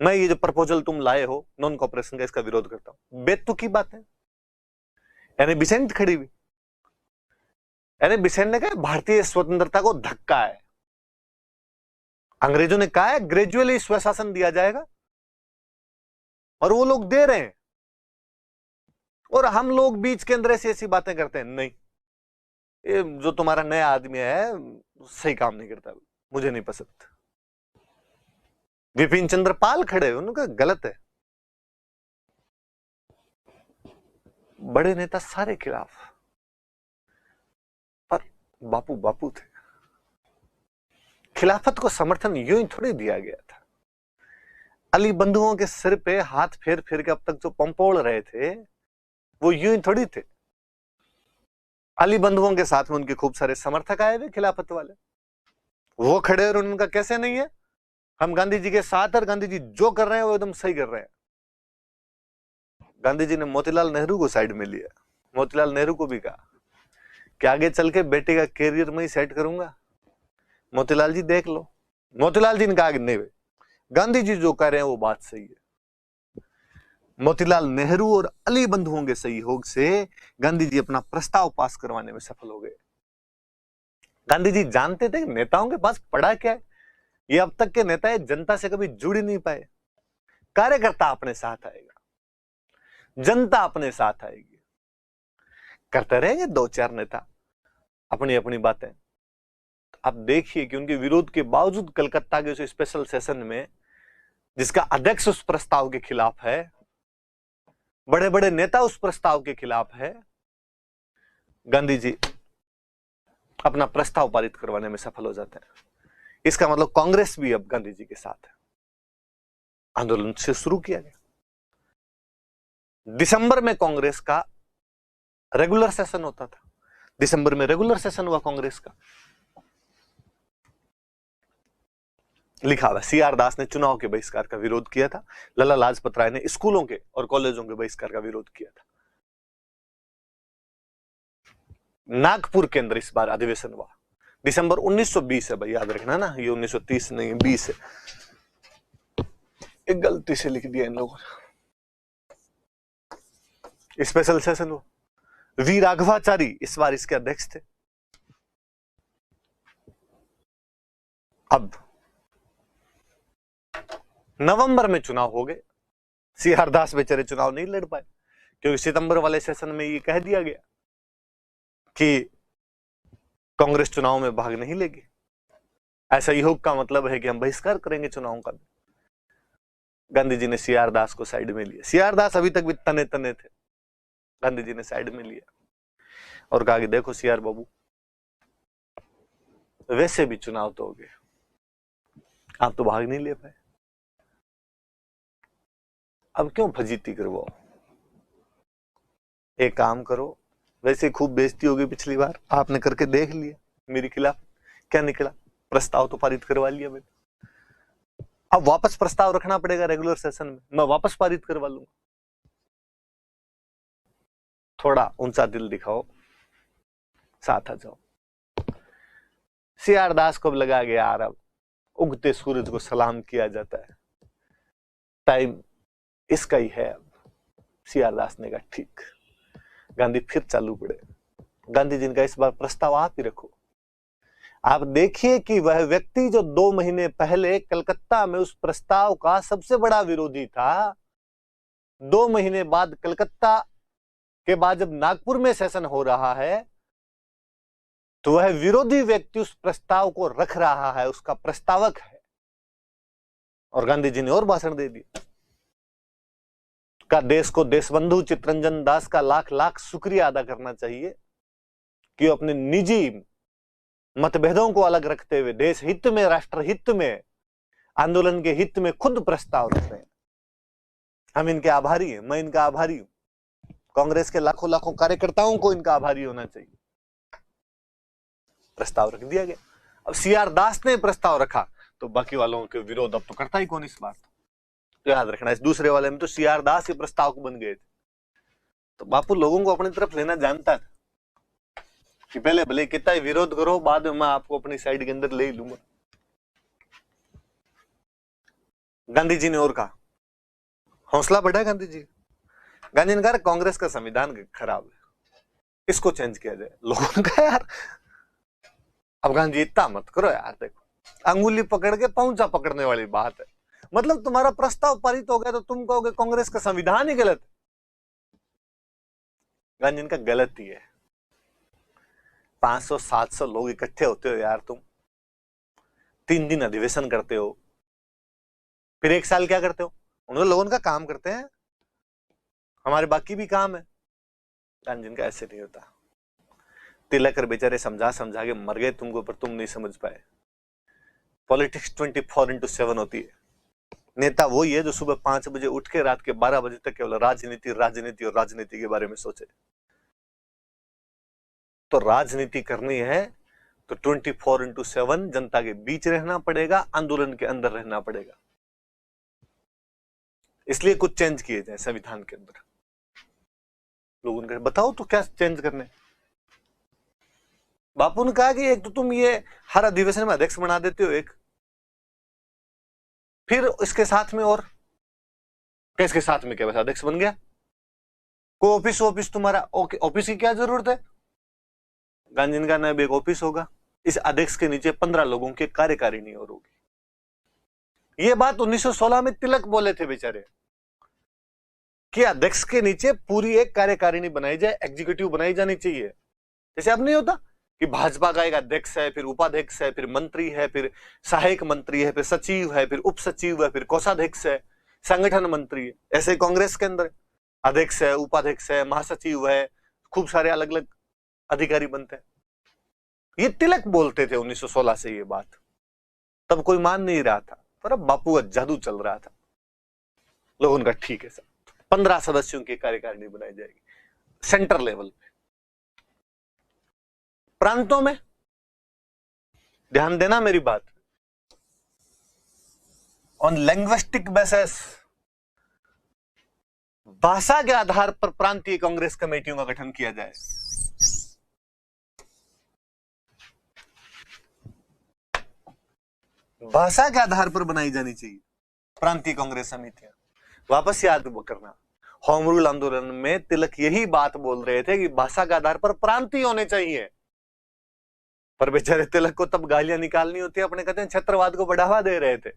मैं ये जो प्रपोजल तुम लाए हो नॉन कॉपरेशन का, इसका विरोध करता हूं। बेतुकी बात है। यानी बिसेंट खड़ी हुई, यानी बिसेंट ने कहा भारतीय स्वतंत्रता को धक्का है। अंग्रेजों ने कहा है ग्रेजुअली स्वशासन दिया जाएगा, और वो लोग दे रहे हैं, और हम लोग बीच के अंदर ऐसी ऐसी बातें करते हैं, नहीं ये जो तुम्हारा नया आदमी है सही काम नहीं करता, मुझे नहीं पसंद। विपिन चंद्र पाल खड़े, उनका गलत है। बड़े नेता सारे खिलाफ, पर बापू बापू थे। खिलाफत को समर्थन यूं ही थोड़ी दिया गया था। अली बंधुओं के सिर पे हाथ फेर फेर के अब तक जो पंपोड़ रहे थे वो यूं ही थोड़ी थे। अली बंधुओं के साथ में उनके खूब सारे समर्थक आए हुए खिलाफत वाले, वो खड़े और उनका कैसे नहीं है, हम गांधी जी के साथ, और गांधी जी जो कर रहे हैं वो एकदम सही कर रहे हैं। गांधी जी ने मोतीलाल नेहरू को साइड में लिया। मोतीलाल नेहरू को भी कहा कि आगे चल के बेटे का कैरियर में ही सेट करूंगा, मोतीलाल जी देख लो। मोतीलाल जी ने कहा कि नहीं भाई, गांधी जी जो कह रहे हैं वो बात सही है। मोतीलाल नेहरू और अली बंधुओं के सहयोग से गांधी जी अपना प्रस्ताव पास करवाने में सफल हो गए। गांधी जी जानते थे कि नेताओं के पास पड़ा क्या है, ये अब तक के नेता जनता से कभी जुड़ ही नहीं पाए। कार्यकर्ता अपने साथ आएगा, जनता अपने साथ आएगी, करते रहेंगे 2-4 नेता अपनी अपनी बातें। आप देखिए कि उनके विरोध के बावजूद कलकत्ता के उस स्पेशल सेशन में, जिसका अध्यक्ष उस प्रस्ताव के खिलाफ है, बड़े बड़े नेता उस प्रस्ताव के खिलाफ है, गांधी जी अपना प्रस्ताव पारित करवाने में सफल हो जाते हैं। इसका मतलब कांग्रेस भी अब गांधी जी के साथ है। आंदोलन से शुरू किया गया। दिसंबर में कांग्रेस का रेगुलर सेशन होता था। दिसंबर में रेगुलर सेशन हुआ कांग्रेस का। लिखा हुआ सीआर दास ने चुनाव के बहिष्कार का विरोध किया था। लाला लाजपत राय ने स्कूलों के और कॉलेजों के बहिष्कार का विरोध किया था। नागपुर के अंदर इस बार अधिवेशन हुआ। दिसंबर 1920 है भाई, याद रखना ना, ये 1930 नहीं 20 है। एक गलती से लिख दिया इन लोगों ने। स्पेशल सेशन हुआ। वी राघवाचारी इस बार इसके अध्यक्ष थे। अब नवंबर में चुनाव हो गए। सीआर दास बेचारे चुनाव नहीं लड़ पाए क्योंकि सितंबर वाले सेशन में ये कह दिया गया कि कांग्रेस चुनाव में भाग नहीं लेगी। ऐसा योग का मतलब है कि हम बहिष्कार करेंगे चुनाव का। गांधी जी ने सीआर दास को साइड में लिया। सीआर दास अभी तक भी तने तने थे। गांधी जी ने साइड में लिया और कहा कि देखो सीआर बाबू, वैसे भी चुनाव तो हो गए, आप तो भाग नहीं ले पाए, अब क्यों फजीती करवाओ। एक काम करो, वैसे खूब बेइज्जती हो गई पिछली बार, आपने करके देख लिया मेरे खिलाफ, क्या निकला, प्रस्ताव तो पारित करवा लिया मैंने, अब वापस प्रस्ताव रखना पड़ेगा रेगुलर सेशन में, मैं वापस पारित करवा लूंगा। थोड़ा ऊंचा दिल दिखाओ, साथ आ जाओ। सीआर दास को लगा गया यार अब उगते सूरज को सलाम किया जाता है, टाइम इसका ही है। अब सीआर दास ने कहा ठीक। गांधी फिर चालू पड़े। गांधी जी का इस बार प्रस्ताव आप ही रखो। आप देखिए कि वह व्यक्ति जो 2 महीने पहले कलकत्ता में उस प्रस्ताव का सबसे बड़ा विरोधी था, 2 महीने बाद कलकत्ता के बाद जब नागपुर में सेशन हो रहा है तो वह विरोधी व्यक्ति उस प्रस्ताव को रख रहा है, उसका प्रस्तावक है। और गांधी जी ने और भाषण दे दिया का देश को देशबंधु चित्तरंजन दास का लाख लाख शुक्रिया अदा करना चाहिए कि अपने निजी मतभेदों को अलग रखते हुए देश हित में, राष्ट्र हित में, आंदोलन के हित में खुद प्रस्ताव रख रहे हैं। हम इनके आभारी हैं, मैं इनका आभारी हूं। कांग्रेस के लाखों लाखों कार्यकर्ताओं को इनका आभारी होना चाहिए। प्रस्ताव रख दिया गया। अब सीआर दास ने प्रस्ताव रखा तो बाकी वालों के विरोध अब तो करता ही कौन इस बात, तो याद रखना। इस दूसरे वाले में तो सीआर दास के प्रस्ताव को बन गए थे। तो बापू लोगों को अपनी तरफ लेना जानता था कि पहले भले कितना ही विरोध करो, बाद में मैं आपको अपनी साइड के अंदर ले लूंगा। गांधी जी ने और कहा, हौसला बढ़ा गांधी जी। गांधी ने कहा कांग्रेस का संविधान खराब है, इसको चेंज किया जाए। लोगों ने कहा यार अब गांधी इतना मत करो यार, देखो अंगुली पकड़ के पहुंचा पकड़ने वाली बात है। मतलब तुम्हारा प्रस्ताव पारित हो गया तो तुम कहोगे कांग्रेस का संविधान ही गलत है। गांधी जी का गलत ही है। 500-700 लोग इकट्ठे होते हो यार, तुम 3 दिन अधिवेशन करते हो, फिर 1 साल क्या करते हो? उन लोगों का काम करते हैं, हमारे बाकी भी काम है। गांधी जी का ऐसे नहीं होता। तिलक कर बेचारे समझा समझा के मर गए तुमको, पर तुम नहीं समझ पाए। पॉलिटिक्स 24/7 होती है। नेता वही है जो सुबह 5 बजे उठ के रात के 12 बजे तक केवल राजनीति राजनीति और राजनीति के बारे में सोचे। तो राजनीति करनी है तो 24/7 जनता के बीच रहना पड़ेगा, आंदोलन के अंदर रहना पड़ेगा। इसलिए कुछ चेंज किए जाए संविधान के अंदर। लोगों ने बताओ तो क्या चेंज करने। बापू ने कहा कि एक तो तुम ये हर अधिवेशन में अध्यक्ष बना देते हो एक, फिर इसके साथ में और इसके साथ में क्या बस अध्यक्ष बन गया, कोई ऑफिस तुम्हारा, ओके ऑफिस की क्या जरूरत है। गांधी जी का नाम एक ऑफिस होगा, इस अध्यक्ष के नीचे 15 लोगों की कार्यकारिणी और होगी। ये बात 1916 में तिलक बोले थे बेचारे कि अध्यक्ष के नीचे पूरी एक कार्यकारिणी बनाई जाए, एग्जीक्यूटिव बनाई जानी चाहिए। जैसे अब नहीं होता कि भाजपा का एक अध्यक्ष है, फिर उपाध्यक्ष है, फिर मंत्री है, फिर सहायक मंत्री है, फिर सचिव है, फिर उप सचिव है, फिर कोषाध्यक्ष है, संगठन मंत्री है। ऐसे कांग्रेस के अंदर अध्यक्ष है, उपाध्यक्ष है, महासचिव है, खूब सारे अलग अलग अधिकारी बनते हैं। ये तिलक बोलते थे 1916 से ये बात, तब कोई मान नहीं रहा था, पर अब बापू का जादू चल रहा था। लोगों का ठीक है सर, 15 सदस्यों की कार्यकारिणी बनाई जाएगी सेंटर लेवल पे। प्रांतों में ध्यान देना मेरी बात, ऑन लैंग्विस्टिक बेसिस, भाषा के आधार पर प्रांतीय कांग्रेस कमेटियों का गठन किया जाए। भाषा के आधार पर बनाई जानी चाहिए प्रांतीय कांग्रेस समितियां। वापस याद करना, होम रूल आंदोलन में तिलक यही बात बोल रहे थे कि भाषा के आधार पर प्रांतीय होने चाहिए, पर बेचारे तिलक को तब गालियां निकालनी होती है, अपने कहते हैं क्षेत्रवाद को बढ़ावा दे रहे थे।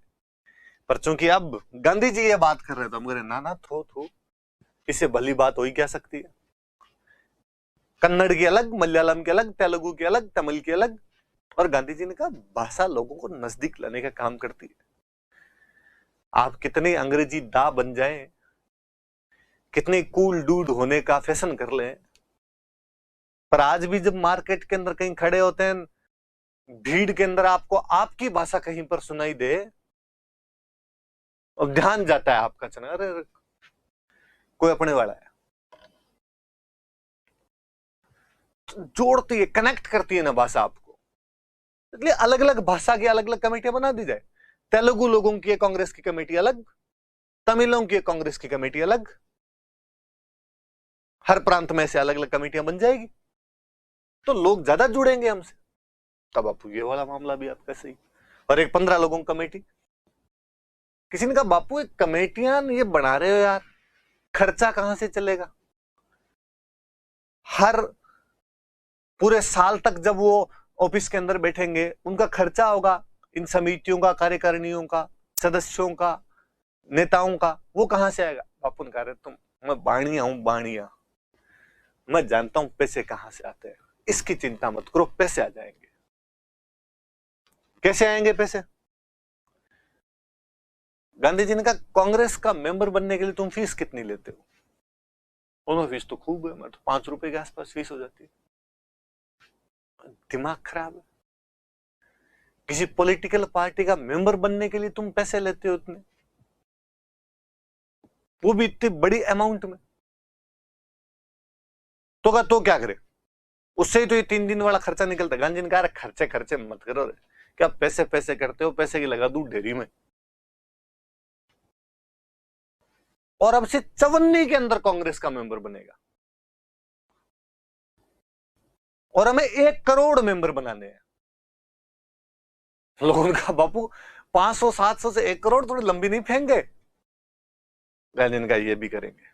पर चूंकि अब गांधी जी ये बात कर रहे थे, हम कह रहे ना थो इससे भली बात हो ही क्या सकती है। कन्नड़ की अलग, मलयालम की अलग, तेलुगु की अलग, तमिल की अलग, और गांधी जी ने कहा भाषा लोगों को नजदीक लाने का काम करती है। आप कितने अंग्रेजी दा बन जाएं, कितने कूल डूड होने का फैशन कर लें, पर आज भी जब मार्केट के अंदर कहीं खड़े होते हैं, भीड़ के अंदर आपको आपकी भाषा कहीं पर सुनाई दे और ध्यान जाता है आपका, चना अरे कोई अपने वाला है। जोड़ती है, कनेक्ट करती है ना भाषा आपको, इसलिए अलग अलग भाषा की अलग अलग कमेटियां बना दी जाए। तेलुगु लोगों की कांग्रेस की कमेटी अलग, तमिलों की कांग्रेस की कमेटी अलग, हर प्रांत में से अलग अलग कमेटियां बन जाएगी, तो लोग ज्यादा जुड़ेंगे हमसे। तब बापू ये वाला मामला भी आपका सही। और एक 15 लोगों की कमेटी, किसी ने कहा बापू एक कमेटियां ये बना रहे हो यार, खर्चा कहां से चलेगा? हर पूरे साल तक जब वो ऑफिस के अंदर बैठेंगे, उनका खर्चा होगा, इन समितियों का, कार्यकारिणियों का, सदस्यों का, नेताओं का, वो कहां से आएगा? बापू ने कहा तुम, मैं बाणिया हूं, बाणिया, मैं जानता हूं पैसे कहां से आते हैं, इसकी चिंता मत करो, पैसे आ जाएंगे। कैसे आएंगे पैसे? गांधी जी ने कहा कांग्रेस का मेंबर बनने के लिए तुम फीस कितनी लेते हो? उन्होंने फीस तो खूब है, मैं तो 5 रुपए के आसपास फीस हो जाती है। दिमाग खराब है। किसी पॉलिटिकल पार्टी का मेंबर बनने के लिए तुम पैसे लेते हो इतने, वो भी इतनी बड़ी अमाउंट में, तो क्या करे? उससे ही तो ये 3 दिन वाला खर्चा निकलता। गांधी ने कहा खर्चे मत करो, क्या पैसे पैसे करते हो, पैसे की लगा दूं ढेरी में। और अब से 54 के अंदर कांग्रेस का मेंबर बनेगा, और हमें 1 करोड़ मेंबर बनाने हैं। लोगों ने कहा बापू 500-700 से 1 करोड़ थोड़ी लंबी नहीं फेंक गए? गांधी ने कहा ये भी करेंगे।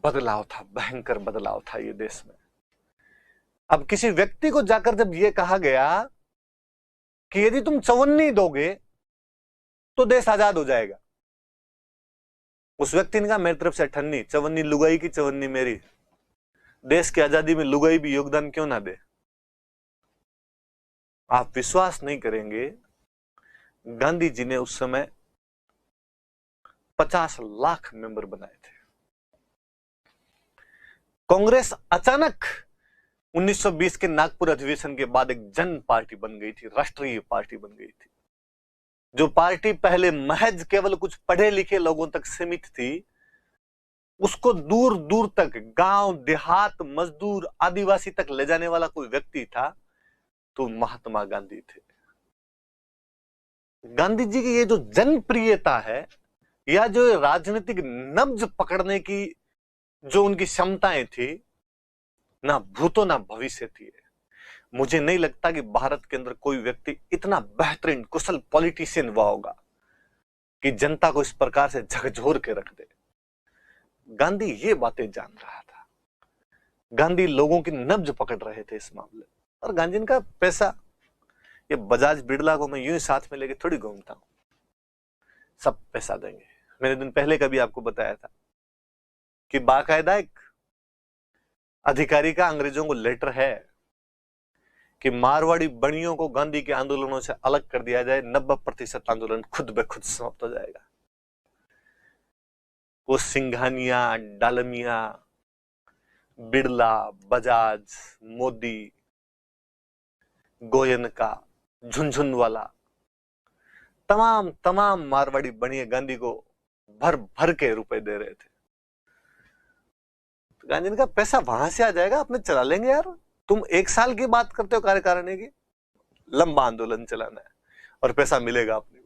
बदलाव था, भयंकर बदलाव था ये देश में। अब किसी व्यक्ति को जाकर जब ये कहा गया कि यदि तुम 54 दोगे तो देश आजाद हो जाएगा, उस व्यक्ति ने कहा मेरी तरफ से 58, 54 लुगाई की, 54 मेरी। देश की आजादी में लुगाई भी योगदान क्यों ना दे? आप विश्वास नहीं करेंगे, गांधी जी ने उस समय 50 लाख मेंबर बनाए थे। कांग्रेस अचानक 1920 के नागपुर अधिवेशन के बाद एक जन पार्टी बन गई थी, राष्ट्रीय पार्टी बन गई थी। जो पार्टी पहले महज केवल कुछ पढ़े लिखे लोगों तक सीमित थी, उसको दूर दूर तक, गांव देहात, मजदूर, आदिवासी तक ले जाने वाला कोई व्यक्ति था तो महात्मा गांधी थे। गांधी जी की ये जो जनप्रियता है, या जो राजनीतिक नब्ज पकड़ने की जो उनकी क्षमताएं थी, ना भूतो ना भविष्य थी। मुझे नहीं लगता कि भारत के अंदर कोई व्यक्ति इतना बेहतरीन कुशल पॉलिटिशियन हुआ होगा कि जनता को इस प्रकार से झकझोर के रख दे। गांधी ये बातें जान रहा था, गांधी लोगों की नब्ज पकड़ रहे थे इस मामले। और गांधी ने कहा पैसा, ये बजाज बिड़ला को मैं यूं ही साथ में लेके थोड़ी घूमता हूं, सब पैसा देंगे। मैंने दिन पहले कभी आपको बताया था कि बाकायदा एक अधिकारी का अंग्रेजों को लेटर है कि मारवाड़ी बनियों को गांधी के आंदोलनों से अलग कर दिया जाए, 90% आंदोलन खुद ब खुद समाप्त हो जाएगा। वो सिंघानिया, डालमिया, बिड़ला, बजाज, मोदी, गोयनका, झुनझुनवाला, तमाम मारवाड़ी बनिए गांधी को भर भर के रुपए दे रहे थे। तो गांधी ने कहा पैसा वहां से आ जाएगा, अपने चला लेंगे यार, तुम 1 साल की बात करते हो कार्यकारिणी की, लंबा आंदोलन चलाना है और पैसा मिलेगा अपने।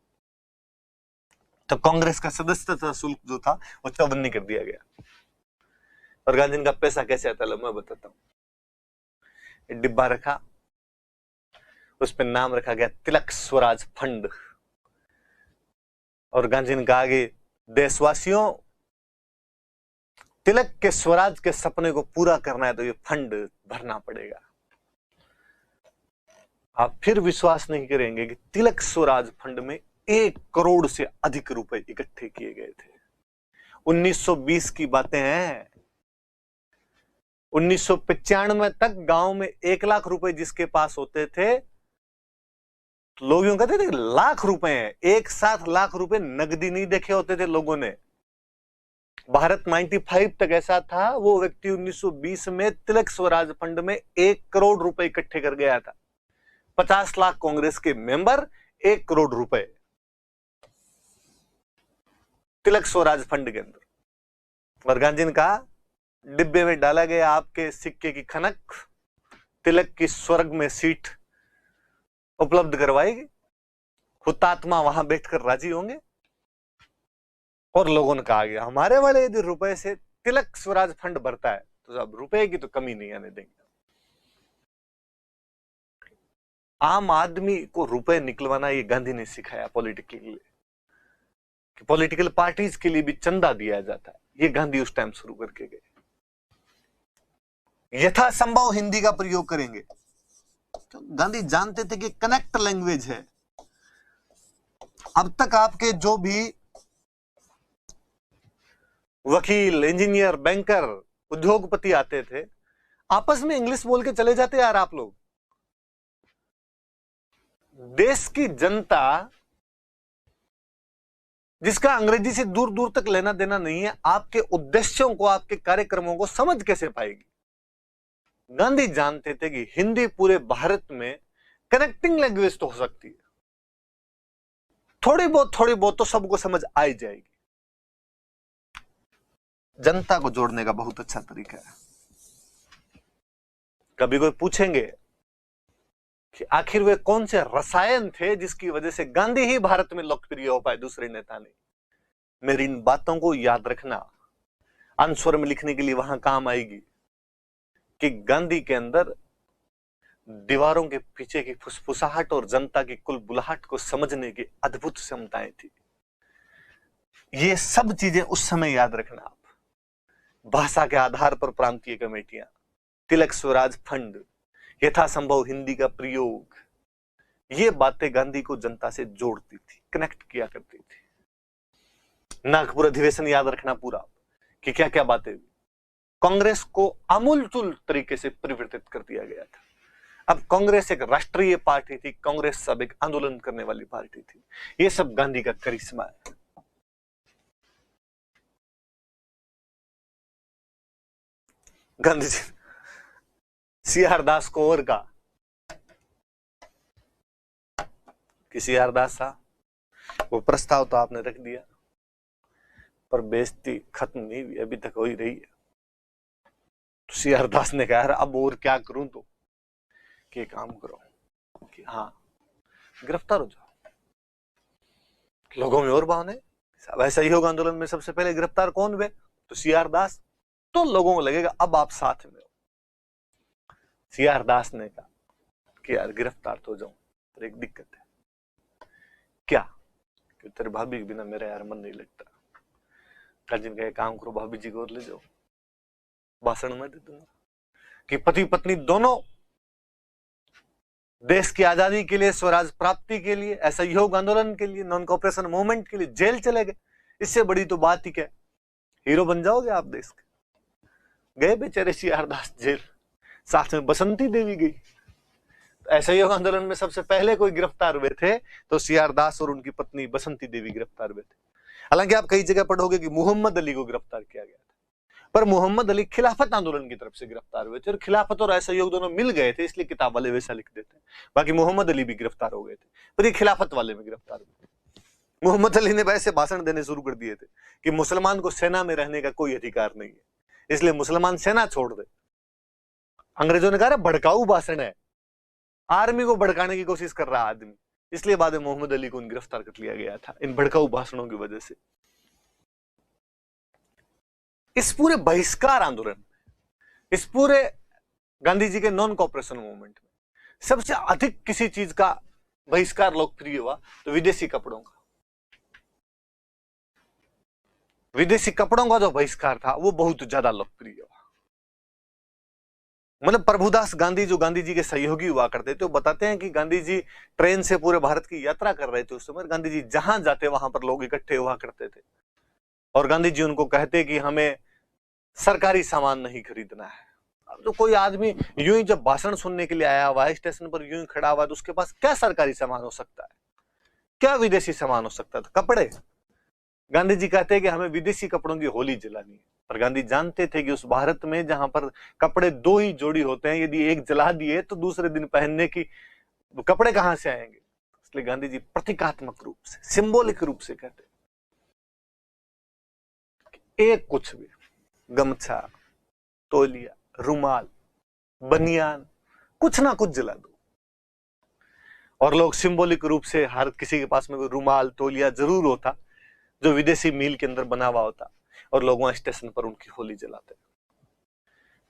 तो कांग्रेस का सदस्यता शुल्क जो था वो 54 कर दिया गया। और गांधी का पैसा कैसे आता है मैं बताता हूं। डिब्बा रखा, उस पर नाम रखा गया तिलक स्वराज फंड। और गांधी ने कहा कि देशवासियों, तिलक के स्वराज के सपने को पूरा करना है तो ये फंड भरना पड़ेगा। आप फिर विश्वास नहीं करेंगे कि तिलक स्वराज फंड में 1 करोड़ से अधिक रुपए इकट्ठे किए गए थे। 1920 की बातें हैं। 1995 तक गांव में 1 लाख रुपए जिसके पास होते थे तो लोग यूं कहते थे लाख रुपए हैं। एक साथ लाख रुपए नकदी नहीं देखे होते थे लोगों ने। भारत 95 तक ऐसा था। वो व्यक्ति 1920 में तिलक स्वराज फंड में 1 करोड़ रुपए इकट्ठे कर गया था। 50 लाख कांग्रेस के मेंबर, 1 करोड़ रुपए तिलक स्वराज फंड के अंदर। और गांधी ने कहा डिब्बे में डाला गया आपके सिक्के की खनक तिलक की स्वर्ग में सीट उपलब्ध करवाएगी। हुतात्मा वहां बैठकर राजी होंगे। और लोगों ने कहा गया हमारे वाले यदि रुपए से तिलक स्वराज फंड भरता है तो अब रुपए की तो कमी नहीं आने देंगे। आम आदमी को रुपए निकलवाना ये गांधी ने सिखाया पॉलिटिकल के लिए, कि पॉलिटिकल पार्टीज के लिए भी चंदा दिया जाता है। ये गांधी उस टाइम शुरू करके गए। यथासंभव हिंदी का प्रयोग करेंगे। तो गांधी जानते थे कि कनेक्ट लैंग्वेज है। अब तक आपके जो भी वकील, इंजीनियर, बैंकर, उद्योगपति आते थे आपस में इंग्लिश बोल के चले जाते यार आप लोग। देश की जनता जिसका अंग्रेजी से दूर दूर तक लेना देना नहीं है, आपके उद्देश्यों को, आपके कार्यक्रमों को समझ कैसे पाएगी। गांधी जानते थे कि हिंदी पूरे भारत में कनेक्टिंग लैंग्वेज तो हो सकती है। थोड़ी बहुत तो सबको समझ आ ही जाएगी। जनता को जोड़ने का बहुत अच्छा तरीका है। कभी कोई पूछेंगे कि आखिर वे कौन से रसायन थे जिसकी वजह से गांधी ही भारत में लोकप्रिय हो पाए, दूसरे नेता नहीं। मेरी इन बातों को याद रखना, आंसर में लिखने के लिए वहां काम आएगी कि गांधी के अंदर दीवारों के पीछे की फुसफुसाहट और जनता की कुल बुलाहट को समझने की अद्भुत क्षमताएं थी। ये सब चीजें उस समय याद रखना आप। भाषा के आधार पर प्रांतीय कमेटियां, तिलक स्वराज फंड, यथासंभव हिंदी का प्रयोग, ये बातें गांधी को जनता से जोड़ती थी, कनेक्ट किया करती थी। नागपुर अधिवेशन याद रखना पूरा कि क्या क्या बातें हुई। कांग्रेस को आमूलचूल तरीके से परिवर्तित कर दिया गया था। अब कांग्रेस एक राष्ट्रीय पार्टी थी, कांग्रेस सब एक आंदोलन करने वाली पार्टी थी। ये सब गांधी का करिश्मा है। गांधी जी सी.आर. दास को और कहा कि सी.आर. दास साहब वो प्रस्ताव तो आपने रख दिया पर बेइज्जती खत्म नहीं हुई, अभी तक हो ही रही है। तो सी.आर. दास ने कहा अब और क्या करूं तो कि काम करो कि हाँ गिरफ्तार हो जाओ। लोगों में और भावना है ऐसा ही होगा। आंदोलन में सबसे पहले गिरफ्तार कौन हुए तो सी.आर. दास। तो लोगों को लगेगा अब आप साथ में हो। सी.आर. दास ने कहा कि यार गिरफ्तार तो हो जाऊं पर एक दिक्कत है। क्या? कि तेरे भाभी के बिना मेरा यार मन नहीं लगता। अर्जुन कहे काम करो, भाभी जी को और ले जाओ, भाषण में दे दूंगा कि पति पत्नी दोनों देश की आजादी के लिए, स्वराज प्राप्ति के लिए, असहयोग आंदोलन के लिए, नॉन कोऑपरेशन मूवमेंट के लिए जेल चले गए। इससे बड़ी तो बात ही क्या, हीरो बन जाओगे आप देश के। गए बेचारे सी.आर. दास जेल, साथ में बसंती देवी गई। असहयोग आंदोलन में सबसे पहले कोई गिरफ्तार हुए थे तो सी.आर. दास और उनकी पत्नी बसंती देवी गिरफ्तार हुए थे। हालांकि आप कई जगह पढ़ोगे कि मोहम्मद अली को गिरफ्तार किया गया था। पर मोहम्मद अली खिलाफत आंदोलन की तरफ से गिरफ्तार हुए थे, और खिलाफत और असहयोग दोनों मिल गए थे, इसलिए किताब वाले वैसा लिख देते हैं। बाकी मोहम्मद अली भी गिरफ्तार हो गए थे, पर ये खिलाफत वाले में गिरफ्तार हुए। मोहम्मद अली ने वैसे भाषण देने शुरू कर दिए थे कि मुसलमान को सेना में रहने का कोई अधिकार नहीं है, इसलिए मुसलमान सेना छोड़ दे। अंग्रेजों ने कहा भड़काऊ भाषण है, आर्मी को भड़काने की कोशिश कर रहा आदमी, इसलिए बाद में मोहम्मद अली को गिरफ्तार कर लिया गया था इन भड़काऊ भाषणों की वजह से। इस पूरे बहिष्कार आंदोलन, इस पूरे गांधी जी के नॉन कॉपरेशन मूवमेंट में सबसे अधिक किसी चीज का बहिष्कार लोकप्रिय हुआ तो विदेशी कपड़ों का। विदेशी कपड़ों का जो बहिष्कार था वो बहुत ज्यादा लोकप्रिय हुआ। मतलब प्रभुदास गांधी जो गांधी जी के सहयोगी हुआ करते थे, वो बताते हैं कि गांधी जी ट्रेन से पूरे भारत की यात्रा कर रहे थे उस समय। गांधी जी जहां जाते वहां पर लोग इकट्ठे हुआ करते थे, और गांधी जी उनको कहते कि हमें सरकारी सामान नहीं खरीदना है। अब तो कोई आदमी यूं ही जब भाषण सुनने के लिए आया हुआ है, स्टेशन पर यूं ही खड़ा हुआ, तो उसके पास क्या सरकारी सामान हो सकता है, क्या विदेशी सामान हो सकता था? कपड़े। गांधी जी कहते हैं कि हमें विदेशी कपड़ों की होली जलानी है, पर गांधी जानते थे कि उस भारत में जहां पर कपड़े दो ही जोड़ी होते हैं, यदि एक जला दिए तो दूसरे दिन पहनने की कपड़े कहां से आएंगे। इसलिए गांधी जी प्रतीकात्मक रूप से, सिंबॉलिक रूप से कहते एक कुछ भी, गमछा, तौलिया, रुमाल, बनियान, कुछ ना कुछ जला दो। और लोग सिंबॉलिक रूप से, हर किसी के पास में कोई रुमाल, तौलिया जरूर होता जो विदेशी मील के अंदर बना हुआ होता, और लोग वहां स्टेशन पर उनकी होली जलाते।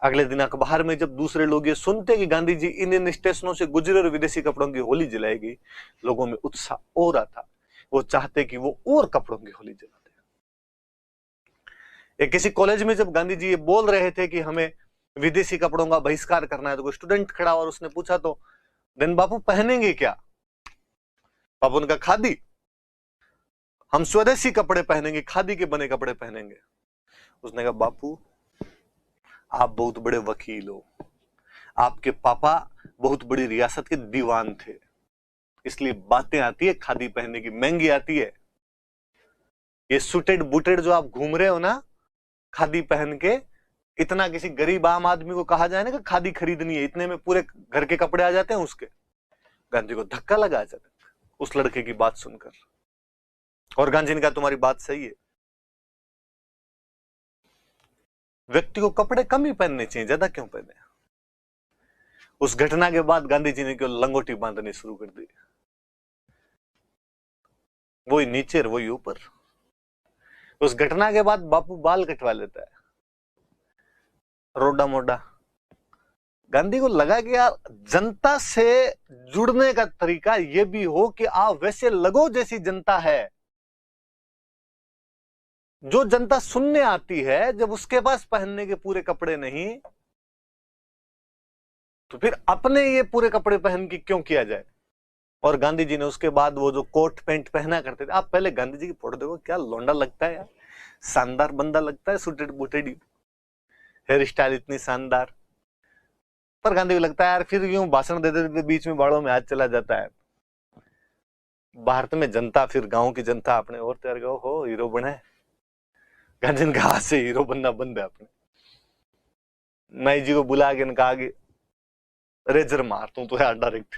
अगले दिन अखबार में जब दूसरे लोग ये सुनते कि गांधी जी इन स्टेशनों से गुजरे और विदेशी कपड़ों की होली जलाएगी, लोगों में उत्साह और आता, वो चाहते कि वो और कपड़ों की होली जलाते। एक किसी कॉलेज में जब गांधी जी ये बोल रहे थे कि हमें विदेशी कपड़ों का बहिष्कार करना है, तो कोई स्टूडेंट खड़ा और उसने पूछा, तो दिन बापू पहनेंगे क्या? बापू ने कहा खादी, हम स्वदेशी कपड़े पहनेंगे, खादी के बने कपड़े पहनेंगे। उसने कहा बापू आप बहुत बड़े वकील हो, आपके पापा बहुत बड़ी रियासत के दीवान थे, इसलिए बातें आती है खादी पहनने की, महंगी आती है। ये सुटेड बुटेड जो आप घूम रहे हो ना खादी पहन के, इतना किसी गरीब आम आदमी को कहा जाए ना कि खादी खरीदनी है, इतने में पूरे घर के कपड़े आ जाते हैं उसके। गांधी को धक्का लगा अचानक उस लड़के की बात सुनकर, और गांधी ने कहा तुम्हारी बात सही है, व्यक्ति को कपड़े कम ही पहनने चाहिए, ज्यादा क्यों पहने। उस घटना के बाद गांधी जी ने क्यों लंगोटी बांधनी शुरू कर दी, वही नीचे वही ऊपर। उस घटना के बाद बापू बाल कटवा लेता है, रोडा मोडा। गांधी को लगा कि यार जनता से जुड़ने का तरीका यह भी हो कि आप वैसे लगो जैसी जनता है। जो जनता सुनने आती है, जब उसके पास पहनने के पूरे कपड़े नहीं, तो फिर अपने ये पूरे कपड़े पहन के क्यों किया जाए। और गांधी जी ने उसके बाद वो जो कोट पैंट पहना करते थे, आप पहले गांधी जी की फोटो देखो, क्या लौंडा लगता है यार, शानदार बंदा लगता है, सुटेड बुटेड, हेयर स्टाइल इतनी शानदार। पर गांधी को लगता है यार फिर यूं भाषण दे देते बीच में बालों में हाथ चला जाता है। भारत में जनता, फिर गांव की जनता अपने और तैयार गो हो हीरो बने। गांधी ने कहा से हीरो बनना बंद है अपने। नाई जी को बुला के कहा कि रेजर मार तू तो यार डायरेक्ट।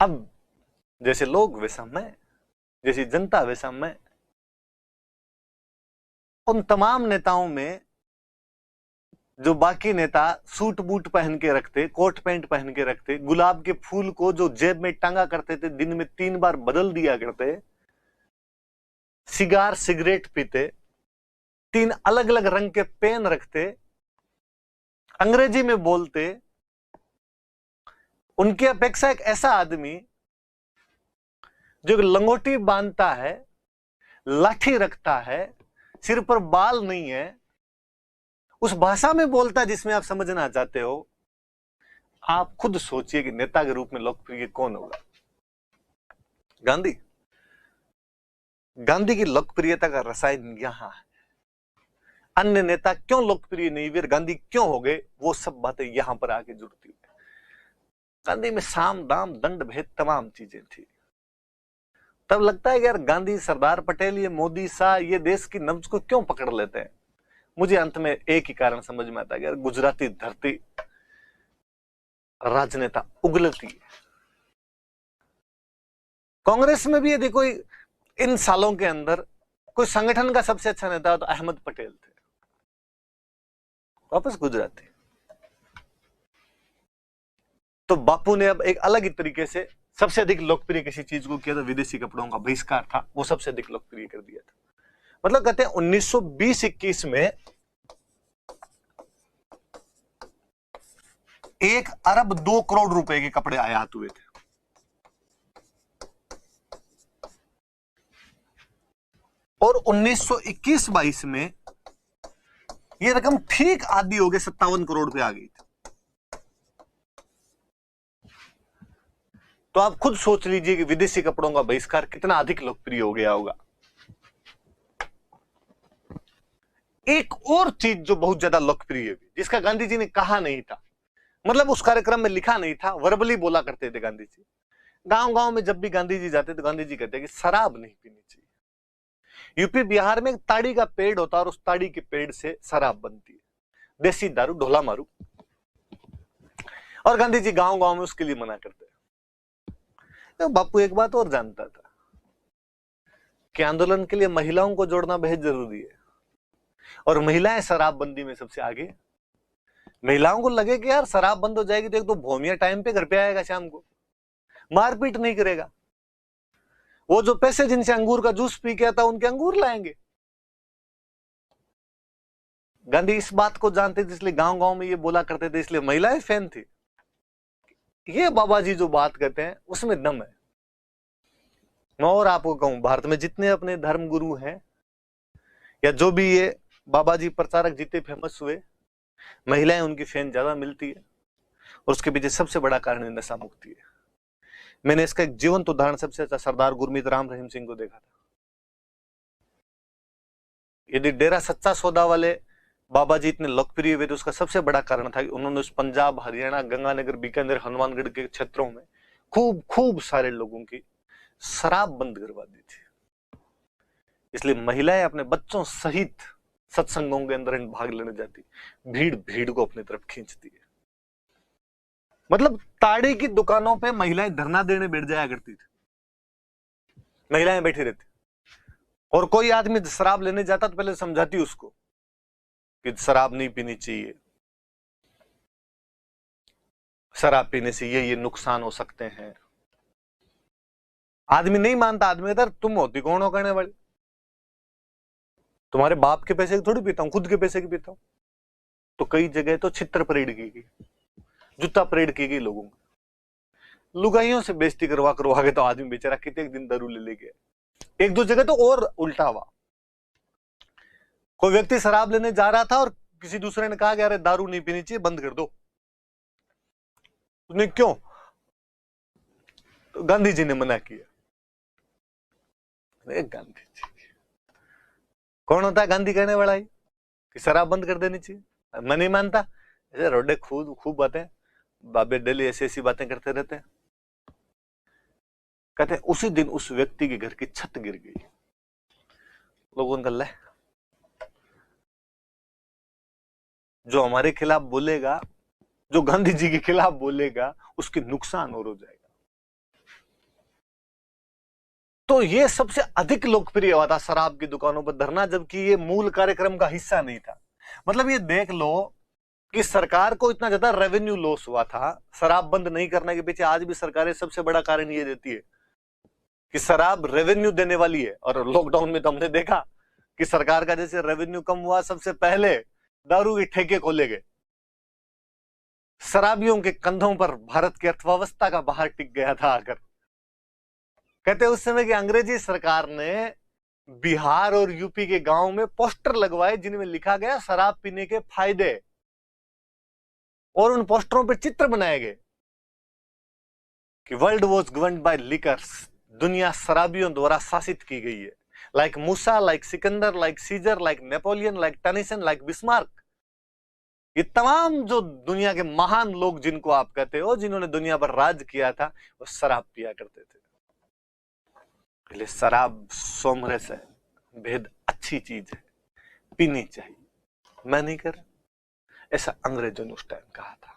अब जैसे लोग वैसा मैं, जैसी जनता वैसा मैं। उन तमाम नेताओं में जो बाकी नेता सूट बूट पहन के रखते, कोट पैंट पहन के रखते, गुलाब के फूल को जो जेब में टांगा करते थे, दिन में 3 बार बदल दिया करते, सिगार सिगरेट पीते, 3 अलग अलग रंग के पेन रखते, अंग्रेजी में बोलते, उनकी अपेक्षा एक ऐसा आदमी जो लंगोटी बांधता है, लाठी रखता है, सिर पर बाल नहीं है, उस भाषा में बोलता है जिसमें आप समझना चाहते हो। आप खुद सोचिए कि नेता के रूप में लोकप्रिय कौन होगा। गांधी। गांधी की लोकप्रियता का रसायन यहां है। अन्य नेता क्यों लोकप्रिय नहीं हुए, गांधी क्यों हो गए, वो सब बातें यहां पर आके जुड़ती है। गांधी में साम दाम दंड भेद तमाम चीजें थी। तब लगता है कि यार गांधी, सरदार पटेल, ये मोदी शाह, ये देश की नब्ज को क्यों पकड़ लेते हैं। मुझे अंत में एक ही कारण समझ में आता है कि गुजराती धरती राजनेता उगलती है। कांग्रेस में भी यदि कोई इन सालों के अंदर कोई संगठन का सबसे अच्छा नेता हो तो अहमद पटेल थे, वापस गुजराती। तो बापू ने अब एक अलग ही तरीके से सबसे अधिक लोकप्रिय किसी चीज को किया था, विदेशी कपड़ों का बहिष्कार था, वो सबसे अधिक लोकप्रिय कर दिया था। मतलब कहते हैं 1920-21 में 1 अरब 2 करोड़ रुपए के कपड़े आयात हुए थे। और 1921-22 में यह रकम ठीक आधी हो गई, 57 करोड़ पे आ गई थी। तो आप खुद सोच लीजिए कि विदेशी कपड़ों का बहिष्कार कितना अधिक लोकप्रिय हो गया होगा। एक और चीज जो बहुत ज्यादा लोकप्रिय है, जिसका गांधी जी ने कहा नहीं था, मतलब उस कार्यक्रम में लिखा नहीं था, वर्बली बोला करते थे गांधी जी। गांव गांव में जब भी गांधी जी जाते तो गांधी जी कहते कि शराब नहीं पीनी चाहिए। यूपी बिहार में एक ताड़ी का पेड़ होता है और उस ताड़ी के पेड़ से शराब बनती है, देसी दारू, ढोला मारू। और गांधी जी गांव गांव में उसके लिए मना करते हैं। तो बापू एक बात और जानता था कि आंदोलन के लिए महिलाओं को जोड़ना बेहद जरूरी है, और महिलाएं शराबबंदी में सबसे आगे। महिलाओं को लगे कि यार शराब बंद हो जाएगी तो एक तो भौमिया टाइम पे घर पे आएगा, शाम को मारपीट नहीं करेगा, वो जो पैसे जिनसे अंगूर का जूस पी के आता उनके अंगूर लाएंगे। गांधी इस बात को जानते थे, इसलिए गांव गांव में ये बोला करते थे, इसलिए महिलाएं फैन थी। ये बाबा जी जो बात कहते हैं उसमें दम है। मैं और आपको कहूं, भारत में जितने अपने धर्म गुरु हैं या जो भी ये बाबा जी प्रचारक जितने फेमस हुए, महिलाएं उनकी फैन ज्यादा मिलती है, और उसके पीछे सबसे बड़ा कारण नशा मुक्ति है। मैंने इसका एक जीवंत उदाहरण सबसे अच्छा सरदार गुरमीत राम रहीम सिंह को देखा था। यदि डेरा सच्चा सौदा वाले बाबा जी इतने लोकप्रिय हुए तो उसका सबसे बड़ा कारण था कि उन्होंने उस पंजाब, हरियाणा, गंगानगर, बीकानेर, हनुमानगढ़ के क्षेत्रों में खूब सारे लोगों की शराब बंद करवा दी थी। इसलिए महिलाएं अपने बच्चों सहित सत्संगों के अंदर भाग लेने जाती, भीड़ को अपनी तरफ खींचती है। मतलब ताड़ी की दुकानों पे महिलाएं धरना देने बैठ जाया करती थी, महिलाएं बैठी रहती, और कोई आदमी शराब लेने जाता तो पहले समझाती उसको कि शराब नहीं पीनी चाहिए, शराब पीने से ये नुकसान हो सकते हैं। आदमी नहीं मानता, आदमी कहता तुम होती कौन हो करने वाली, तुम्हारे बाप के पैसे की थोड़ी पीता हूं, खुद के पैसे की पीता हूं। तो कई जगह तो छित्र परेड की गई, जूता परेड की गई, लोगों को लुगाइयों से बेइज्जती करवा के तो आदमी बेचारा कितने दिन दारू ले गया। एक दो जगह तो और उल्टा हुआ, कोई व्यक्ति शराब लेने जा रहा था और किसी दूसरे ने कहा कि अरे दारू नहीं पीनी चाहिए, बंद कर दो। उसने क्यों? तो गांधी जी ने मना किया। गांधी जी कौन होता है गांधी कहने वाला ही कि शराब बंद कर देनी चाहिए? मैं नहीं मानता। ऐसे रोडे खूब बातें, बाबे डेली ऐसी बातें करते रहते हैं। कहते हैं उसी दिन उस व्यक्ति के घर की छत गिर गई। लोगों ने कहा जो हमारे खिलाफ बोलेगा, जो गांधी जी के खिलाफ बोलेगा, उसके नुकसान और हो जाएगा। तो ये सबसे अधिक लोकप्रिय हुआ था शराब की दुकानों पर धरना, जबकि ये मूल कार्यक्रम का हिस्सा नहीं था। मतलब ये देख लो कि सरकार को इतना ज्यादा रेवेन्यू लॉस हुआ था शराब बंद नहीं करने के पीछे। आज भी सरकारें सबसे बड़ा कारण ये देती है कि शराब रेवेन्यू देने वाली है, और लॉकडाउन में तो हमने देखा कि सरकार का जैसे रेवेन्यू कम हुआ, सबसे पहले दारू के ठेके खोले गए। शराबियों के कंधों पर भारत की अर्थव्यवस्था का बाहर टिक गया था आकर। कहते उस समय की अंग्रेजी सरकार ने बिहार और यूपी के गांव में पोस्टर लगवाए जिनमें लिखा गया शराब पीने के फायदे, और उन पोस्टरों पर चित्र बनाए गए कि world was governed by liquors, दुनिया शराबियों द्वारा शासित की गई है। Like Musa, like Sikandar, like Caesar, like Napoleon, like Tennyson, like Bismarck. ये तमाम जो दुनिया के महान लोग जिनको आप कहते हो, जिन्होंने दुनिया पर राज किया था, वो शराब पिया करते थे। इसलिए शराब सोमरस है, बेहद अच्छी चीज है, पीनी चाहिए। मैं नहीं कर, ऐसा अंग्रेजों ने उस टाइम कहा था।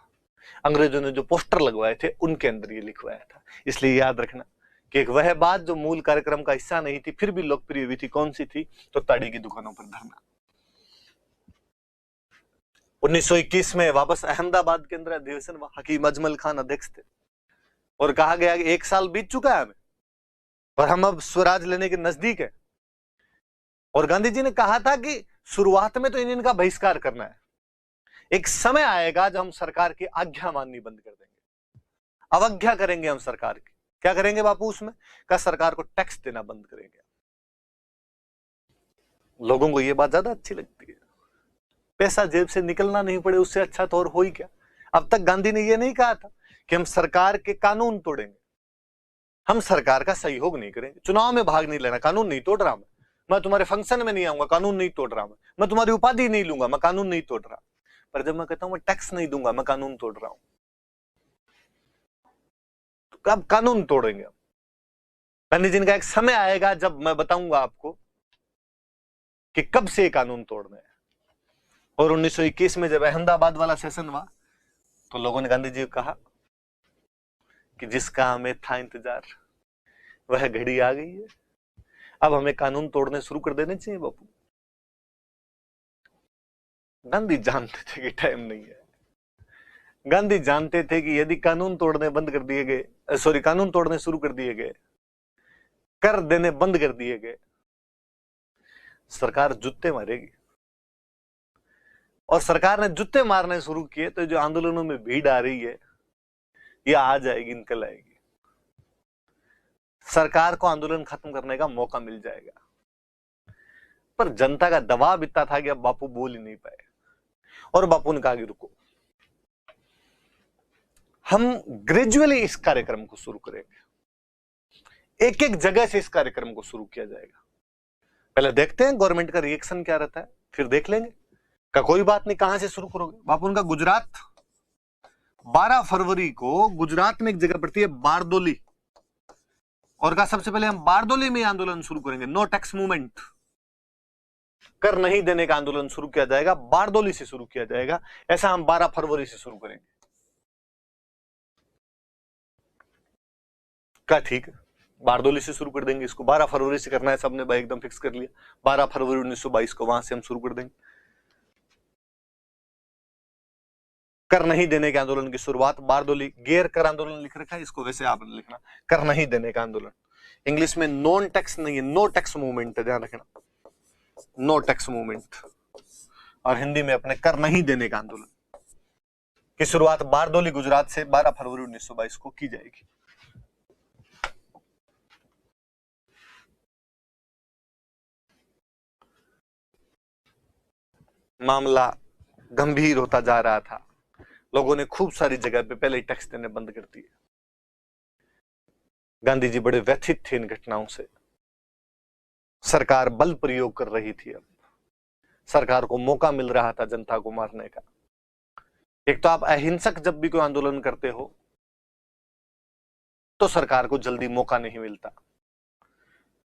अंग्रेजों ने जो पोस्टर लगवाए थे उनके अंदर ये लिखवाया था। इसलिए याद रखना कि एक वह बात जो मूल कार्यक्रम का हिस्सा नहीं थी फिर भी लोकप्रिय हुई थी, कौन सी थी? तो ताड़ी की दुकानों पर धरना। 1921 में वापस अहमदाबाद के अंदर अधिवेशन, हकीम अजमल खान अध्यक्ष थे और कहा गया कि 1 साल बीत चुका है हमें और हम अब स्वराज लेने के नजदीक है। और गांधी जी ने कहा था कि शुरुआत में तो इन्हें का बहिष्कार करना है, एक समय आएगा जब हम सरकार की आज्ञा माननी बंद कर देंगे, अवज्ञा करेंगे हम सरकार की। क्या करेंगे बापू उसमें? का सरकार को टैक्स देना बंद करेंगे। लोगों को यह बात ज्यादा अच्छी लगती है, पैसा जेब से निकलना नहीं पड़े, उससे अच्छा तो और हो ही क्या। अब तक गांधी ने यह नहीं कहा था कि हम सरकार के कानून तोड़ेंगे, हम सरकार का सहयोग नहीं करेंगे, चुनाव में भाग नहीं लेना, कानून नहीं तोड़ रहा मैं तुम्हारे फंक्शन में नहीं आऊंगा, कानून नहीं तोड़ रहा मैं तुम्हारी उपाधि नहीं लूंगा, मैं कानून नहीं तोड़ रहा। पर जब मैं कहता हूं मैं टैक्स नहीं दूंगा, मैं कानून तोड़ रहा हूं। तो अब कानून तोड़ेंगे। गांधी जी का एक समय आएगा जब मैं बताऊंगा आपको कि कब से कानून तोड़ने हैं। और 1921 में जब अहमदाबाद वाला सेशन हुआ तो लोगों ने गांधी जी को कहा कि जिसका हमें था इंतजार वह घड़ी आ गई है, अब हमें कानून तोड़ने शुरू कर देने चाहिए बापू। गांधी जानते थे कि टाइम नहीं है। गांधी जानते थे कि यदि कानून तोड़ने बंद कर दिए गए, कानून तोड़ने शुरू कर दिए गए, कर देने बंद कर दिए गए, सरकार जूते मारेगी। और सरकार ने जूते मारने शुरू किए तो जो आंदोलनों में भीड़ आ रही है ये आ जाएगी, निकल आएगी। सरकार को आंदोलन खत्म करने का मौका मिल जाएगा। पर जनता का दबाव इतना था कि अब बापू बोल ही नहीं पाए और बापू ने कहा कि रुको, हम ग्रेजुअली इस कार्यक्रम को शुरू करेंगे, एक एक जगह से इस कार्यक्रम को शुरू किया जाएगा। पहले देखते हैं गवर्नमेंट का रिएक्शन क्या रहता है, फिर देख लेंगे। का कोई बात नहीं, कहां से शुरू करोगे बापू? उनका गुजरात, 12 फरवरी को गुजरात में एक जगह पड़ती है बारदोली, और कहा सबसे पहले हम बारदोली में आंदोलन शुरू करेंगे। नो टैक्स मूवमेंट, कर नहीं देने का आंदोलन शुरू किया जाएगा, बारदोली से शुरू किया जाएगा। ऐसा हम 12 फरवरी से शुरू करेंगे। क्या ठीक है, बारदोली से शुरू कर देंगे इसको, 12 फरवरी से करना है सबने भाई एकदम फिक्स कर लिया। 12 फरवरी 1922 को वहां से हम शुरू कर देंगे। कर नहीं देने के आंदोलन की शुरुआत बारदोली, गैर कर आंदोलन लिख रखा है, इसको वैसे आपने लिखना कर नहीं देने का आंदोलन। इंग्लिश में नॉन टैक्स नहीं है, नो टैक्स मूवमेंट है, ध्यान रखना, नो टैक्स मूवमेंट। और हिंदी में अपने कर नहीं देने का आंदोलन की शुरुआत बारदोली गुजरात से 12 फरवरी 1922 को की जाएगी। मामला गंभीर होता जा रहा था, लोगों ने खूब सारी जगह पे पहले ही टैक्स देने बंद कर दिए। गांधी जी बड़े व्यथित थे इन घटनाओं से। सरकार बल प्रयोग कर रही थी, अब सरकार को मौका मिल रहा था जनता को मारने का। एक तो आप अहिंसक जब भी कोई आंदोलन करते हो तो सरकार को जल्दी मौका नहीं मिलता,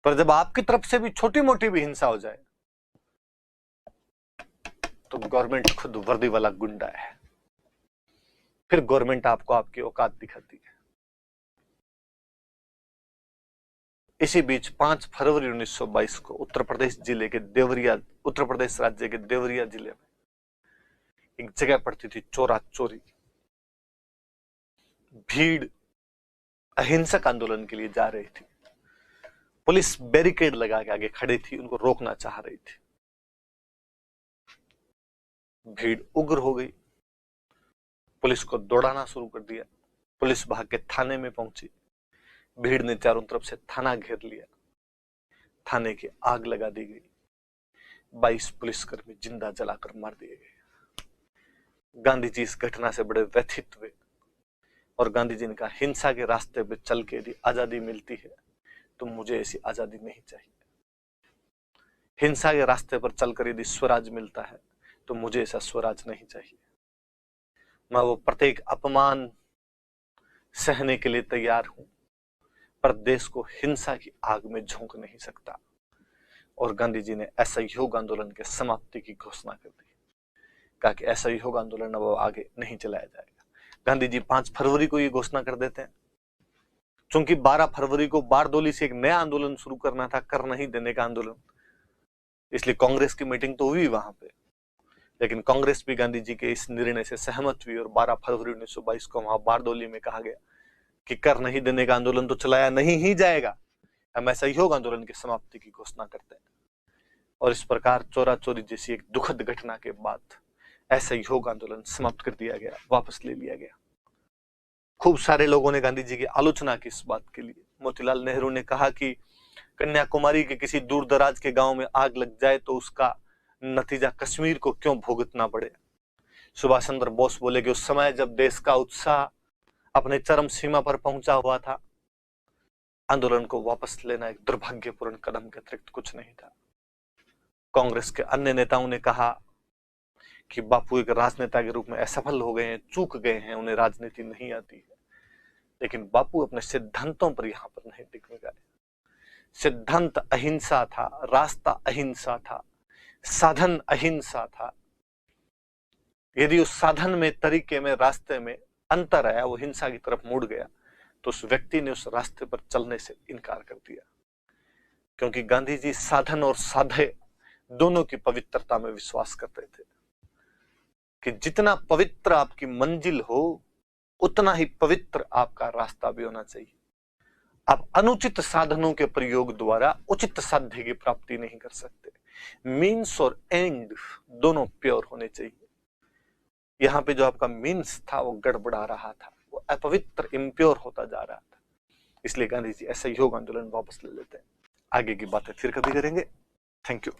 पर जब आपकी तरफ से भी छोटी मोटी भी हिंसा हो जाए तो गवर्नमेंट खुद वर्दी वाला गुंडा है, फिर गवर्नमेंट आपको आपकी औकात दिखाती है। इसी बीच 5 फरवरी 1922 को उत्तर प्रदेश राज्य के देवरिया जिले में एक जगह पड़ती थी चोरा चोरी। भीड़ अहिंसक आंदोलन के लिए जा रही थी, पुलिस बैरिकेड लगा के आगे खड़ी थी, उनको रोकना चाह रही थी। भीड़ उग्र हो गई, पुलिस को दौड़ाना शुरू कर दिया, पुलिस भाग के थाने में पहुंची, भीड़ ने चारों तरफ से थाना घेर लिया, थाने की आग लगा दी गई, 22 पुलिसकर्मी जिंदा जलाकर मार दिए गए। गांधी जी इस घटना से बड़े व्यथित हुए और गांधी जी ने कहा हिंसा के रास्ते पे चल के यदि आजादी मिलती है तो मुझे ऐसी आजादी नहीं चाहिए। हिंसा के रास्ते पर चलकर यदि स्वराज मिलता है तो मुझे ऐसा स्वराज नहीं चाहिए। मैं वो प्रत्येक अपमान सहने के लिए तैयार हूं, पर देश को हिंसा की आग में झोंक नहीं सकता। और गांधी जी ने असहयोग आंदोलन के समाप्ति की घोषणा कर दी। कहा कि असहयोग आंदोलन अब आगे नहीं चलाया जाएगा। गांधी जी 5 फरवरी को ये घोषणा कर देते हैं। चूंकि 12 फरवरी को बारदोली से एक नया आंदोलन शुरू करना था, कर नहीं देने का आंदोलन, इसलिए कांग्रेस की मीटिंग तो हुई वहां पे, लेकिन कांग्रेस भी गांधी जी के इस निर्णय से सहमत हुई और 12 फरवरी 1922 को वहां बारदोली में कहा गया कि कर नहीं देने का आंदोलन तो चलाया नहीं ही जाएगा, हम असहयोग आंदोलन की समाप्ति की घोषणा करते हैं। और इस प्रकार चोरा चोरी जैसी एक दुखद घटना के बाद असहयोग आंदोलन समाप्त कर दिया गया, वापस ले लिया गया। खूब सारे लोगों ने गांधी जी की आलोचना की इस बात के लिए। मोतीलाल नेहरू ने कहा कि कन्याकुमारी के किसी दूर दराज के गांव में आग लग जाए तो उसका नतीजा कश्मीर को क्यों भुगतना पड़े। सुभाष चंद्र बोस बोले कि उस समय जब देश का उत्साह अपने चरम सीमा पर पहुंचा हुआ था, आंदोलन को वापस लेना एक दुर्भाग्यपूर्ण कदम के अतिरिक्त कुछ नहीं था। कांग्रेस के अन्य नेताओं ने कहा कि बापू एक राजनेता के रूप में असफल हो गए हैं, चूक गए हैं, उन्हें राजनीति नहीं आती है। लेकिन बापू अपने सिद्धांतों पर यहां पर नहीं टिक गए। सिद्धांत अहिंसा था, रास्ता अहिंसा था, साधन अहिंसा था। यदि उस साधन में, तरीके में, रास्ते में अंतर आया, वो हिंसा की तरफ मुड़ गया, तो उस व्यक्ति ने उस रास्ते पर चलने से इनकार कर दिया। क्योंकि गांधी जी साधन और साधे दोनों की पवित्रता में विश्वास करते थे कि जितना पवित्र आपकी मंजिल हो, उतना ही पवित्र आपका रास्ता भी होना चाहिए। आप अनुचित साधनों के प्रयोग द्वारा उचित साध्य की प्राप्ति नहीं कर सकते। मीन्स और एंड दोनों प्योर होने चाहिए। यहां पे जो आपका मीन्स था वो गड़बड़ा रहा था, वो अपवित्र, इम्प्योर होता जा रहा था। इसलिए गांधी जी असहयोग आंदोलन वापस ले लेते हैं। आगे की बातें फिर कभी करेंगे। Thank you.